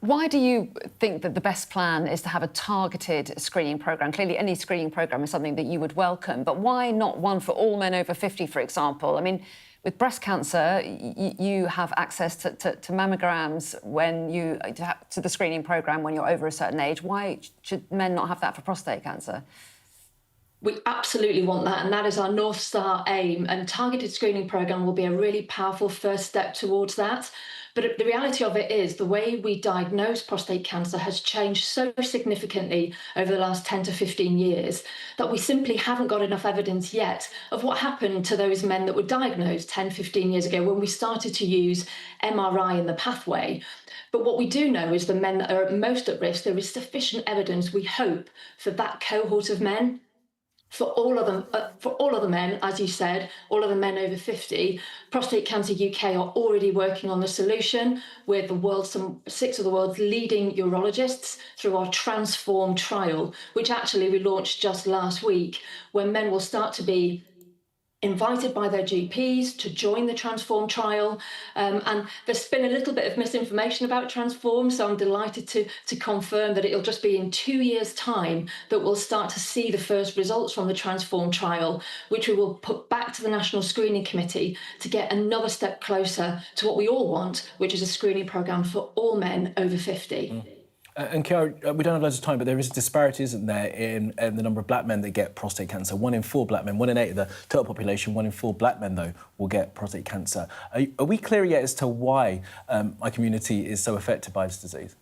Why do you think that the best plan is to have a targeted screening programme? Clearly, any screening programme is something that you would welcome, but why not one for all men over 50, for example? I mean, with breast cancer, you have access to mammograms when to the screening programme when you're over a certain age. Why should men not have that for prostate cancer? We absolutely want that, and that is our North Star aim. And targeted screening programme will be a really powerful first step towards that. But the reality of it is the way we diagnose prostate cancer has changed so significantly over the last 10 to 15 years that we simply haven't got enough evidence yet of what happened to those men that were diagnosed 10, 15 years ago when we started to use MRI in the pathway. But what we do know is the men that are most at risk, there is sufficient evidence, we hope, for that cohort of men. For all of them, for all of the men, as you said, all of the men over 50, Prostate Cancer UK are already working on the solution with some 6 of the world's leading urologists through our Transform trial, which actually we launched just last week, where men will start to be invited by their GPs to join the Transform trial. And there's been a little bit of misinformation about Transform, so I'm delighted to confirm that it'll just be in 2 years' time that we'll start to see the first results from the Transform trial, which we will put back to the National Screening Committee to get another step closer to what we all want, which is a screening programme for all men over 50. And Chiara, we don't have loads of time, but there is a disparity, isn't there, in the number of black men that get prostate cancer. 1 in 4 black men, 1 in 8 of the total population, 1 in 4 black men, though, will get prostate cancer. Are we clear yet as to why our community is so affected by this disease?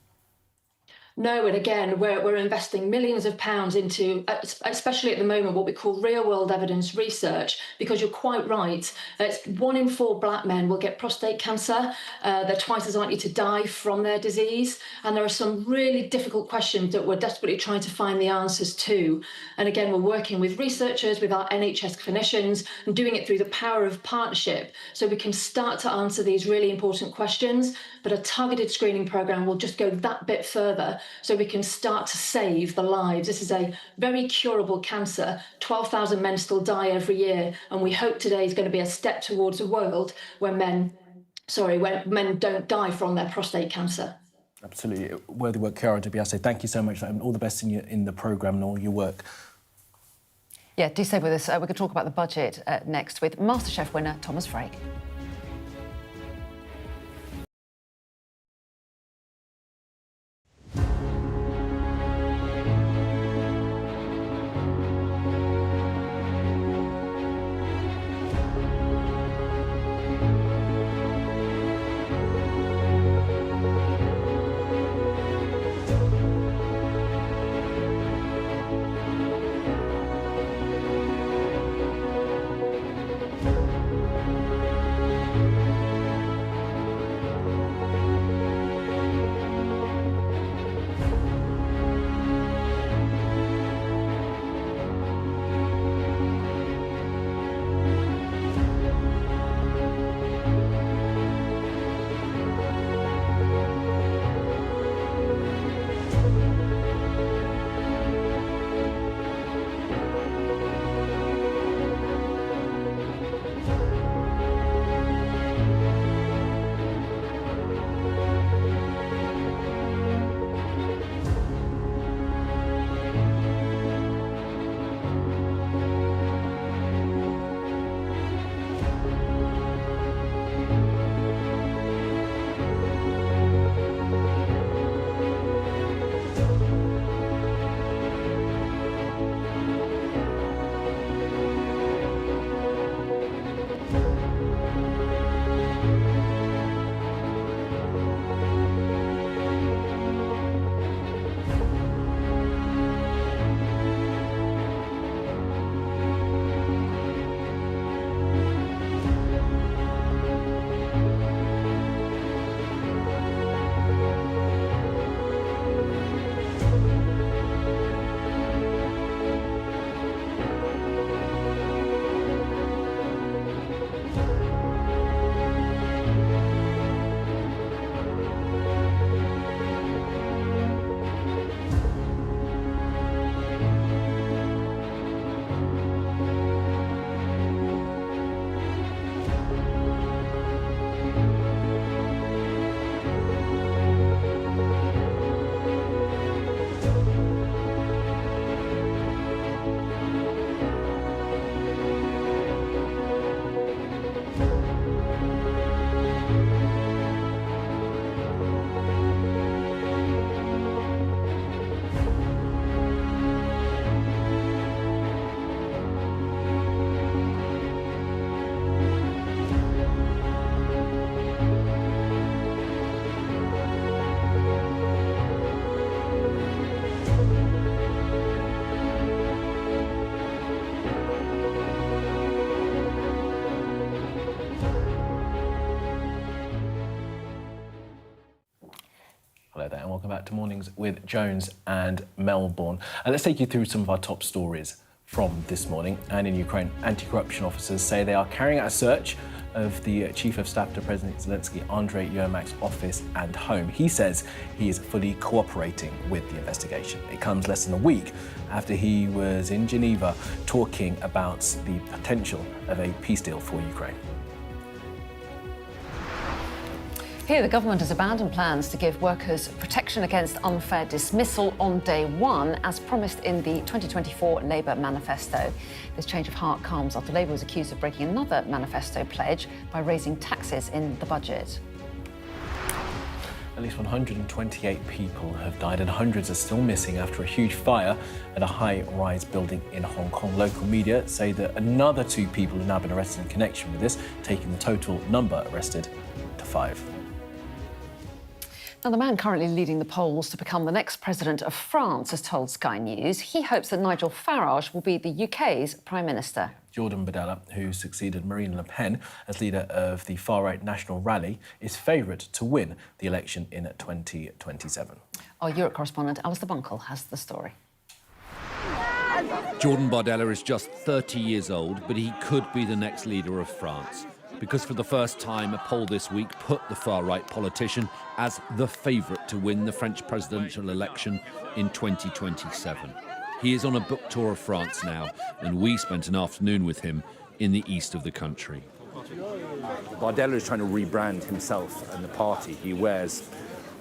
No, and again, we're investing millions of pounds into, especially at the moment, what we call real-world evidence research, because you're quite right. It's 1 in 4 black men will get prostate cancer. They're twice as likely to die from their disease. And there are some really difficult questions that we're desperately trying to find the answers to. And again, we're working with researchers, with our NHS clinicians, and doing it through the power of partnership, so we can start to answer these really important questions. But a targeted screening programme will just go that bit further, so we can start to save the lives. This is a very curable cancer. 12,000 men still die every year, and we hope today is going to be a step towards a world where men don't die from their prostate cancer. Absolutely. Worthy work, Chiara DiBiase. Thank you so much, and all the best in the programme and all your work. Yeah, do stay with us. We're going to talk about the budget next with MasterChef winner Thomas Frake. Hello there, and welcome back to Mornings with Jones and Melbourne. Let's take you through some of our top stories from this morning. And in Ukraine, anti-corruption officers say they are carrying out a search of the Chief of Staff to President Zelensky, Andrei Yermak's office and home. He says he is fully cooperating with the investigation. It comes less than a week after he was in Geneva talking about the potential of a peace deal for Ukraine. Here, the government has abandoned plans to give workers protection against unfair dismissal on day one, as promised in the 2024 Labour manifesto. This change of heart comes after Labour was accused of breaking another manifesto pledge by raising taxes in the budget. At least 128 people have died and hundreds are still missing after a huge fire at a high-rise building in Hong Kong. Local media say that another 2 people have now been arrested in connection with this, taking the total number arrested to 5. Now, the man currently leading the polls to become the next president of France has told Sky News he hopes that Nigel Farage will be the UK's Prime Minister. Jordan Bardella, who succeeded Marine Le Pen as leader of the far-right National Rally, is favourite to win the election in 2027. Our Europe correspondent Alistair Bunkle has the story. Jordan Bardella is just 30 years old, but he could be the next leader of France. Because for the first time, a poll this week put the far-right politician as the favourite to win the French presidential election in 2027. He is on a book tour of France now, and we spent an afternoon with him in the east of the country. Bardella is trying to rebrand himself and the party. He wears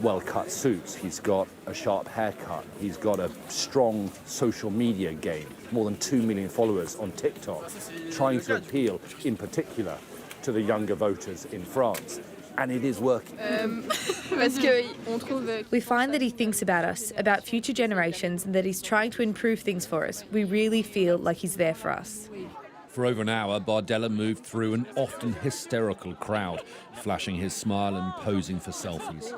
well-cut suits, he's got a sharp haircut, he's got a strong social media game, more than 2 million followers on TikTok, trying to appeal in particular to the younger voters in France. And it is working. We find that he thinks about us, about future generations, and that he's trying to improve things for us. We really feel like he's there for us. For over an hour, Bardella moved through an often hysterical crowd, flashing his smile and posing for selfies.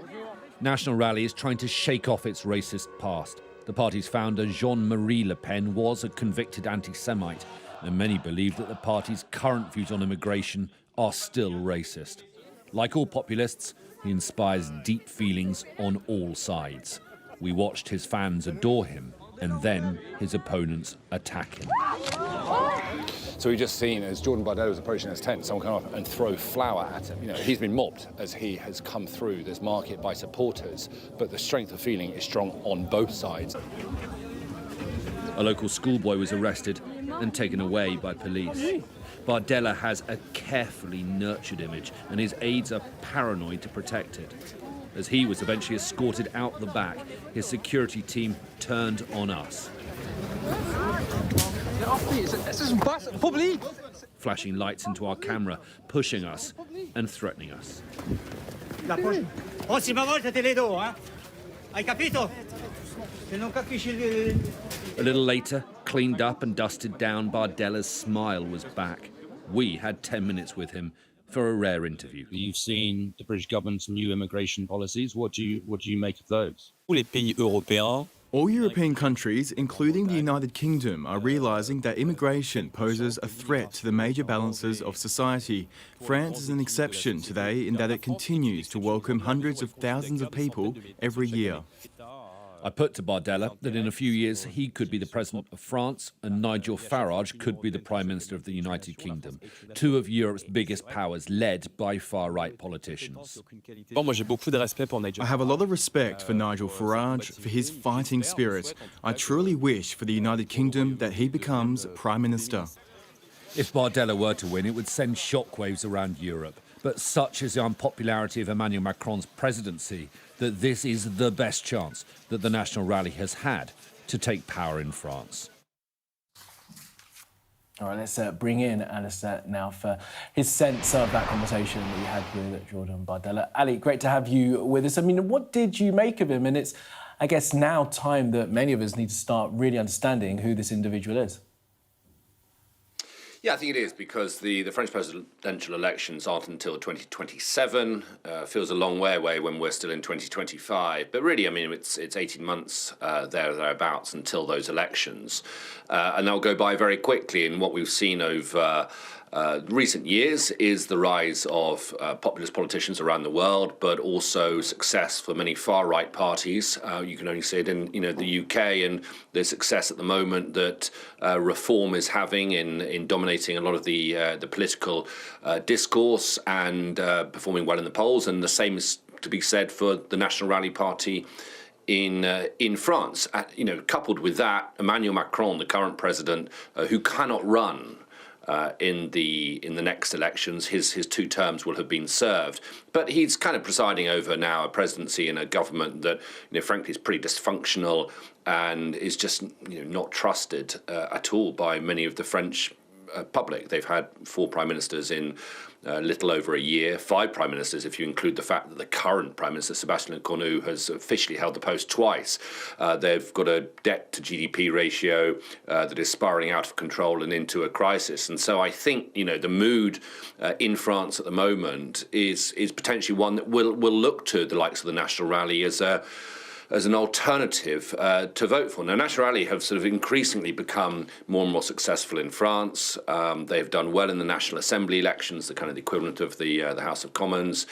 National Rally is trying to shake off its racist past. The party's founder, Jean-Marie Le Pen, was a convicted anti-Semite, and many believe that the party's current views on immigration are still racist. Like all populists, he inspires deep feelings on all sides. We watched his fans adore him, and then his opponents attack him. So we've just seen, as Jordan Bardella was approaching his tent, someone come up and throw flour at him. You know, he's been mobbed as he has come through this market by supporters, but the strength of feeling is strong on both sides. A local schoolboy was arrested and taken away by police. Bardella has a carefully nurtured image, and his aides are paranoid to protect it. As he was eventually escorted out the back, his security team turned on us. Flashing lights into our camera, pushing us and threatening us. A little later, cleaned up and dusted down, Bardella's smile was back. We had 10 minutes with him for a rare interview. You've seen the British government's new immigration policies. What do you make of those? All European countries, including the United Kingdom, are realising that immigration poses a threat to the major balances of society. France is an exception today in that it continues to welcome hundreds of thousands of people every year. I put to Bardella that in a few years he could be the president of France and Nigel Farage could be the Prime Minister of the United Kingdom, 2 of Europe's biggest powers led by far-right politicians. I have a lot of respect for Nigel Farage, for his fighting spirit. I truly wish for the United Kingdom that he becomes Prime Minister. If Bardella were to win, it would send shockwaves around Europe. But such is the unpopularity of Emmanuel Macron's presidency that this is the best chance that the National Rally has had to take power in France. All right, let's bring in Alistair now for his sense of that conversation that you had with Jordan Bardella. Ali, great to have you with us. I mean, what did you make of him? And it's, I guess, now time that many of us need to start really understanding who this individual is. Yeah, I think it is, because the French presidential elections aren't until 2027. Feels a long way away when we're still in 2025. But really, I mean, it's 18 months thereabouts until those elections. And they'll go by very quickly. And what we've seen over recent years is the rise of populist politicians around the world, but also success for many far-right parties. You can only see it in the UK, and the success at the moment that Reform is having in dominating a lot of the political discourse and performing well in the polls. And the same is to be said for the National Rally Party in France. Coupled with that, Emmanuel Macron, the current president, who cannot run in the next elections, his 2 terms will have been served. But he's kind of presiding over now a presidency and a government that, frankly, is pretty dysfunctional and is just not trusted at all by many of the French public. They've had 4 prime ministers in little over a year, 5 prime ministers if you include the fact that the current prime minister, Sébastien Lecornu, has officially held the post twice. They've got a debt to GDP ratio that is spiralling out of control and into a crisis. And so I think the mood in France at the moment is potentially one that will look to the likes of the National Rally as an alternative to vote for. Now, National Rally have sort of increasingly become more and more successful in France. They've done well in the National Assembly elections, the kind of the equivalent of the House of Commons.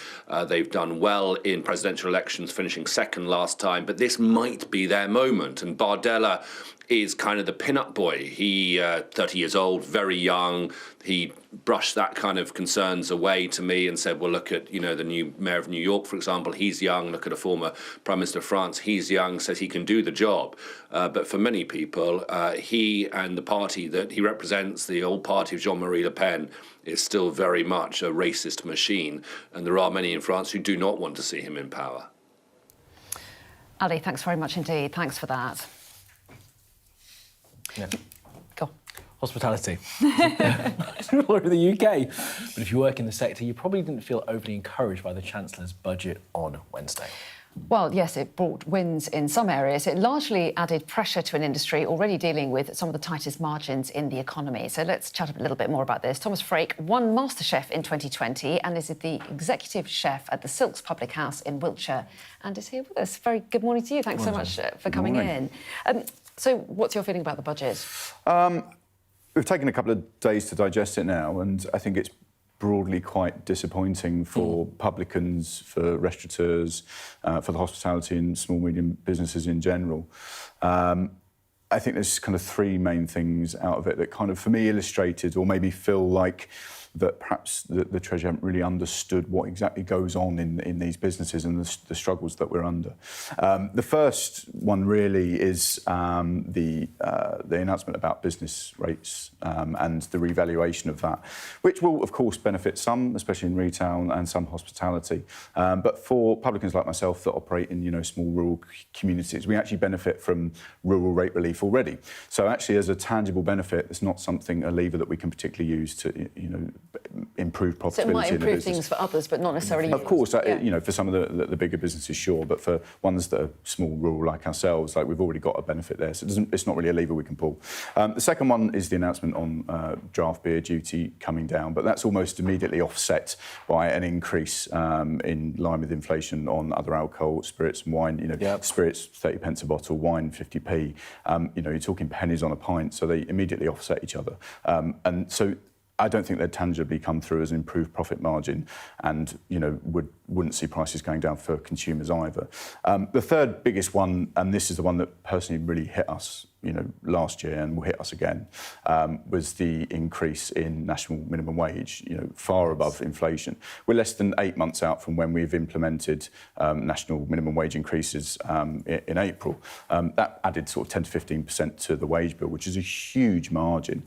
They've done well in presidential elections, finishing second last time. But this might be their moment. And Bardella is kind of the pin-up boy. He, 30 years old, very young. He brushed that kind of concerns away to me and said, well, look at, the new mayor of New York, for example. He's young. Look at a former prime minister of France. He's young, says he can do the job. But for many people, he and the party that he represents, the old party of Jean-Marie Le Pen, is still very much a racist machine. And there are many in France who do not want to see him in power. Ali, thanks very much indeed. Thanks for that. Yeah. Go. Hospitality. All over the UK. But if you work in the sector, you probably didn't feel overly encouraged by the Chancellor's budget on Wednesday. Well, yes, it brought wins in some areas. It largely added pressure to an industry already dealing with some of the tightest margins in the economy. So let's chat a little bit more about this. Thomas Frake won MasterChef in 2020 and is the executive chef at the Silks Public House in Wiltshire and is here with us. Very good morning to you. Thanks so much for coming in. So what's your feeling about the budget? We've taken a couple of days to digest it now, and I think it's broadly quite disappointing for publicans, for restaurateurs, for the hospitality and small, medium businesses in general. I think there's kind of 3 main things out of it that kind of, for me, illustrated or maybe feel like that perhaps the Treasury haven't really understood what exactly goes on in these businesses and the struggles that we're under. The first one really is the announcement about business rates and the revaluation of that, which will, of course, benefit some, especially in retail and some hospitality. But for publicans like myself that operate in small rural communities, we actually benefit from rural rate relief already. So actually, as a tangible benefit, it's not a lever that we can particularly use to improve profitability. So it might in the improve business. things for others, but not necessarily you. Of course, for some of the bigger businesses, sure, but for ones that are small, rural like ourselves, we've already got a benefit there, so it's not really a lever we can pull. The second one is the announcement on draft beer duty coming down, but that's almost immediately offset by an increase in line with inflation on other alcohol, spirits and wine. Spirits 30 pence a bottle, wine 50p. You're talking pennies on a pint, so they immediately offset each other, and so I don't think they'd tangibly come through as an improved profit margin and, wouldn't see prices going down for consumers either. The third biggest one, and this is the one that personally really hit us, last year and will hit us again, was the increase in national minimum wage, far above inflation. We're less than 8 months out from when we've implemented national minimum wage increases in April. That added sort of 10 to 15% to the wage bill, which is a huge margin.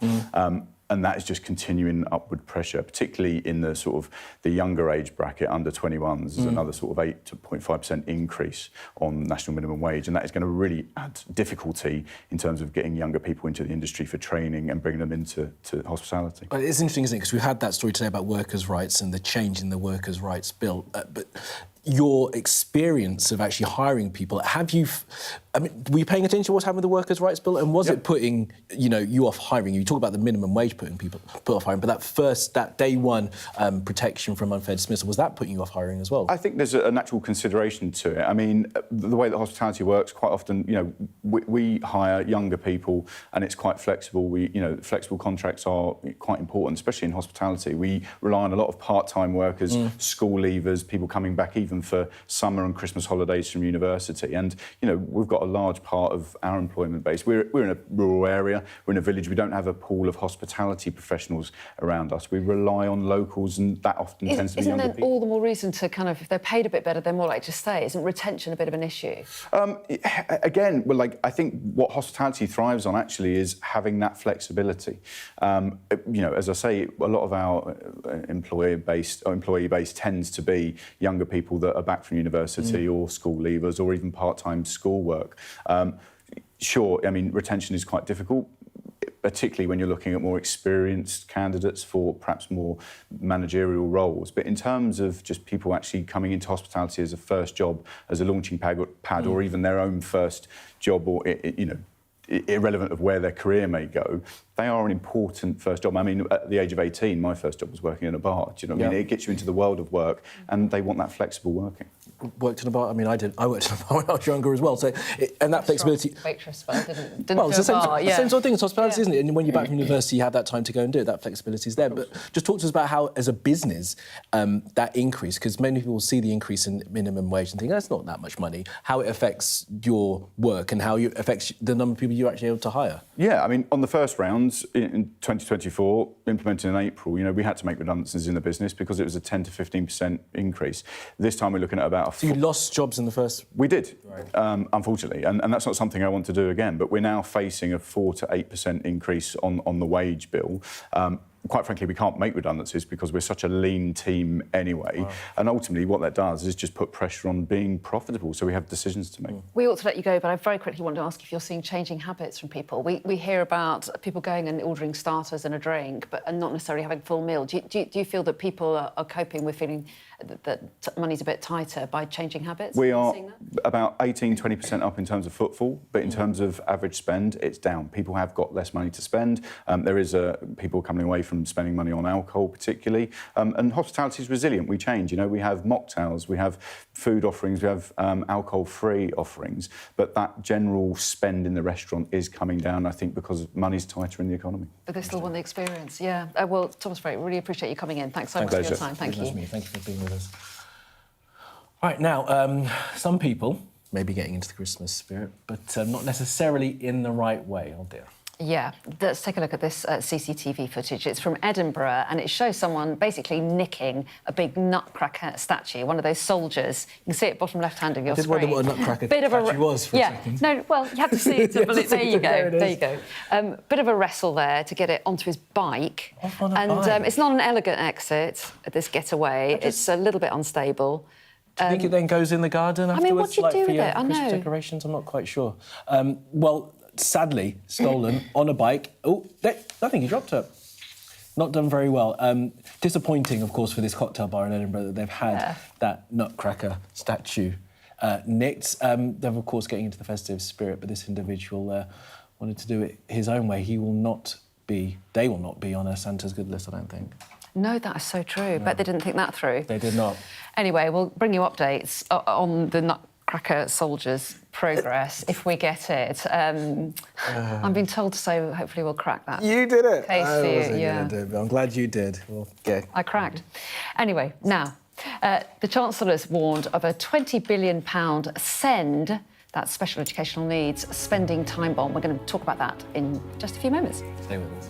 And that is just continuing upward pressure, particularly in the sort of the younger age bracket, under 21s, is another sort of 8 to 0.5% increase on national minimum wage. And that is going to really add difficulty in terms of getting younger people into the industry for training and bringing them into hospitality. It's interesting, isn't it? Because we had that story today about workers' rights and the change in the workers' rights bill. But your experience of actually hiring people, were you paying attention to what's happening with the workers' rights bill? And was it putting, you off hiring? You talk about the minimum wage put off hiring, but that day one protection from unfair dismissal, was that putting you off hiring as well? I think there's a natural consideration to it. I mean, the way that hospitality works, quite often, we hire younger people, and it's quite flexible. Flexible contracts are quite important, especially in hospitality. We rely on a lot of part-time workers, school leavers, people coming back even for summer and Christmas holidays from university. And, we've got a large part of our employment base. We're in a rural area, we're in a village, we don't have a pool of hospitality professionals around us. We rely on locals, and that often tends to be younger people. Isn't there all the more reason to if they're paid a bit better, they're more likely to stay? Isn't retention a bit of an issue? Again, I think what hospitality thrives on actually is having that flexibility. As I say, a lot of our employee base tends to be younger people that are back from university or school leavers or even part-time school work. Sure, retention is quite difficult, particularly when you're looking at more experienced candidates for perhaps more managerial roles. But in terms of just people actually coming into hospitality as a first job, as a launching pad or even their own first job, or irrelevant of where their career may go, they are an important first job. At the age of 18, my first job was working in a bar. Do you know what I mean? It gets you into the world of work, and they want that flexible working. Worked in a bar? I worked in a bar when I was younger as well. And that flexibility... Waitress, but I didn't well, it's the same, bar, same sort of thing as hospitality, isn't it? And when you're back from university, you have that time to go and do it. That flexibility is there. But just talk to us about how, as a business, that increase, because many people see the increase in minimum wage and think, that's not that much money, how it affects your work and how it affects the number of people you're actually able to hire. Yeah, on the first rounds in 2024, implemented in April, we had to make redundancies in the business because it was a 10 to 15% increase. This time we're looking at about So you lost jobs in the first... We did, unfortunately, and that's not something I want to do again, but we're now facing a 4 to 8% increase on the wage bill. Quite frankly, we can't make redundancies because we're such a lean team anyway. Wow. And ultimately, what that does is just put pressure on being profitable, so we have decisions to make. We ought to let you go, but I very quickly want to ask if you're seeing changing habits from people. We hear about people going and ordering starters and a drink, but not necessarily having a full meal. Do you feel that people are coping with feeling that money's a bit tighter by changing habits? We are about 18-20% up in terms of footfall, but in terms of average spend, it's down. People have got less money to spend. There is people coming away from spending money on alcohol particularly, and hospitality is resilient. We change, we have mocktails, we have food offerings, we have alcohol-free offerings, but that general spend in the restaurant is coming down, I think, because money's tighter in the economy. But they still want the experience, yeah. Well, Thomas Frey, really appreciate you coming in. Thanks so much for your time. Thank you. Thank you for being with us. Right, now, some people may be getting into the Christmas spirit, but not necessarily in the right way, oh dear. Yeah, let's take a look at this CCTV footage. It's from Edinburgh, and it shows someone basically nicking a big nutcracker statue, one of those soldiers. You can see it bottom left-hand of your screen. I did wonder what a nutcracker statue was for a second. No, well, you have to see it. There you go. There you go. Bit of a wrestle there to get it onto his bike. It's not an elegant exit, this getaway. It's a little bit unstable. Do you think it then goes in the garden afterwards? What do you do with it? I know. Christmas decorations? I'm not quite sure. Well, sadly, stolen on a bike. Oh, I think he dropped it. Not done very well. Disappointing, of course, for this cocktail bar in Edinburgh that they've had that nutcracker statue nicked. They're, of course, getting into the festive spirit, but this individual wanted to do it his own way. They will not be on a Santa's good list, I don't think. No, that is so true. Bet they didn't think that through. They did not. Anyway, we'll bring you updates on the Nutcracker soldiers' progress if we get it. I'm being told to say hopefully we'll crack that. You did it. Case for you, yeah. Do it, but I'm glad you did. Okay. I cracked. Anyway, now the Chancellor's warned of a £20 billion SEND. That's special educational needs spending time bomb. We're going to talk about that in just a few moments. Stay with us.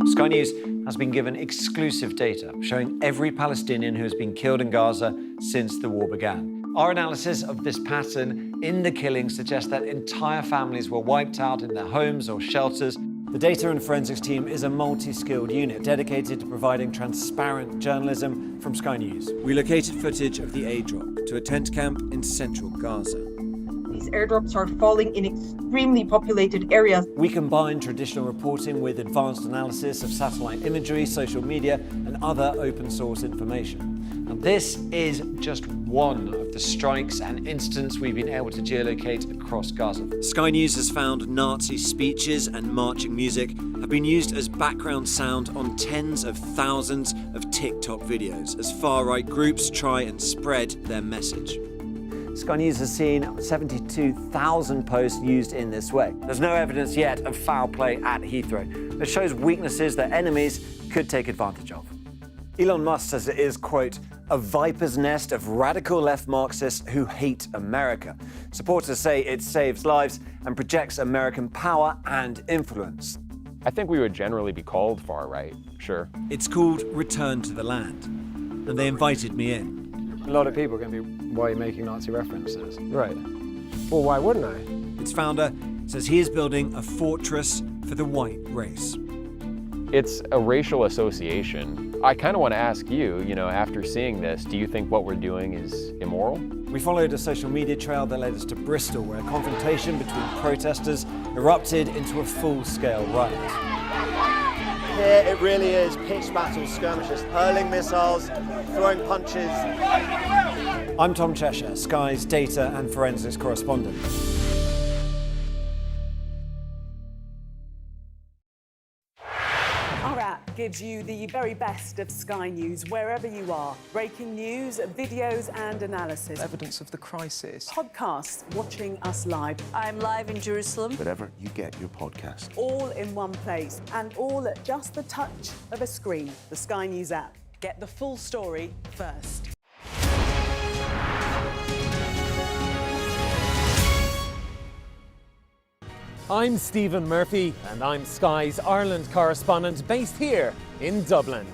Sky News has been given exclusive data showing every Palestinian who has been killed in Gaza since the war began. Our analysis of this pattern in the killings suggests that entire families were wiped out in their homes or shelters. The data and forensics team is a multi-skilled unit dedicated to providing transparent journalism from Sky News. We located footage of the aid drop to a tent camp in central Gaza. These these airdrops are falling in extremely populated areas. We combine traditional reporting with advanced analysis of satellite imagery, social media, and other open source information. Now, this is just one of the strikes and incidents we've been able to geolocate across Gaza. Sky News has found Nazi speeches and marching music have been used as background sound on tens of thousands of TikTok videos as far-right groups try and spread their message. Sky News has seen 72,000 posts used in this way. There's no evidence yet of foul play at Heathrow. It shows weaknesses that enemies could take advantage of. Elon Musk says it is, quote, a viper's nest of radical left Marxists who hate America. Supporters say it saves lives and projects American power and influence. I think we would generally be called far-right, sure. It's called Return to the Land, and they invited me in. A lot of people are going to be, why are you making Nazi references? Right. Well, why wouldn't I? Its founder says he is building a fortress for the white race. It's a racial association. I kind of want to ask you, after seeing this, do you think what we're doing is immoral? We followed a social media trail that led us to Bristol, where a confrontation between protesters erupted into a full-scale riot. Here it really is pitched battle skirmishes, hurling missiles, throwing punches. I'm Tom Cheshire, Sky's data and forensics correspondent. Our app gives you the very best of Sky News wherever you are. Breaking news, videos and analysis. Evidence of the crisis. Podcasts, watching us live. I'm live in Jerusalem. Wherever you get your podcast. All in one place and all at just the touch of a screen. The Sky News app. Get the full story first. I'm Stephen Murphy, and I'm Sky's Ireland correspondent based here in Dublin.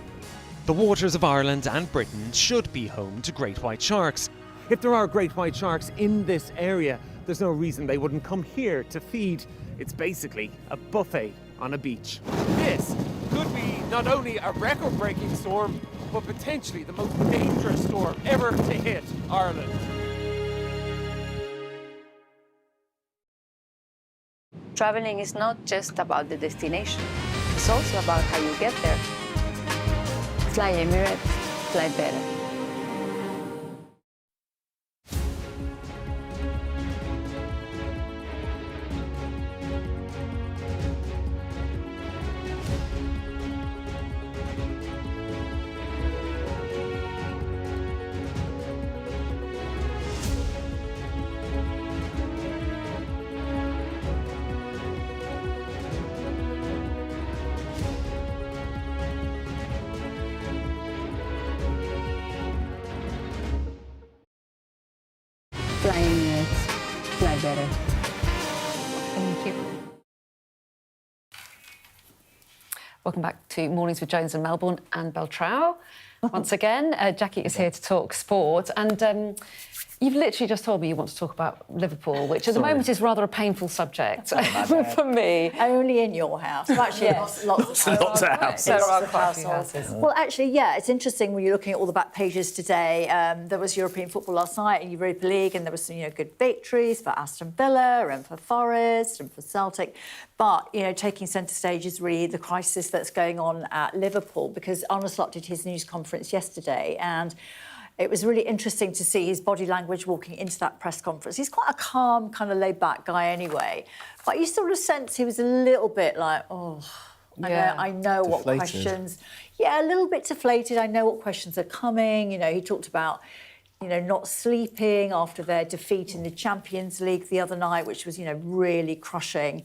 The waters of Ireland and Britain should be home to great white sharks. If there are great white sharks in this area, there's no reason they wouldn't come here to feed. It's basically a buffet on a beach. This could be not only a record-breaking storm, but potentially the most dangerous storm ever to hit Ireland. Traveling is not just about the destination. It's also about how you get there. Fly Emirates, fly better. Fly Emirates, fly better. Thank you. Welcome back to Mornings with Jones and Melbourne and Beltrao. Once again, Jackie is here to talk sport, and you've literally just told me you want to talk about Liverpool, which at the moment is rather a painful subject for me. Only in your house. Well, actually, Yes. lots of houses. There are quite a few houses. Well, actually, yeah, it's interesting when you're looking at all the back pages today. There was European football last night in Europa League, and there was some, good victories for Aston Villa and for Forest and for Celtic. But, taking centre stage is really the crisis that's going on at Liverpool, because Arne Slot did his news conference yesterday, and it was really interesting to see his body language walking into that press conference. He's quite a calm, kind of laid-back guy anyway, but you sort of sense he was a little bit like, I know what questions... Yeah, a little bit deflated. I know what questions are coming. He talked about, not sleeping after their defeat in the Champions League the other night, which was, really crushing.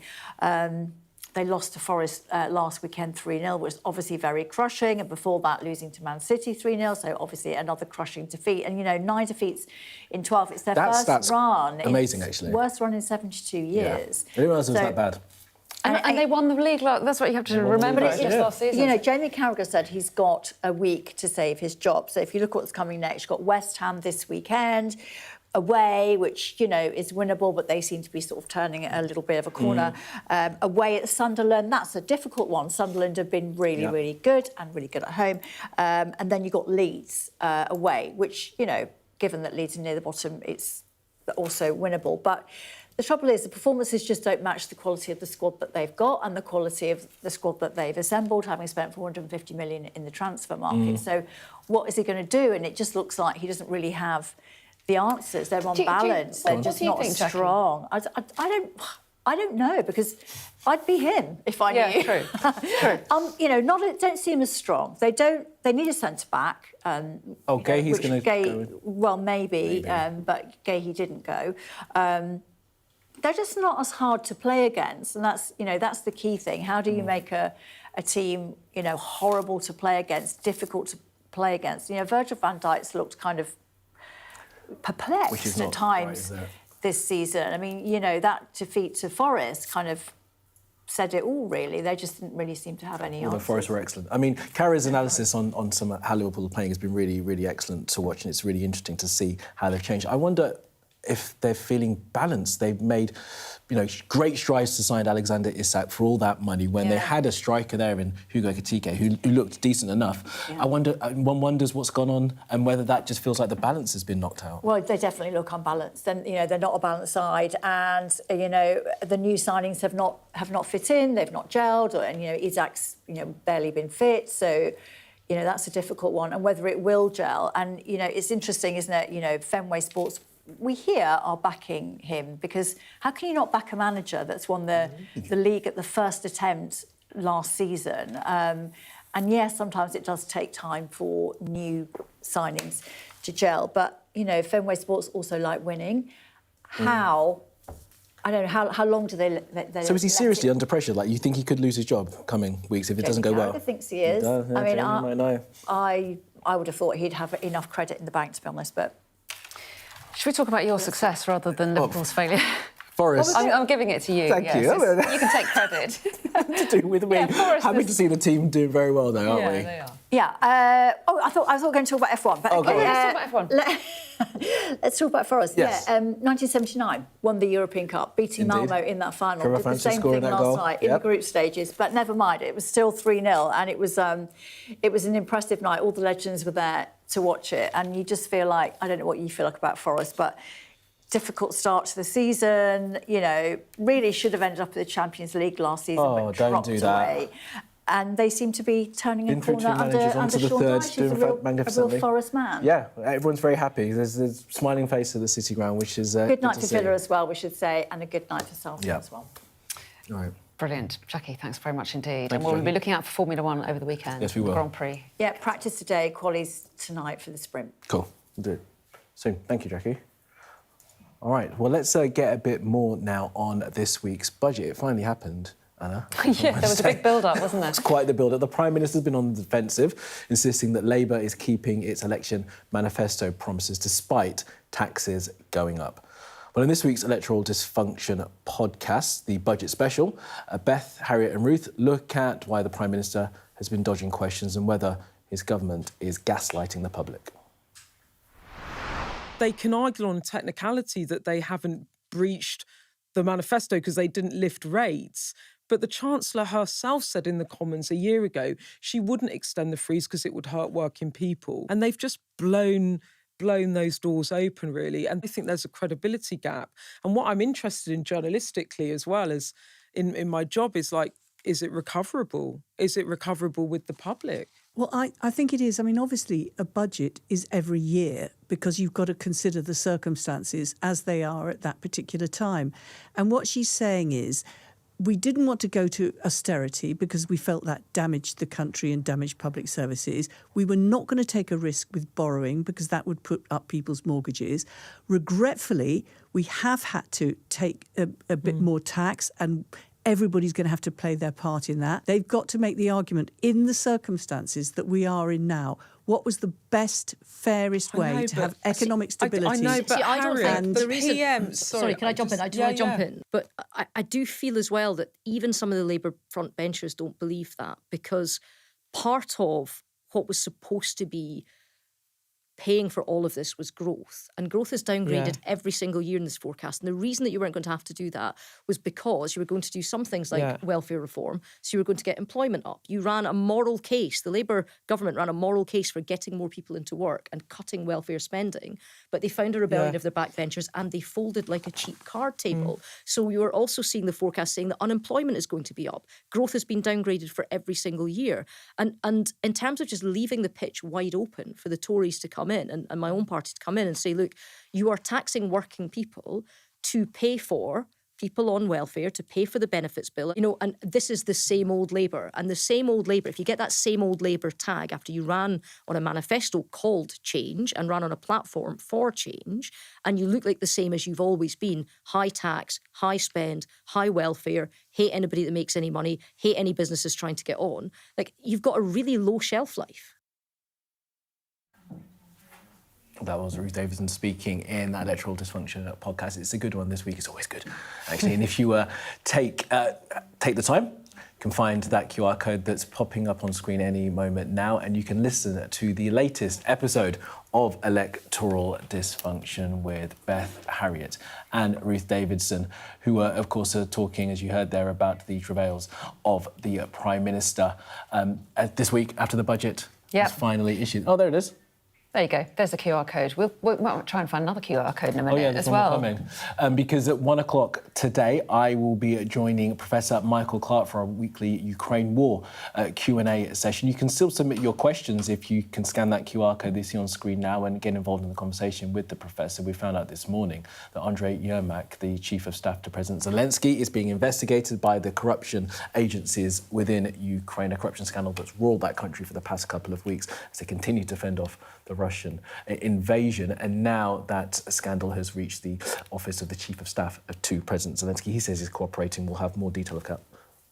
They lost to Forest last weekend 3-0, which was obviously very crushing. And before that, losing to Man City 3-0, so obviously another crushing defeat. And, 9 defeats in 12. It's their first run. Amazing, it's actually. Worst run in 72 years. Yeah. I didn't realise it was that bad. And they won the league. That's what you have to remember. It's just last season. Jamie Carragher said he's got a week to save his job. So if you look at what's coming next, you've got West Ham this weekend, away, which, is winnable, but they seem to be sort of turning a little bit of a corner. Away at Sunderland, that's a difficult one. Sunderland have been really good and really good at home. And then you've got Leeds away, which, given that Leeds are near the bottom, it's also winnable. But The trouble is the performances just don't match the quality of the squad that they've got and the quality of the squad that they've assembled, having spent 450 million in the transfer market. So what is he going to do? And it just looks like he doesn't really have the answers. They're unbalanced. They're just not strong. I don't know, because I'd be him if I knew. Yeah, true. Don't see him as strong. They need a centre back. He's going to go. Well, maybe. But Gahey didn't go. They're just not as hard to play against, and that's the key thing. How do you make a team horrible to play against, difficult to play against? Virgil van Dijk's looked kind of perplexed at times this season. I mean, that defeat to Forest kind of said it all, really. They just didn't really seem to have any answers. The Forest were excellent. I mean, Carrier's analysis on how Liverpool are playing has been really, really excellent to watch, and it's really interesting to see how they've changed. I wonder if they're feeling balanced. They've made, great strides to sign Alexander Isak for all that money when they had a striker there in Hugo Ekitike who looked decent enough. Yeah. One wonders what's gone on and whether that just feels like the balance has been knocked out. Well, they definitely look unbalanced. And they're not a balanced side, and the new signings have not fit in. They've not gelled, and Isak's barely been fit. So that's a difficult one, and whether it will gel. And it's interesting, isn't it? Fenway Sports, we here are backing him, because how can you not back a manager that's won the league at the first attempt last season? And yes, sometimes it does take time for new signings to gel, but Fenway Sports also like winning. How? I don't know, how long do they So is he seriously under pressure? Like, you think he could lose his job coming weeks if it doesn't go well? I think he is. I mean, I would have thought he'd have enough credit in the bank, to be honest, but... Should we talk about your success rather than Liverpool's failure? Forest. I'm giving it to you. Thank you. You can take credit. To do with me. Happy to see the team doing very well, though, aren't we? They are. Yeah. I thought we were going to talk about F1. But let's talk about F1. Let's talk about Forest. Yes. 1979 won the European Cup, beating Malmo in that final. Did the same thing last night in the group stages, but never mind. It was still 3-0, and it was an impressive night. All the legends were there to watch it, and you just feel like, I don't know what you feel like about Forest, but difficult start to the season. Really should have ended up in the Champions League last season, but don't do that. away. And they seem to be turning a corner under Sean Dyche, who's a real Forest man. Yeah, everyone's very happy. There's a smiling face at the City Ground, which is good night for Villa as well, we should say, and a good night for Salford as well. All right. Brilliant. Jackie, thanks very much indeed. And we'll be looking out for Formula One over the weekend. Yes, we will. Grand Prix. Yeah, practice today, qualies tonight for the sprint. Cool. We'll do it soon. Thank you, Jackie. All right, well, let's get a bit more now on this week's budget. It finally happened, Anna. Yeah, there was a big build-up, wasn't there? It's quite the build-up. The Prime Minister's been on the defensive, insisting that Labour is keeping its election manifesto promises despite taxes going up. Well, in this week's Electoral Dysfunction podcast, the budget special, Beth, Harriet and Ruth look at why the Prime Minister has been dodging questions and whether his government is gaslighting the public. They can argue on technicality that they haven't breached the manifesto because they didn't lift rates. But the Chancellor herself said in the Commons a year ago she wouldn't extend the freeze because it would hurt working people. And they've just blown those doors open, really. And I think there's a credibility gap. And what I'm interested in journalistically as well as in my job is, like, is it recoverable? Is it recoverable with the public? Well, I think it is. I mean, obviously, a budget is every year because you've got to consider the circumstances as they are at that particular time. And what she's saying is, we didn't want to go to austerity because we felt that damaged the country and damaged public services. We were not going to take a risk with borrowing because that would put up people's mortgages. Regretfully, we have had to take a bit more tax, and everybody's going to have to play their part in that. They've got to make the argument in the circumstances that we are in now. What was the best, fairest way to have economic stability? I know, but I don't think the reason... PM, sorry, can I jump in? I do want to jump in. But I do feel as well that even some of the Labour frontbenchers don't believe that, because part of what was supposed to be paying for all of this was growth. And growth is downgraded Yeah. every single year in this forecast. And the reason that you weren't going to have to do that was because you were going to do some things like welfare reform. So you were going to get employment up. You ran a moral case. The Labour government ran a moral case for getting more people into work and cutting welfare spending. But they found a rebellion of their backbenchers and they folded like a cheap card table. So you are also seeing the forecast saying that unemployment is going to be up. Growth has been downgraded for every single year. And in terms of just leaving the pitch wide open for the Tories to come in and my own party to come in and say, look, you are taxing working people to pay for people on welfare, to pay for the benefits bill, and this is the same old Labour. And the same old Labour, if you get that same old Labour tag after you ran on a manifesto called change and ran on a platform for change, and you look like the same as you've always been, high tax, high spend, high welfare, hate anybody that makes any money, hate any businesses trying to get on, like you've got a really low shelf life. That was Ruth Davidson speaking in that Electoral Dysfunction podcast. It's a good one this week. It's always good, actually. And if you take the time, you can find that QR code that's popping up on screen any moment now, and you can listen to the latest episode of Electoral Dysfunction with Beth Harriet and Ruth Davidson, who of course, are talking, as you heard there, about the travails of the Prime Minister this week after the budget is finally issued. Oh, there it is. There you go. There's the QR code. We'll try and find another QR code in a minute as well. Because at 1 o'clock today, I will be joining Professor Michael Clark for our weekly Ukraine War Q&A session. You can still submit your questions if you can scan that QR code they see on screen now and get involved in the conversation with the professor. We found out this morning that Andrei Yermak, the Chief of Staff to President Zelensky, is being investigated by the corruption agencies within Ukraine, a corruption scandal that's roiled that country for the past couple of weeks as they continue to fend off the Russian invasion. And now that scandal has reached the office of the Chief of Staff to President Zelensky. He says he's cooperating. We'll have more detail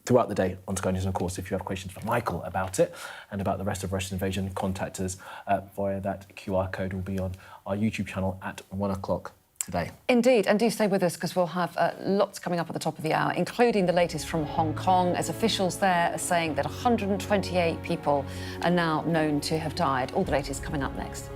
throughout the day on Sky News. And of course, if you have questions for Michael about it and about the rest of Russian invasion, contact us via that QR code. Will be on our YouTube channel at 1 o'clock today. Indeed, and do stay with us because we'll have lots coming up at the top of the hour, including the latest from Hong Kong, as officials there are saying that 128 people are now known to have died. All the latest coming up next.